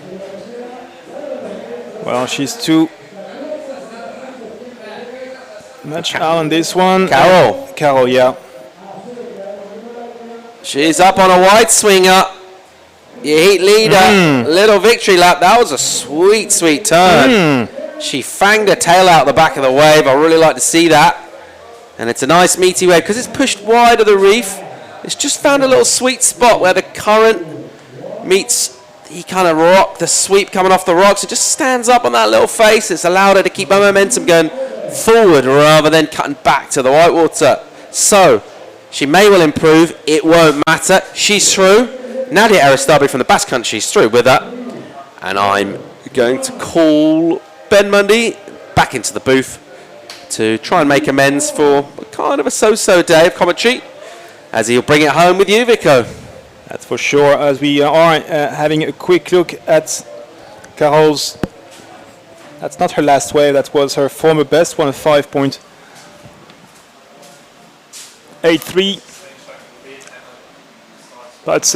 Well, she's too much out on this one. Carol, yeah. She's up on a wide swinger. Your heat leader, little victory lap. That was a sweet, sweet turn. She fanged her tail out the back of the wave. I really like to see that. And it's a nice meaty wave because it's pushed wide of the reef. It's just found a little sweet spot where the current meets the kind of rock, the sweep coming off the rocks. It just stands up on that little face. It's allowed her to keep her momentum going forward rather than cutting back to the white water. So she may well improve. It won't matter. She's through. Nadia Aristabe from the Basque Country is through with her. And I'm going to call Ben Mundy back into the booth to try and make amends for kind of a so-so day of commentary, as he'll bring it home with you, Vico. That's for sure, as we are having a quick look at Carol's. That's not her last wave, that was her former best one, 5.83. But,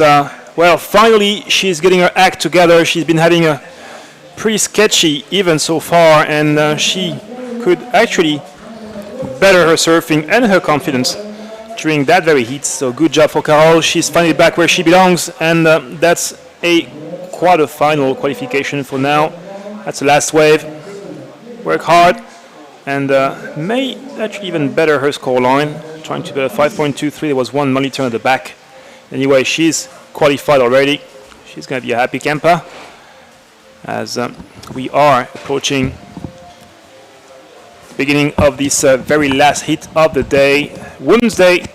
well, finally she's getting her act together. She's been having a pretty sketchy even so far, and she could actually better her surfing and her confidence during that very heat. So good job for Carol. She's finally back where she belongs, and that's a quarter-final qualification for now. That's the last wave. Work hard, and may actually even better her score line. Trying to 5.23. There was one money turn at the back. Anyway, she's qualified already. She's going to be a happy camper, as we are approaching the beginning of this very last heat of the day. Women's Day,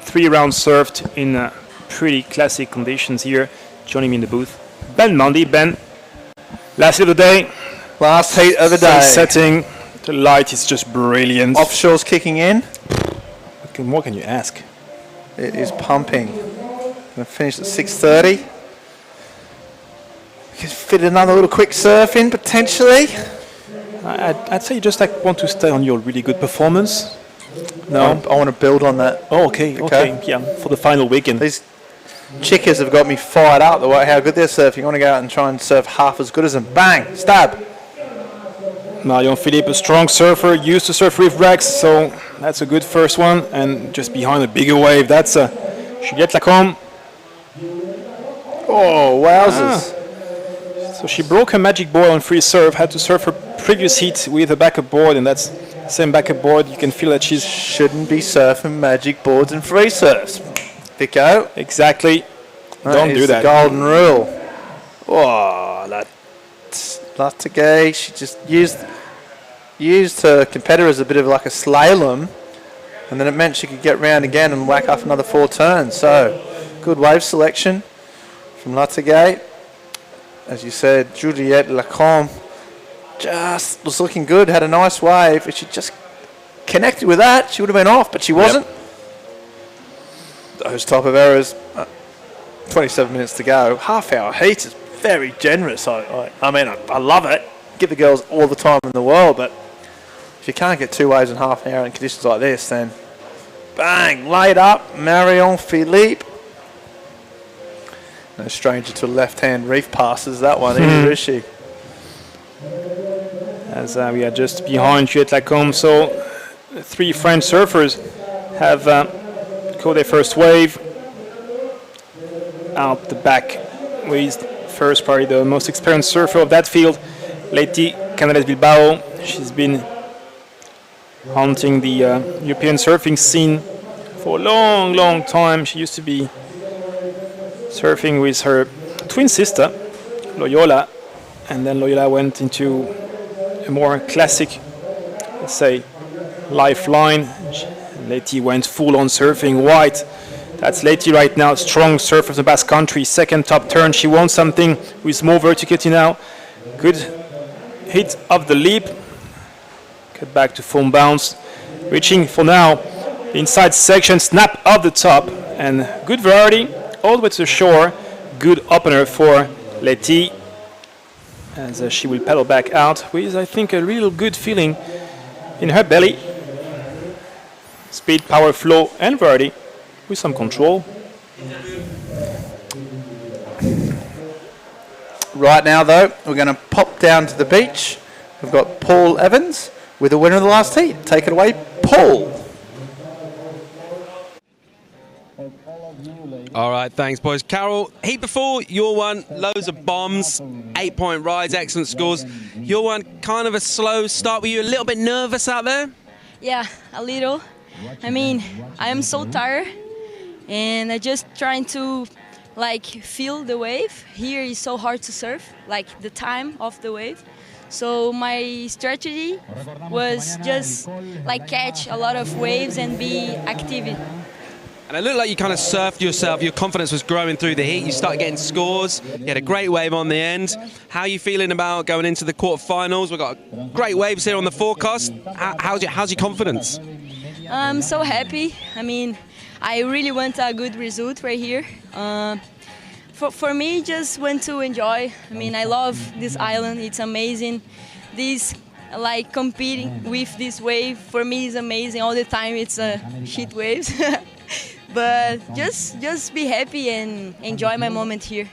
3 rounds surfed in pretty classic conditions here. Joining me in the booth, Ben Mundy. Ben, last heat of the day. Last heat of the day. Setting, the light is just brilliant. Offshore's kicking in. What more can you ask? It is pumping. Going to finish at 6:30. We can fit another little quick surf in potentially. I'd say you just want to stay on your really good performance. No, I want to build on that. Oh, okay, yeah, for the final weekend. These chickers have got me fired up the way how good they're surfing. I want to go out and try and surf half as good as them. Bang, stab. Marion Philippe, a strong surfer, used to surf reef wrecks, so that's a good first one. And just behind a bigger wave, that's Juliette Lacombe. Oh, wowzers. So she broke her magic board on free surf, had to surf her previous heat with a backup board, and that's the same backup board. You can feel that she's... Shouldn't be surfing magic boards and free surfs. Vico. Exactly. Don't do that. The golden rule. Oh, that's gay. She just used used her competitor as a bit of like a slalom, and then it meant she could get round again and whack off another 4 turns. So, good wave selection from Latigate. As you said, Juliette Lacombe just was looking good, had a nice wave. If she just connected with that, she would have been off, but she wasn't. Those type of errors. 27 minutes to go. Half-hour heat is very generous. I mean, I love it. Give the girls all the time in the world, but if you can't get 2 waves in half an hour in conditions like this, then bang, laid up, Marion Philippe. No stranger to left-hand reef passes, that one either, is she? As we are just behind Juliette Lacombe, so 3 French surfers have caught their first wave. Out the back with first, probably the most experienced surfer of that field, Leti Canales Bilbao. She's been haunting the European surfing scene for a long, long time. She used to be surfing with her twin sister, Loyola, and then Loyola went into a more classic, let's say, lifeline. Leti went full on surfing white. That's Leti right now, strong surfer of the Basque Country, second top turn. She wants something with more verticality now. Good hit of the leap. Cut back to foam bounce. Reaching for now the inside section, snap of the top, and good variety all the way to the shore. Good opener for Leti as she will paddle back out with, I think, a real good feeling in her belly. Speed, power, flow, and variety with some control. Right now, though, we're going to pop down to the beach. We've got Paul Evans with the winner of the last heat. Take it away, Paul. All right, thanks, boys. Carol, heat before, your one, loads of bombs, 8-point rides, excellent scores. Your one, kind of a slow start. Were you a little bit nervous out there? Yeah, a little. I mean, I am so tired, and I just trying to feel the wave. Here is so hard to surf, like the time of the wave. So my strategy was just catch a lot of waves and be active. And it looked like you kind of surfed yourself. Your confidence was growing through the heat. You started getting scores. You had a great wave on the end. How are you feeling about going into the quarterfinals? We've got great waves here on the forecast. How's your confidence? I'm so happy. I mean, I really want a good result right here. For me, just want to enjoy. I mean, I love this island. It's amazing. This competing with this wave for me is amazing. All the time it's shit waves. But just be happy and enjoy my moment here.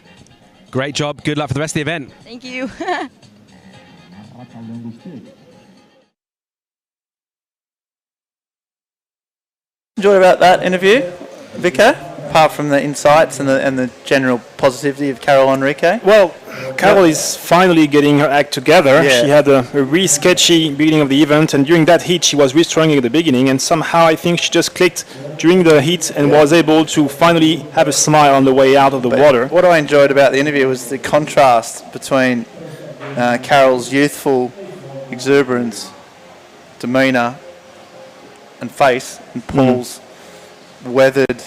Great job. Good luck for the rest of the event. Thank you. Enjoy about that interview, Vicar, apart from the insights and the general positivity of Carol Enrique? Well, Carol is finally getting her act together. Yeah. She had a really sketchy beginning of the event, and during that heat she was really struggling at the beginning, and somehow I think she just clicked during the heat and was able to finally have a smile on the way out of the water. What I enjoyed about the interview was the contrast between Carol's youthful exuberance, demeanour and face, and Paul's weathered,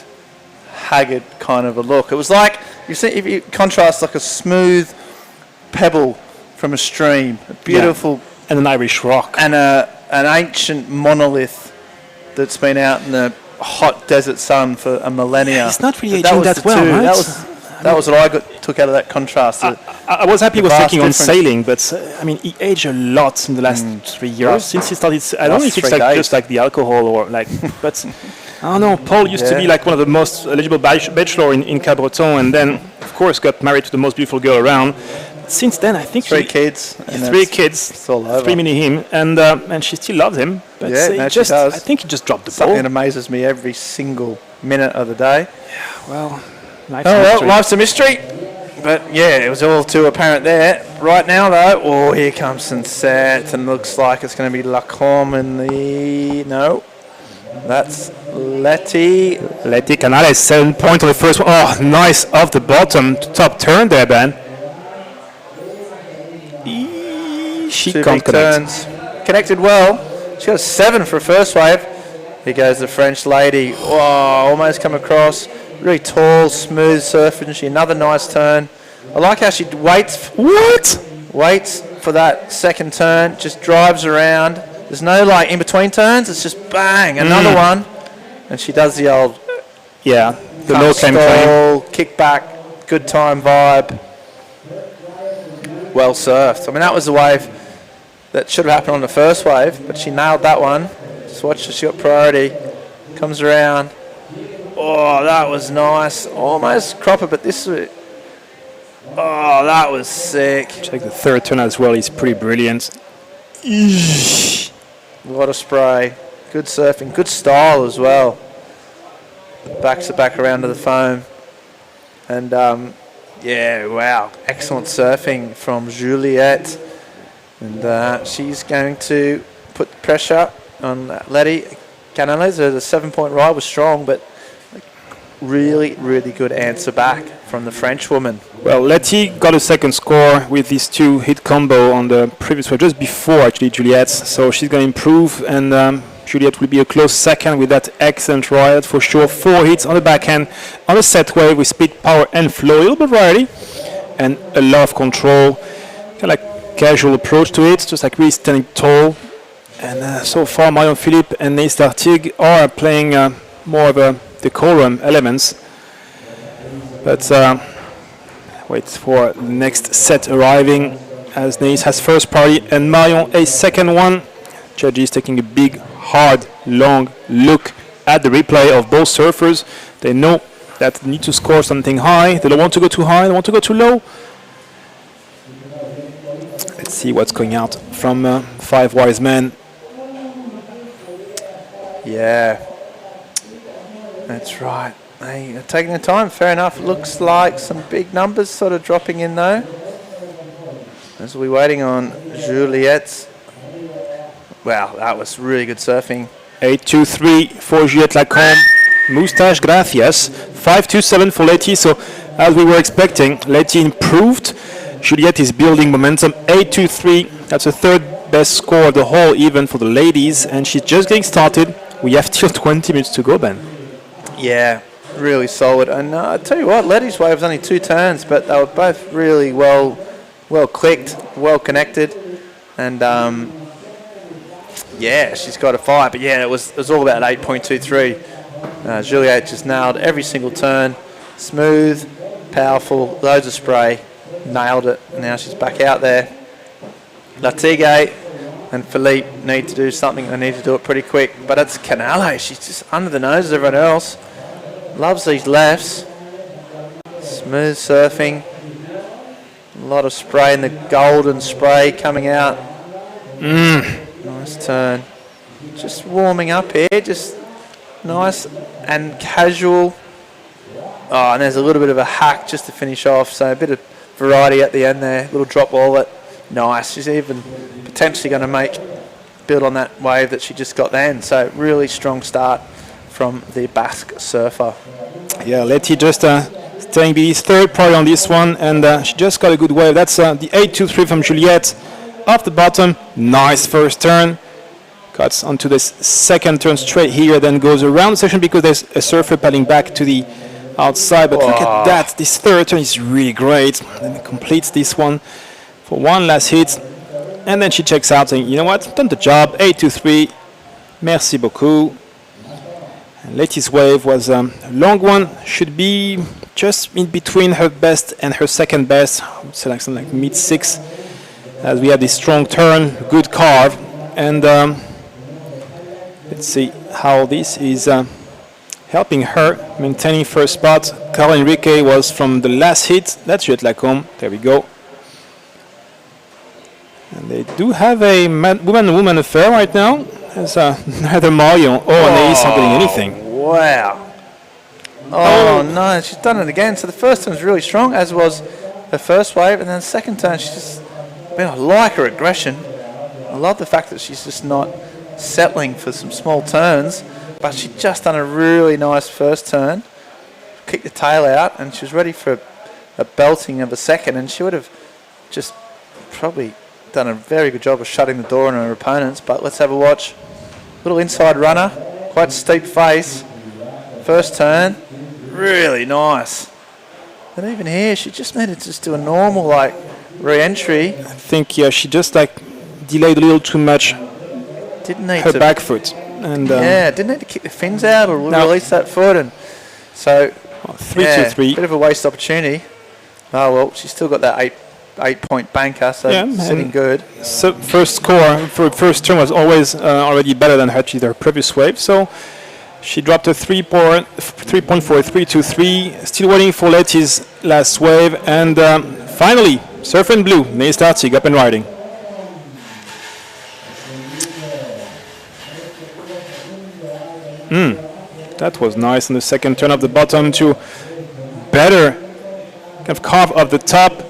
haggard kind of a look. It was like, you see, if you contrast like a smooth pebble from a stream, a beautiful, and an Irish rock, and an ancient monolith that's been out in the hot desert sun for a millennia. It's not really aging that well, right? That was what I took out of that contrast. I was happy he was taking on sailing, but I mean, he aged a lot in the last 3 years since he started. I don't think it's just like the alcohol or but I don't know. Paul used to be one of the most eligible bachelor in Cabreiroa, and then of course got married to the most beautiful girl around. Since then, I think three kids, it's all over. 3 mini him, and she still loves him. But she does. I think he just dropped the ball. Something that amazes me every single minute of the day. Yeah, well. Life's a mystery. But yeah, it was all too apparent there. Right now, though, here comes Sunset, and looks like it's going to be Lacombe in the... No, that's Leti Canales, 7 points on the first one. Oh, nice off the bottom. Top turn there, Ben. She two can't big turns. connected well. She got a 7 for a first wave. Here goes the French lady. Oh, almost come across. Really tall, smooth surfing. She another nice turn. I like how she waits. Waits for that second turn. Just drives around. There's no like in between turns. It's just bang, another one, and she does the old. Yeah, the Can't low claim stall, kick back, good time vibe. Well surfed. I mean, that was the wave that should have happened on the first wave, but she nailed that one. Just watch her, she got priority. Comes around. Oh, that was nice. Almost cropper, but this was... Oh, that was sick. Check the third turn as well. He's pretty brilliant. A lot of spray. Good surfing. Good style as well. Backs it back around to the foam. And, yeah, wow. Excellent surfing from Juliette. And she's going to put pressure on Letty Canales. The 7-point ride was strong, but really, really good answer back from the French woman. Well, Letty got a second score with these 2 hit combo on the previous one, just before actually Juliette's. So she's going to improve, and Juliette will be a close second with that excellent ride for sure. 4 hits on the backhand on a set wave with speed, power, and flow. A little bit of variety and a lot of control. Kind of like casual approach to it, just like really standing tall. And so far, Marion Philippe and Nace Dartig are playing more of a decorum elements. But wait for the next set arriving as Nace has first party and Marion a second one. Judges taking a big, hard, long look at the replay of both surfers. They know that they need to score something high. They don't want to go too high, they don't want to go too low. Let's see what's going out from Five Wise Men. Yeah, that's right. They are taking their time, fair enough. Looks like some big numbers sort of dropping in though. As we're waiting on Juliette's. Wow, that was really good surfing. 8-2-3 for Juliette Lacombe. Moustache gracias. 5-2-7 for Letty. So as we were expecting, Letty improved. Juliette is building momentum. 8-2-3. That's the third best score of the whole event for the ladies. And she's just getting started. We have still 20 minutes to go, Ben. Yeah, really solid. And I tell you what, Letty's wave was only 2 turns, but they were both really well clicked, well connected. And yeah, she's got a fight. But yeah, it was all about 8.23. Juliette just nailed every single turn. Smooth, powerful, loads of spray. Nailed it. And now she's back out there. Latigue and Philippe need to do something. They need to do it pretty quick. But it's Canale. She's just under the nose of everyone else. Loves these lefts. Smooth surfing. A lot of spray in the golden spray coming out. Nice turn. Just warming up here. Just nice and casual. Oh, and there's a little bit of a hack just to finish off. So a bit of variety at the end there. Little drop wallet. Nice. She's even potentially going to build on that wave that she just got then. So really strong start from the Basque surfer. Yeah, Letty just staying the third priority on this one, and she just got a good wave. That's the 8-2-3 from Juliette. Off the bottom, nice first turn. Cuts onto this second turn straight here, then goes around the section because there's a surfer paddling back to the outside. But look at that, this third turn is really great. And completes this one for one last hit, and then she checks out saying, you know what, done the job. 8-2-3, merci beaucoup. And Letty's wave was a long one, should be just in between her best and her second best. I would say like something like mid-6, as we have this strong turn, good carve. And let's see how this is helping her maintaining first spot. Carl Enrique was from the last hit. That's Juliette Lacombe. There we go. And they do have a woman-woman affair right now. There's neither Marion or Anaïs not getting anything. Wow. Oh, no, she's done it again. So the first turn was really strong, as was the first wave. And then the second turn, she's just, I like her aggression. I love the fact that she's just not settling for some small turns. But she just done a really nice first turn. Kicked the tail out, and she was ready for a belting of a second. And she would have just probably done a very good job of shutting the door on her opponents. But let's have a watch. Little inside runner, quite steep face. First turn, really nice. And even here, she just needed to just do a normal like re-entry. I think she just like delayed a little too much. Didn't need her to back foot, and didn't need to kick the fins out or release that foot, and so 3-2-3. Bit of a waste opportunity. Oh well, she's still got that 8-point banker, so sitting good. So first score for first turn was always already better than her previous wave. So she dropped a 3.4, 3-2-3. Still waiting for Letty's last wave, and finally, Surf and Blue, Ney Startig up and riding. That was nice on the second turn of the bottom to better kind of carve up the top,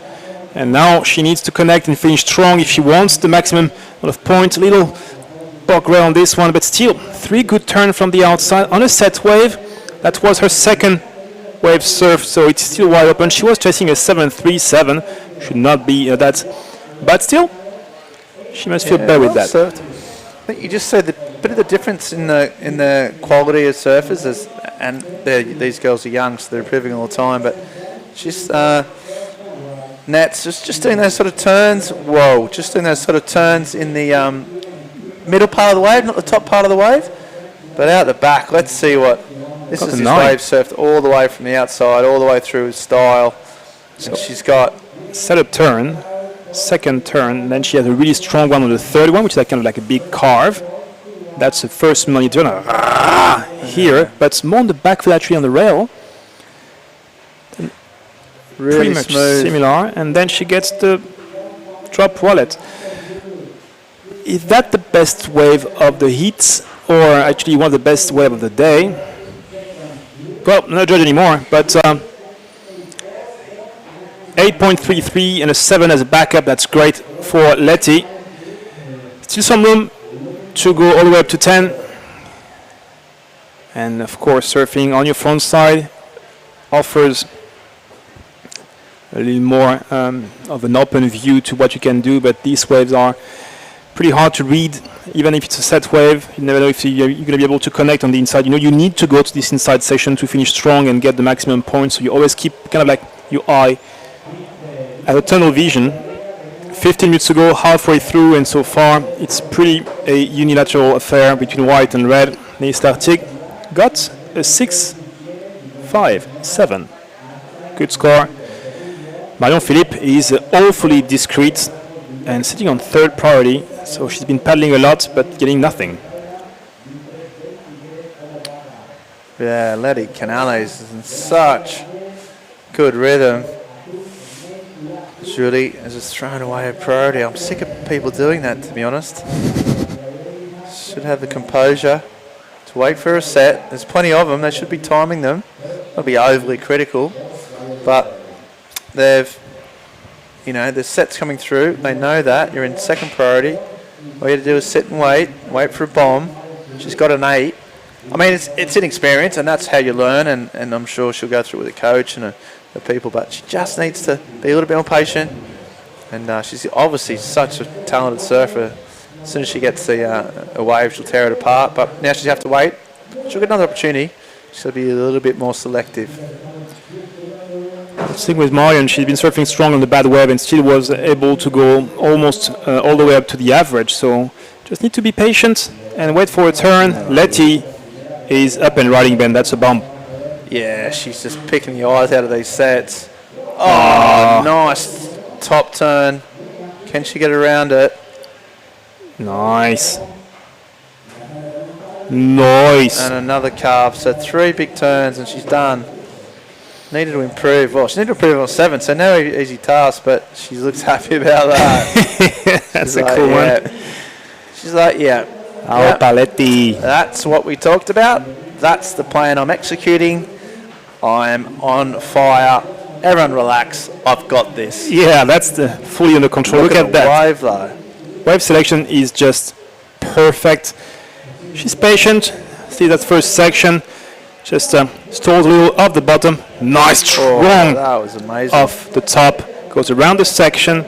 and now she needs to connect and finish strong if she wants the maximum amount of points. A little bog rail on this one, but still 3 good turns from the outside on a set wave. That was her second wave surf, so it's still wide open. She was chasing a 7-3-7, should not be that, but still she must feel better with that. Served. I think you just said the bit of the difference in the quality of surfers is, and these girls are young, so they're improving all the time. But just Nats just doing those sort of turns. Whoa, just doing those sort of turns in the middle part of the wave, not the top part of the wave, but out the back. Let's see what this is. This wave surfed all the way from the outside, all the way through style. So she's got setup turn, second turn, and then she has a really strong one on the third one, which is like kind of like a big carve. That's the first money turn here, but it's more on the back foot actually on the rail. Really pretty much smooth. Similar, and then she gets the drop wallet. Is that the best wave of the heats, or actually one of the best wave of the day? Well, not judge anymore, but 8.33 and a 7 as a backup. That's great for Letty. Still some room to go all the way up to 10. And of course, surfing on your front side offers a little more of an open view to what you can do, but these waves are pretty hard to read. Even if it's a set wave, you never know if you're going to be able to connect on the inside. You know, you need to go to this inside section to finish strong and get the maximum points, so you always keep kind of like your eye at a tunnel vision. 15 minutes ago, halfway through, and so far it's pretty a unilateral affair between white and red. Ney Startig got a 6-5-7. Good score. Marion Philippe is awfully discreet and sitting on third priority, so she's been paddling a lot but getting nothing. Yeah, Letty Canales is in such good rhythm. Julie has just thrown away a priority. I'm sick of people doing that, to be honest. Should have the composure to wait for a set. There's plenty of them. They should be timing them. Not be overly critical, but they've, you know, there's sets coming through. They know that you're in second priority. All you have to do is sit and wait for a bomb. She's got an 8. I mean, it's inexperience, and that's how you learn. And I'm sure she'll go through with a coach and the people, but she just needs to be a little bit more patient. And she's obviously such a talented surfer. As soon as she gets a wave, she'll tear it apart. But now she'll have to wait. She'll get another opportunity. She'll be a little bit more selective. The thing with Marion, she's been surfing strong on the bad wave and still was able to go almost all the way up to the average. So just need to be patient and wait for a turn. Letty is up and riding, Ben. That's a bump. Yeah, she's just picking the eyes out of these sets. Oh, nice top turn. Can she get around it? Nice. Nice. And another carve. So 3 big turns and she's done. Needed to improve. Well, she needed to improve on 7, so no easy task, but she looks happy about that. That's a cool one. She's like, yeah. Paletti. That's what we talked about. That's the plan I'm executing. I'm on fire. Everyone relax. I've got this. Yeah, that's the fully under control. Look at that. Wave, though. Wave selection is just perfect. She's patient. See that first section. Just stalls a little off the bottom. Nice, strong that was amazing. off the top. Goes around the section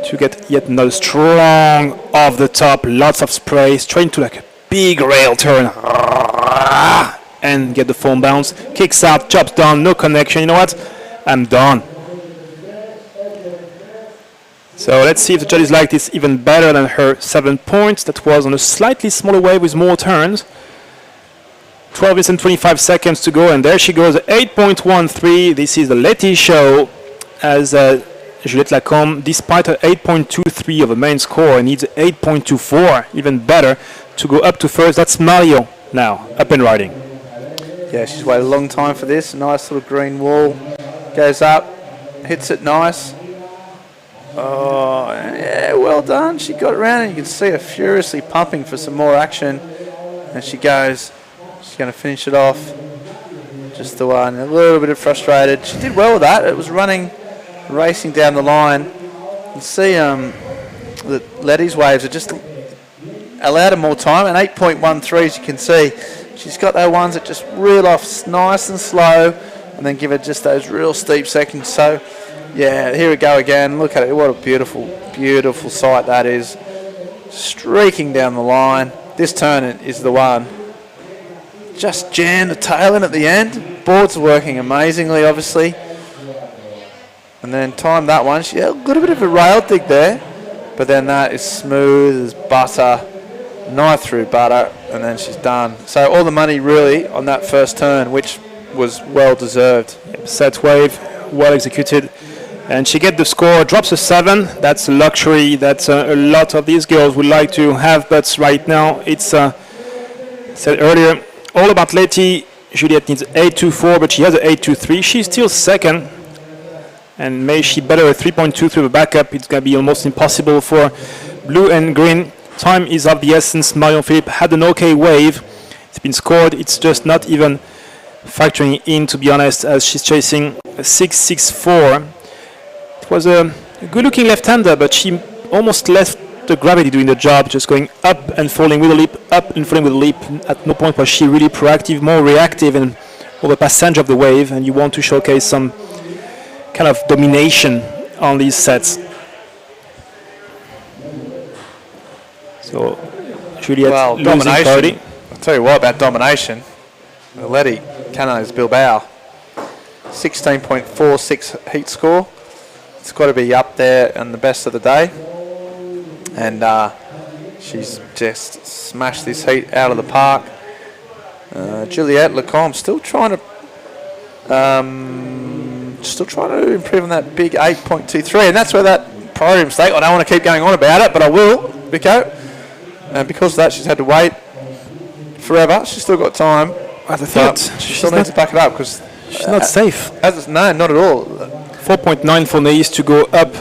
to to get yet another strong off the top, lots of spray, straight into like a big rail turn, and get the foam bounce, kicks out, job's done, no connection. You know what? I'm done. So let's see if the judges like this even better than her 7 points. That was on a slightly smaller wave with more turns. 12 minutes and 25 seconds to go, and there she goes, 8.13. This is the Letty show, as Juliette Lacombe, despite her 8.23 of a main score, needs 8.24, even better, to go up to first. That's Mario now, up and riding. Yeah, she's waited a long time for this. Nice little green wall. Goes up, hits it nice. Oh, yeah, well done. She got around, and you can see her furiously pumping for some more action. And she goes. She's going to finish it off. Just the one. A little bit frustrated. She did well with that. It was running, racing down the line. You see that Letty's waves are just allowed her more time. And 8.13, as you can see, she's got those ones that just reel off nice and slow and then give her just those real steep seconds. So, yeah, here we go again. Look at it. What a beautiful, beautiful sight that is. Streaking down the line. This turn is the one. Just jammed the tail in at the end. Board's working amazingly, obviously. And then timed that one. She had a little bit of a rail dig there. But then that is smooth as butter. Knife through butter. And then she's done. So all the money really on that first turn, which was well deserved. Set wave, well executed. And she gets the score, drops a 7. That's a luxury that a lot of these girls would like to have. But right now, it's said earlier, all about Letty. Juliette needs 8.24, but she has an 8.23. She's still second. And may she better a 3.23 of a backup. It's going to be almost impossible for blue and green. Time is of the essence. Marion Philippe had an okay wave. It's been scored. It's just not even factoring in, to be honest, as she's chasing a 6.64. It was a good-looking left-hander, but she almost left the gravity doing the job, just going up and falling with a leap, up and falling with a leap. At no point was she really proactive, more reactive and over passage of the wave, and you want to showcase some kind of domination on these sets. So Juliette losing domination. priority. I'll tell you what about domination. Letty Cano's Bilbao. 16.46 heat score. It's got to be up there and the best of the day. And she's just smashed this heat out of the park. Juliette Lacombe still trying to improve on that big 8.23, and that's where that priority mistake. I don't want to keep going on about it, but I will, Vico. And because of that, she's had to wait forever. She's still got time. She still needs to back it up because she's not safe. No, not at all. 4.9 for Neis to go up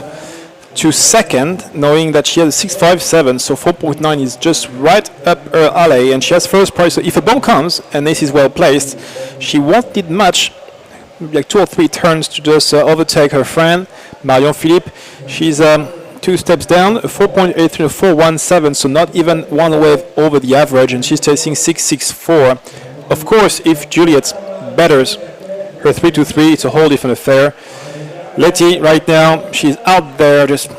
to second, knowing that she has a 6.57, so 4.9 is just right up her alley, and she has first prize. So if a bomb comes and Neis is well placed, she won't need much, like 2 or 3 turns to just overtake her friend Marion Philippe. She's 2 steps down, a 4.83 and a 4.17, so not even one wave over the average, and she's chasing 6.64. Of course, if Juliette betters her 3.23, it's a whole different affair. Letty right now, she's out there just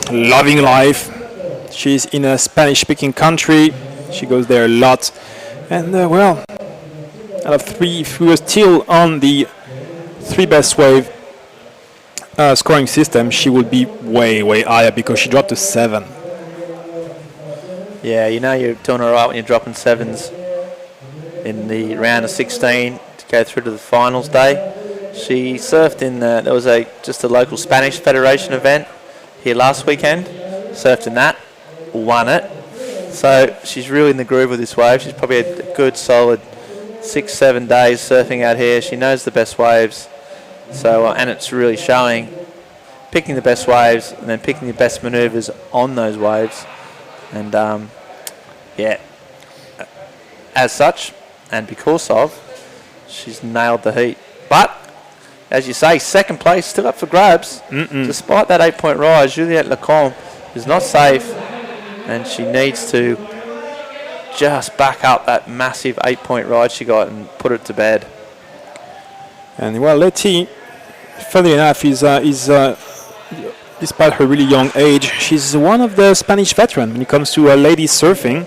loving life. She's in a Spanish-speaking country. She goes there a lot. And well, out of 3, if we were still on the 3 best wave scoring system, she would be way, way higher because she dropped a 7. Yeah, you know you're doing all right when you're dropping 7s in the round of 16 to go through to the finals day. She surfed in there was just a local Spanish Federation event here last weekend. Surfed in that, won it. So she's really in the groove with this wave. She's probably had a good solid 6-7 days surfing out here. She knows the best waves. So and it's really showing. Picking the best waves and then picking the best manoeuvres on those waves. And yeah, as such and because of, she's nailed the heat. But as you say, second place still up for grabs. Despite that 8-point rise, Juliette Lacombe is not safe, and she needs to just back up that massive 8-point ride she got and put it to bed. And well, Letty, funny enough, is despite her really young age. She's one of the Spanish veterans when it comes to ladies surfing.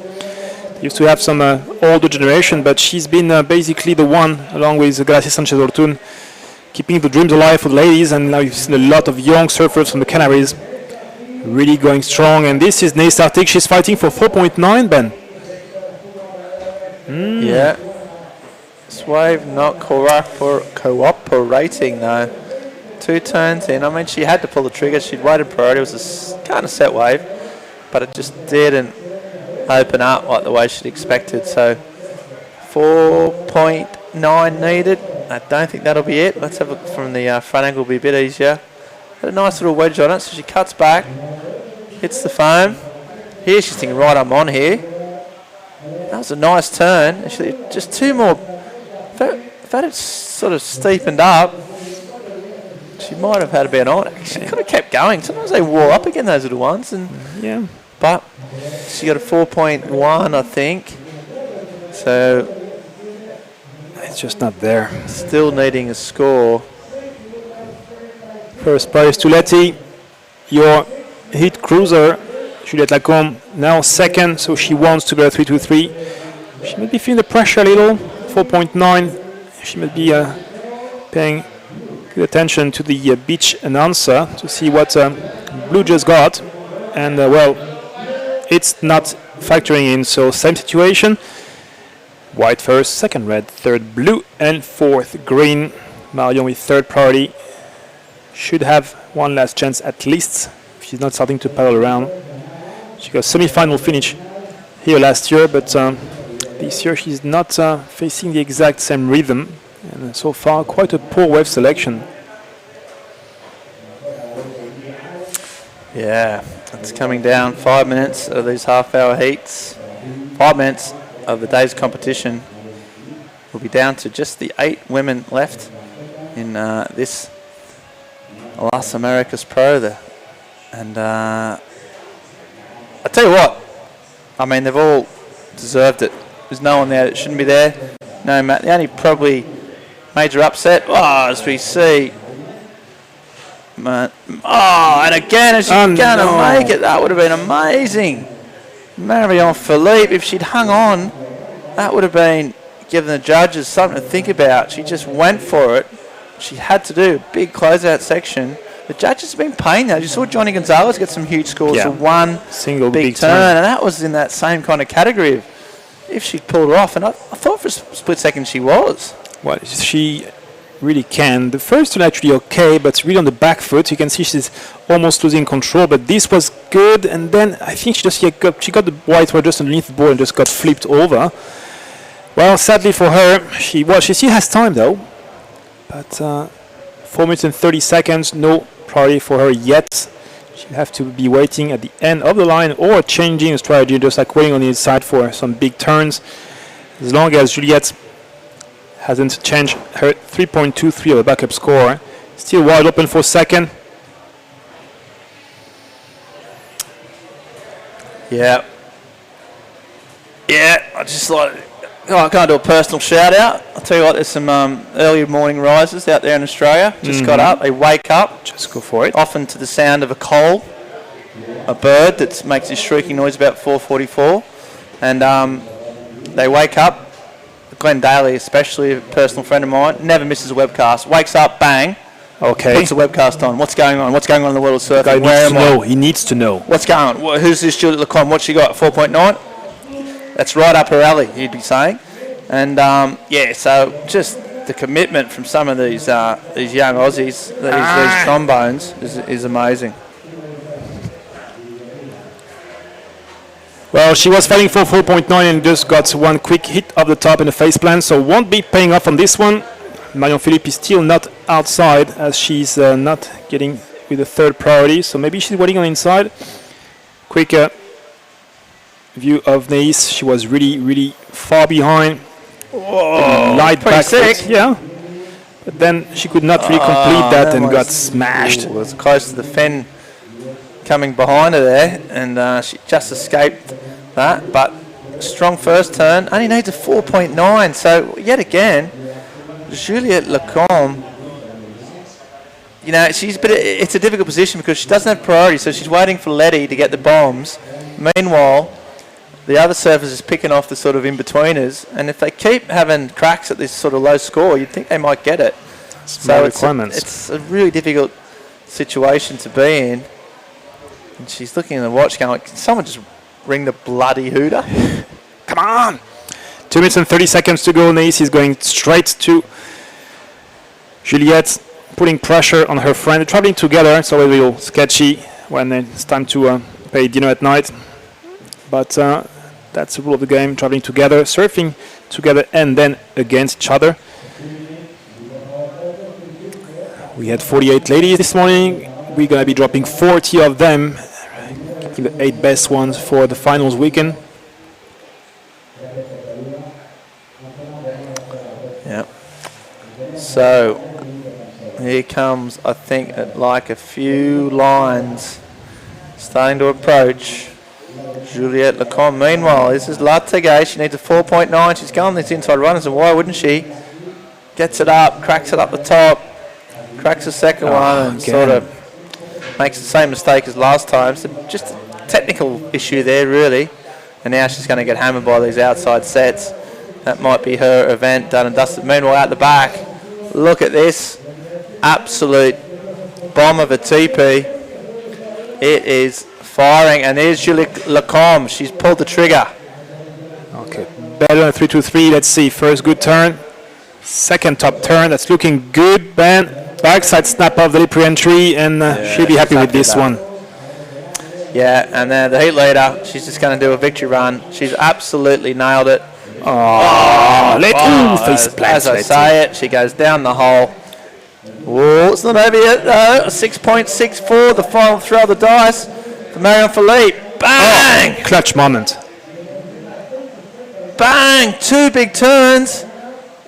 They used to have some older generation, but she's been basically the one, along with Gracia Sanchez-Ortun, keeping the dreams alive for the ladies. And now you've seen a lot of young surfers from the Canaries really going strong. And this is Ney Startic. She's fighting for 4.9, Ben. Yeah. This wave not cooperating though. 2 turns in. I mean, she had to pull the trigger. She'd waited priority. It was a kind of set wave, but it just didn't open up like the way she'd expected. So 4.9 needed. I don't think that'll be it. Let's have a look from the front angle. Will be a bit easier. Had a nice little wedge on it, so she cuts back, hits the foam. Here she's thinking, right, I'm on here. That was a nice turn. Actually, just 2 more. If that had sort of steepened up, she might have had a bit on. She could have kept going. Sometimes they wall up again, those little ones. And yeah. But she got a 4.1, I think. So it's just not there. Still needing a score. First prize to Letty. Your hit cruiser, Juliette Lacombe, now second, so she wants to go 3-2-3. She might be feeling the pressure a little. 4.9. She might be paying good attention to the beach announcer to see what Blue just got. And well, it's not factoring in, so same situation. White first, second red, third blue, and fourth green. Marion with third priority. Should have one last chance at least. If she's not starting to paddle around. She got a semi-final finish here last year, but this year she's not facing the exact same rhythm. And so far, quite a poor wave selection. Yeah, it's coming down 5 minutes of these half-hour heats. 5 minutes of the day's competition. We'll be down to just the 8 women left in this Las Americas Pro. And I tell you what, I mean, they've all deserved it. There's no one there that shouldn't be there. No, Matt, the only probably major upset, as we see. And again, is she going to make it? That would have been amazing. Marion Philippe, if she'd hung on, that would have been giving the judges something to think about. She just went for it. She had to do a big closeout section. The judges have been paying that. You saw Johnny Gonzalez get some huge scores for one single big turn, and that was in that same kind of category of if she'd pulled it off. And I thought for a split second she was. Well, she really can. The first one actually okay, but really on the back foot. You can see she's almost losing control, but this was good. And then I think she just she got the white wire just underneath the board and just got flipped over. Well, sadly for her, she still has time though. But 4 minutes and 30 seconds, no priority for her yet. She'll have to be waiting at the end of the line or changing strategy, just like waiting on the inside for some big turns. As long as Juliette hasn't changed her 3.23 of the backup score. Still wide open for second. Yeah. Yeah, I just like, I can't do a personal shout out. I'll tell you what, there's some early morning risers out there in Australia. Just got up, they wake up. Just go for it. Often to the sound of a coal, a bird that makes this shrieking noise about 4:44. And they wake up. Glenn Daly, especially a personal friend of mine, never misses a webcast. Wakes up, bang. Okay. Puts the webcast on. What's going on? What's going on in the world of surfing? Guy needs to know. He needs to know. What's going on? Who's this Juliette Lacombe? What's she got? 4.9? That's right up her alley, he'd be saying. And so just the commitment from some of these young Aussies, these trombones, is amazing. Well, she was fighting for 4.9 and just got one quick hit off the top in the face plant, so won't be paying off on this one. Marion Philippe is still not outside as she's not getting with the third priority, so maybe she's waiting on the inside. Quick view of Neis. She was really, really far behind. Whoa, light back sick. foot. Yeah. But then she could not really complete that and got smashed. It was close to the fin coming behind her there, and she just escaped that. But strong first turn, only needs a 4.9. So yet again, Juliette Lacombe you know, it's a difficult position because she doesn't have priority, so she's waiting for Letty to get the bombs. Meanwhile, the other surfers is picking off the sort of in-betweeners, and if they keep having cracks at this sort of low score, you'd think they might get it. So it's a really difficult situation to be in. And she's looking at the watch going, can someone just ring the bloody hooter? Come on! 2 minutes and 30 seconds to go. Nace is going straight to Juliette, putting pressure on her friend. They're traveling together. It's always a little sketchy when it's time to pay dinner at night. But that's the rule of the game, traveling together, surfing together, and then against each other. We had 48 ladies this morning. We're going to be dropping 40 of them, keeping the 8 best ones for the finals weekend. Yep. So here comes, I think, like a few lines starting to approach. Juliette Lacombe. Meanwhile, this is Lategay. She needs a 4.9. She's going these inside runners, and why wouldn't she? Gets it up, cracks it up the top, cracks the second one, and sort of makes the same mistake as last time. So just a technical issue there, really. And now she's going to get hammered by these outside sets. That might be her event done and dusted. Meanwhile, out the back, look at this. Absolute bomb of a TP. It is firing, and there's Julie Lacombe. She's pulled the trigger. Okay, better than 3-2-3. Let's see. First good turn. Second top turn. That's looking good. Backside snap of the lip re-entry, and she'll be happy with this one. Yeah, and then the heat leader, she's just going to do a victory run. She's absolutely nailed it. Face plant. As I say it, she goes down the hole. Oh, it's not over yet though. 6.64, the final throw of the dice for Marion Philippe. Bang! Clutch moment. Bang! 2 big turns.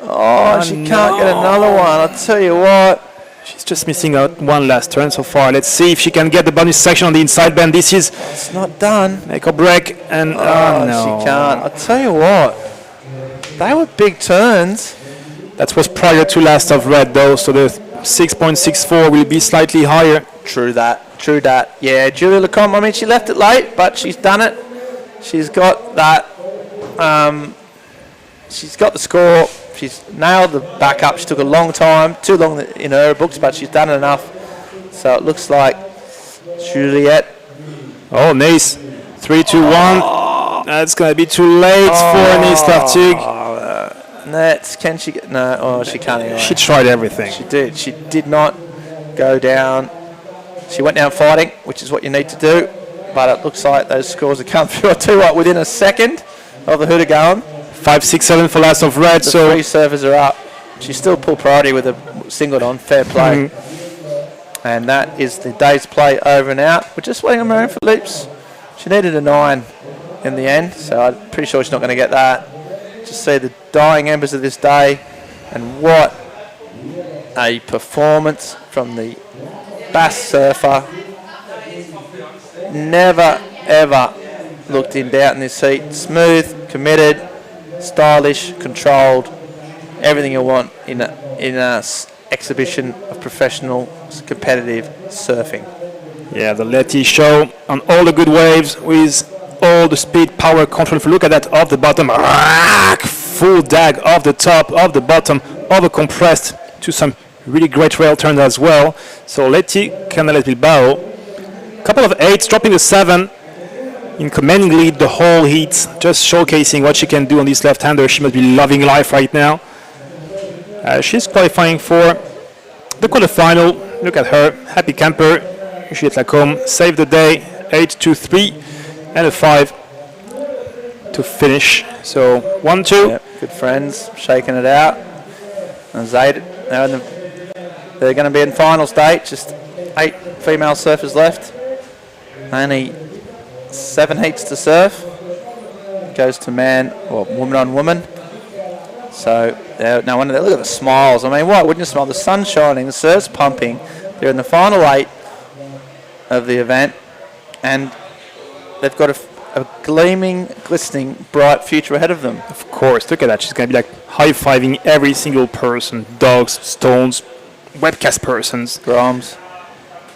Oh, she can't get another one. I'll tell you what. She's just missing out one last turn so far. Let's see if she can get the bonus section on the inside bend. This is... It's not done. Make or break, and no. She can't. I'll tell you what. They were big turns. That was prior to last of red, though, so the 6.64 will be slightly higher. True that. Yeah, Julie Lacombe, I mean, she left it late, but she's done it. She's got that. She's got the score. She's nailed the backup. She took a long time, too long in her books, but she's done enough. So it looks like Juliette. Oh, nice. 3-2-1. That's going to be too late for Nice Lartigue. Can she get... No, she can't anyway. She tried everything. She did. She did not go down. She went down fighting, which is what you need to do. But it looks like those scores have come through. I'll tell you what, within a second of the hooter going. 5, 6, 7 for last of red. The 3 servers are up. She still pulled priority with a singlet on. Fair play. And that is the day's play over and out. We're just waiting on Marion Philippe's. She needed a 9 in the end, so I'm pretty sure she's not going to get that. Just see the dying embers of this day, and what a performance from the Bass surfer. Never ever looked in doubt in this heat. Smooth, committed, stylish, controlled, everything you want in a exhibition of professional competitive surfing. Yeah, the Letty show on all the good waves with all the speed, power, control. If you look at that off the bottom, full drag off the top, off the bottom, over compressed to some really great rail turns as well. So Letty Canales Bilbao, couple of 8s, dropping the 7 in commanding lead the whole heat, just showcasing what she can do on this left-hander. She must be loving life right now. She's qualifying for the quarterfinal. Look at her, happy camper. Juliette Lacombe saved the day, 8-2-3 and a 5 to finish. So 1-2. Yep, good friends, shaking it out. And Zayd, they're going to be in final state. Just 8 female surfers left. Only 7 heats to surf. Goes to woman on woman. So no wonder. Look at the smiles. I mean, why wouldn't you smile? The sun's shining, the surf's pumping. They're in the final 8 of the event, and they've got a gleaming, glistening, bright future ahead of them. Of course, look at that. She's going to be like high-fiving every single person. Dogs, stones, webcast persons. Grimes.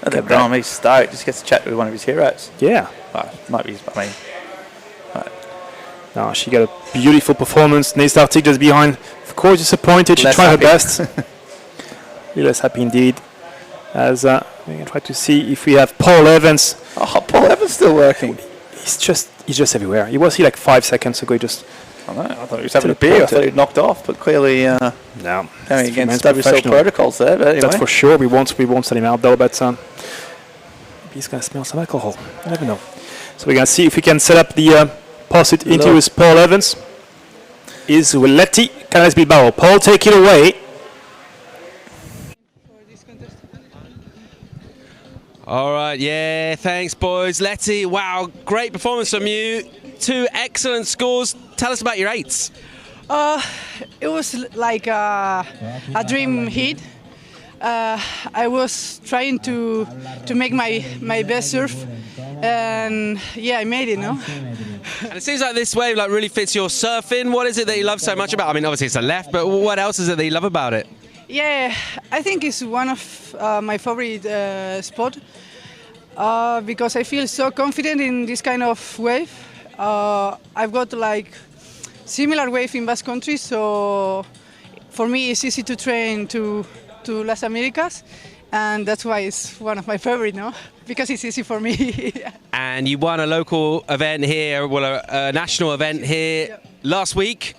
And then Grimes, he's stoked. Just gets to chat with one of his heroes. Yeah. Might be, I mean. No, she got a beautiful performance. Nace Arctic just behind. Of course, disappointed. She tried her best. Less happy indeed. As we're going to try to see if we have Paul Evans. Oh, Paul Evans still working. He's just everywhere. He was here like 5 seconds ago. I know. I thought he was having a beer. I thought he'd knocked off, but clearly no. Going against WSL protocols there. But anyway. That's for sure. We won't let him out though. But he's going to smell some alcohol. You never know. So we're going to see if we can set up the post-it into with Paul Evans. Is Letty Canales Bilbao. Paul, take it away. All right, yeah, thanks, boys. Letty, wow, great performance from you. 2 excellent scores. Tell us about your 8s. It was like a dream hit. I was trying to make my best surf, and yeah, I made it, no? And it seems like this wave like really fits your surfing. What is it that you love so much about it? I mean, obviously it's a left, but what else is it that you love about it? Yeah, I think it's one of my favorite sport because I feel so confident in this kind of wave. I've got like similar wave in Basque Country, so for me it's easy to train to Las Americas, and that's why it's one of my favorite, no? Because it's easy for me. And you won a local event here, well, a national event here last week.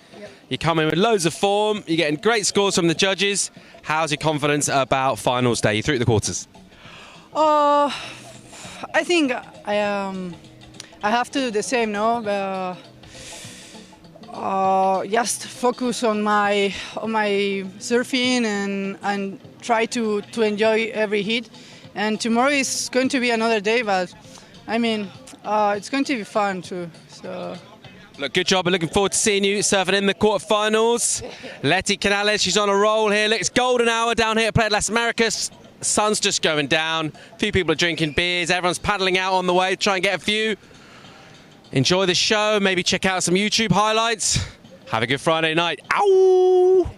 You're coming with loads of form. You're getting great scores from the judges. How's your confidence about finals day? You through the quarters? I think I have to do the same, no? Just focus on my surfing and try to enjoy every hit. And tomorrow is going to be another day, but I mean it's going to be fun too. So. Look, good job. I'm looking forward to seeing you surfing in the quarterfinals. Letty Canales, she's on a roll here. Look, it's golden hour down here at Playa Las Americas. Sun's just going down. A few people are drinking beers. Everyone's paddling out on the way to try and get a few. Enjoy the show. Maybe check out some YouTube highlights. Have a good Friday night. Ow!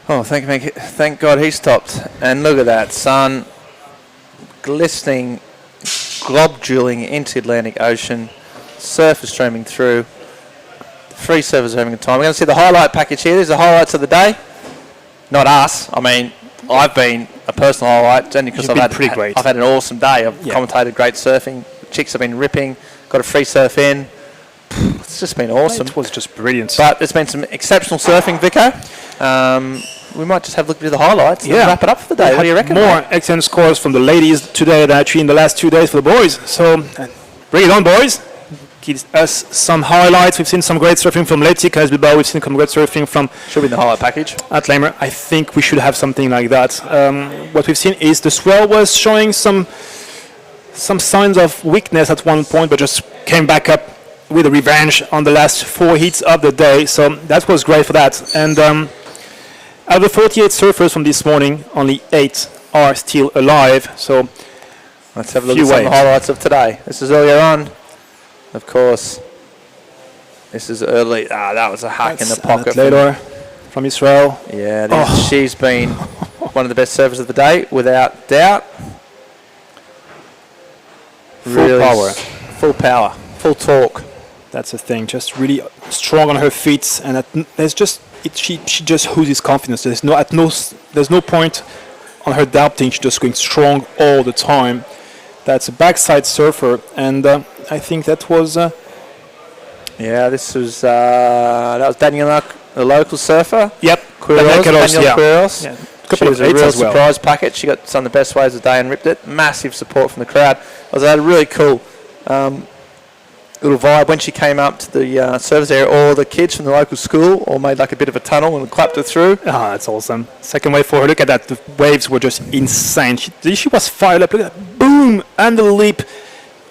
Oh, thank God he stopped. And look at that sun, glistening, globuling into the Atlantic Ocean. Surf is streaming through. The free surfers are having a time. We're going to see the highlight package here. These are the highlights of the day. Not us. I mean, I've been a personal highlight only because I've had an awesome day. I've commentated great surfing. Chicks have been ripping. Got a free surf in. It's just been awesome. It was just brilliant. But there's been some exceptional surfing, Vico. We might just have a look at the highlights and wrap it up for the day. What do you reckon? More excellent scores from the ladies today than actually in the last 2 days for the boys. So bring it on, boys. Give us some highlights. We've seen some great surfing from Letty Canales Bilbao. We've seen some great surfing from... Should be in the highlight package. At Lamer. I think we should have something like that. What we've seen is the swell was showing some signs of weakness at one point, but just came back up with a revenge on the last 4 heats of the day. So that was great for that. And out of the 48 surfers from this morning, only 8 are still alive. So let's have a look at some of the highlights of today. This is earlier on. Of course, this is early. That was a hack in the pocket. Later from Israel. Yeah, she's been one of the best surfers of the day, without doubt. Full power. Full power. Full torque. That's the thing. Just really strong on her feet, and there's just she just oozes confidence. There's no point on her doubting. She's just going strong all the time. That's a backside surfer, and I think that was. This was that was Daniela, the local surfer. Yep, Daniel Quiros. Yeah. She was a real surprise packet. She got some of the best waves of the day and ripped it. Massive support from the crowd. It was a really cool little vibe when she came up to the service area. All the kids from the local school all made like a bit of a tunnel and clapped her through. That's awesome. Second wave for her. Look at that. The waves were just insane. She was fired up. Look at that. Boom! And the leap.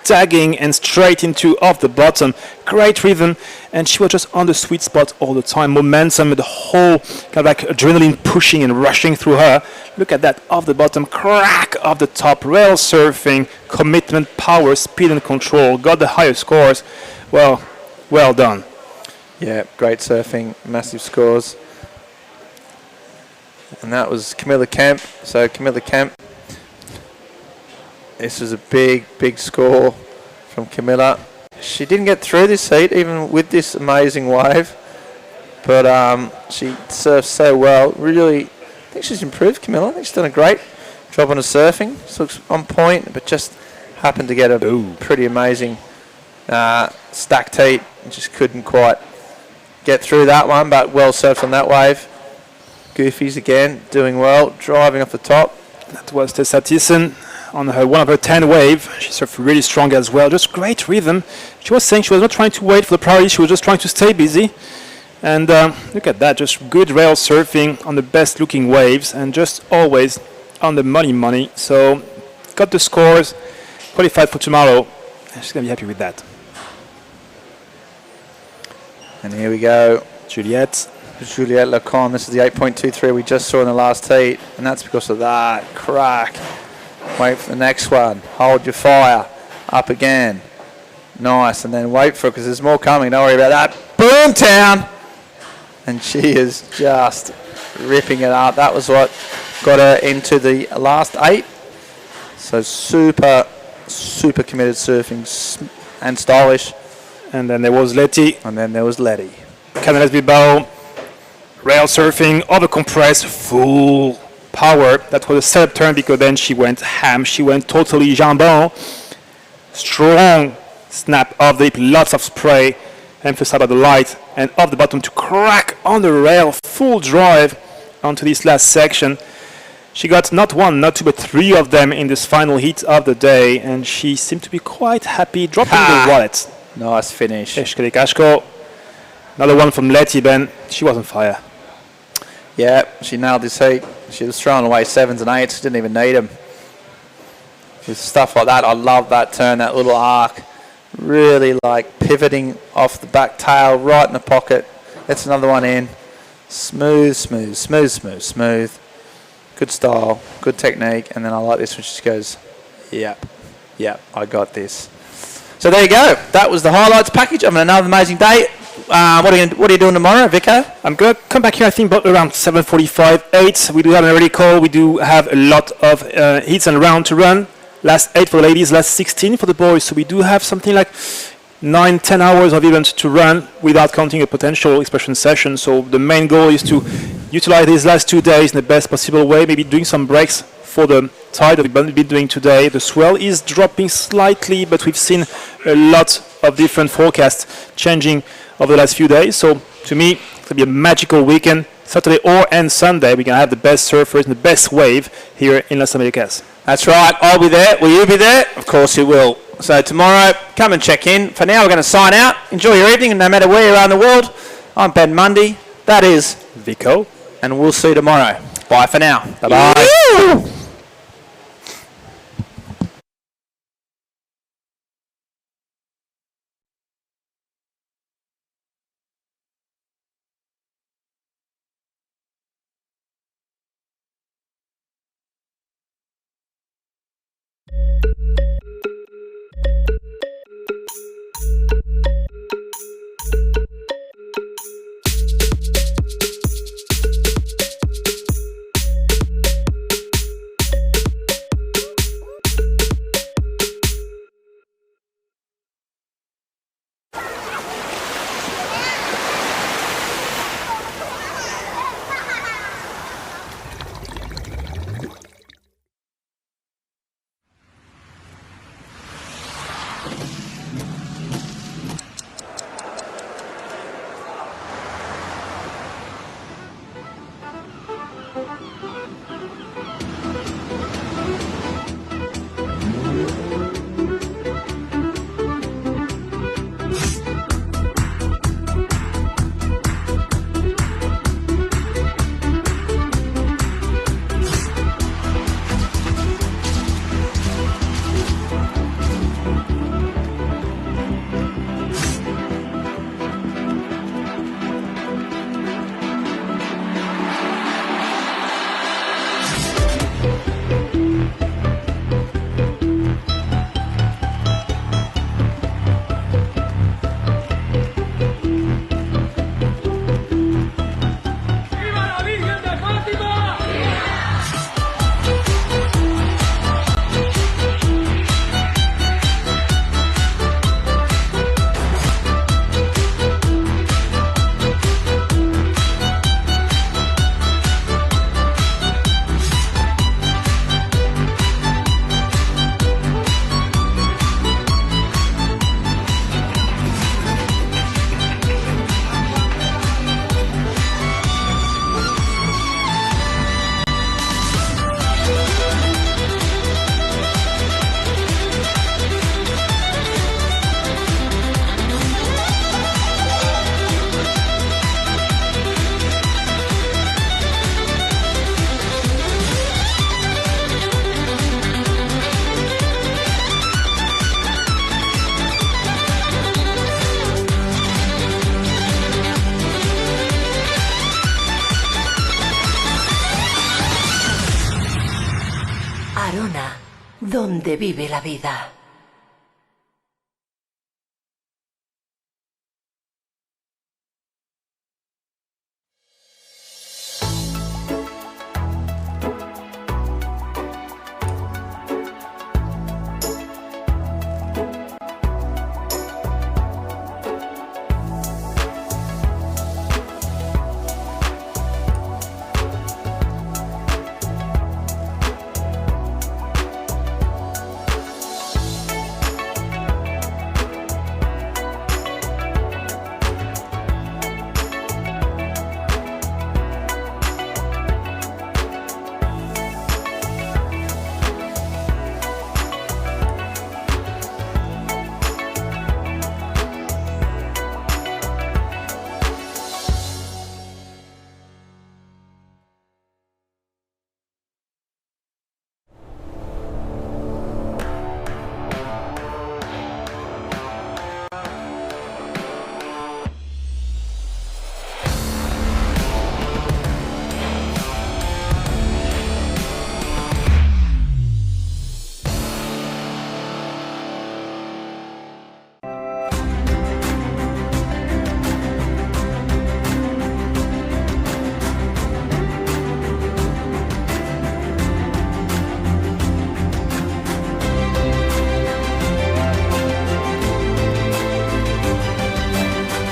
Tagging and straight into off the bottom. Great rhythm, and she was just on the sweet spot all the time. Momentum, the whole kind of like adrenaline pushing and rushing through her. Look at that, off the bottom, crack off the top, rail surfing, commitment, power, speed and control. Got the highest scores. Well done. Yeah, great surfing, massive scores. And that was Camilla Kemp. So Camilla Kemp, this was a big, big score from Camilla. She didn't get through this heat, even with this amazing wave. But she surfed so well. Really, I think she's improved, Camilla. I think she's done a great job on her surfing. She looks on point, but just happened to get a pretty amazing stacked heat. And just couldn't quite get through that one, but well surfed on that wave. Goofies again, doing well, driving off the top. That was Tessa Thyssen on one of her 10 wave. She surfed really strong as well, just great rhythm. She was saying she was not trying to wait for the priority, she was just trying to stay busy. And look at that, just good rail surfing on the best looking waves and just always on the money. So got the scores, qualified for tomorrow, and she's going to be happy with that. And here we go. Juliette Lacon, this is the 8.23 we just saw in the last heat, and that's because of that crack. Wait for the next one. Hold your fire. Up again. Nice, and then wait for it because there's more coming. Don't worry about that. Boomtown! And she is just ripping it up. That was what got her into the last 8. So super committed surfing and stylish. And then there was Letty. Canales Bilbao, rail surfing, overcompressed, full power. That was a setup turn because then she went ham. She went totally jambon. Strong snap off the hip, lots of spray. Emphasize about the light and off the bottom to crack on the rail. Full drive onto this last section. She got not 1, not 2, but 3 of them in this final heat of the day. And she seemed to be quite happy, dropping the wallet. Nice finish. Kashko. Another one from Letty, Ben. She was on fire. Yeah, she nailed this heat. She was throwing away 7s and 8s. Didn't even need them. With stuff like that, I love that turn, that little arc. Really like pivoting off the back tail, right in the pocket. That's another one in. Smooth. Good style, good technique. And then I like this when she just goes, yep, I got this. So there you go. That was the highlights package of another amazing day. What are you doing tomorrow, Vico? I'm going to come back here, I think, about around 7:45, 8. We do have an early call. We do have a lot of heats and round to run. Last 8 for the ladies, last 16 for the boys. So we do have something like 9-10 hours of event to run without counting a potential expression session. So the main goal is to utilize these last 2 days in the best possible way, maybe doing some breaks for the tide that we've been doing today. The swell is dropping slightly, but we've seen a lot of different forecasts changing over the last few days. So to me, it's going to be a magical weekend. Saturday and Sunday, we're going to have the best surfers and the best wave here in Las Americas. That's right. I'll be there. Will you be there? Of course you will. So tomorrow, come and check in. For now, we're going to sign out. Enjoy your evening, and no matter where you are in the world, I'm Ben Mundy. That is Vico. And we'll see you tomorrow. Bye for now. Bye-bye. Woo! donde vive la vida.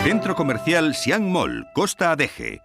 Centro Comercial Siam Mall, Costa Adeje.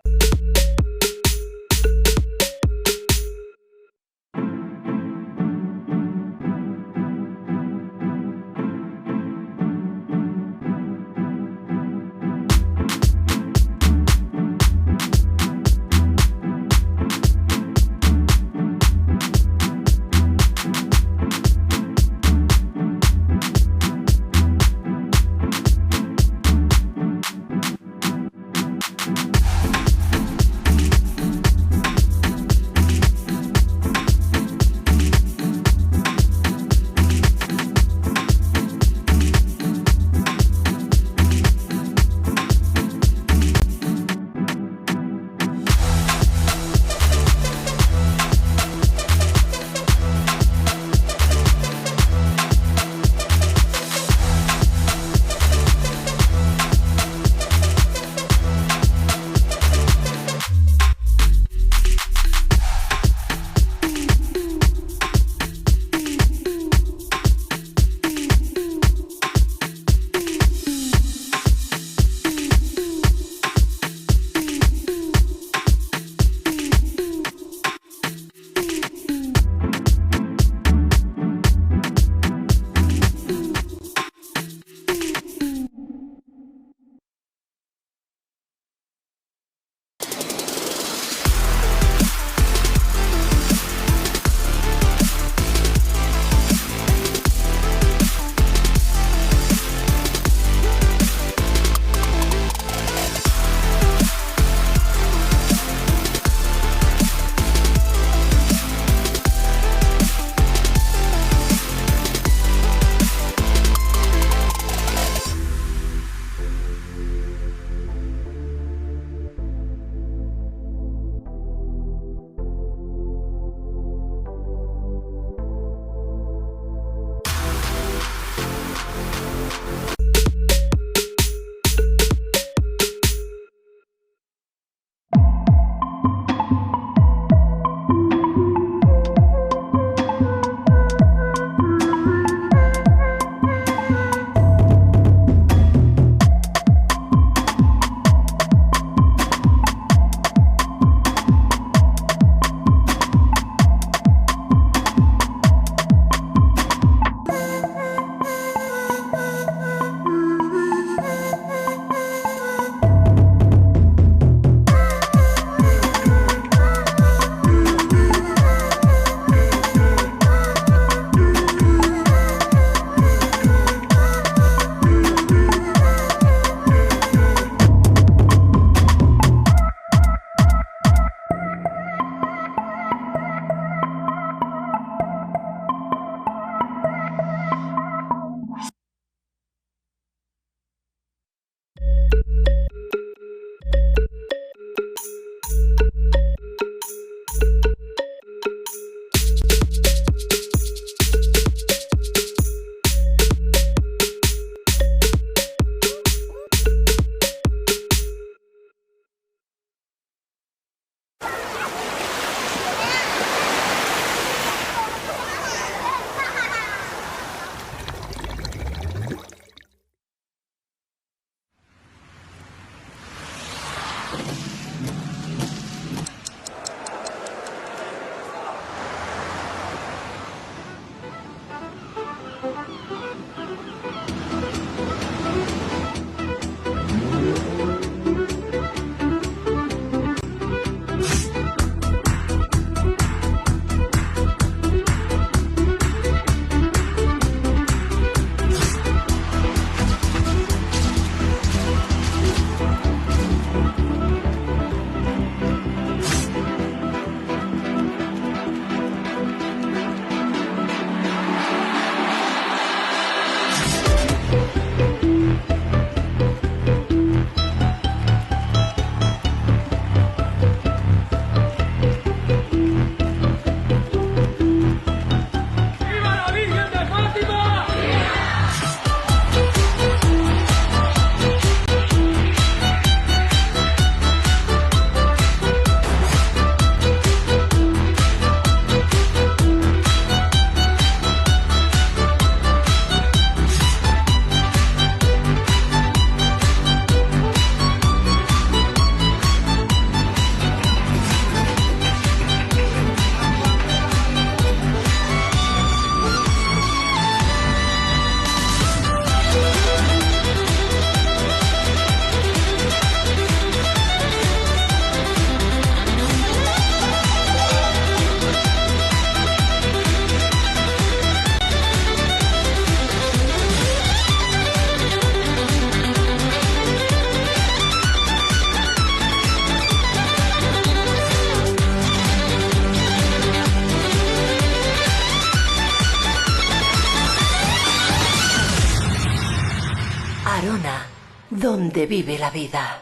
Arona, donde vive la vida.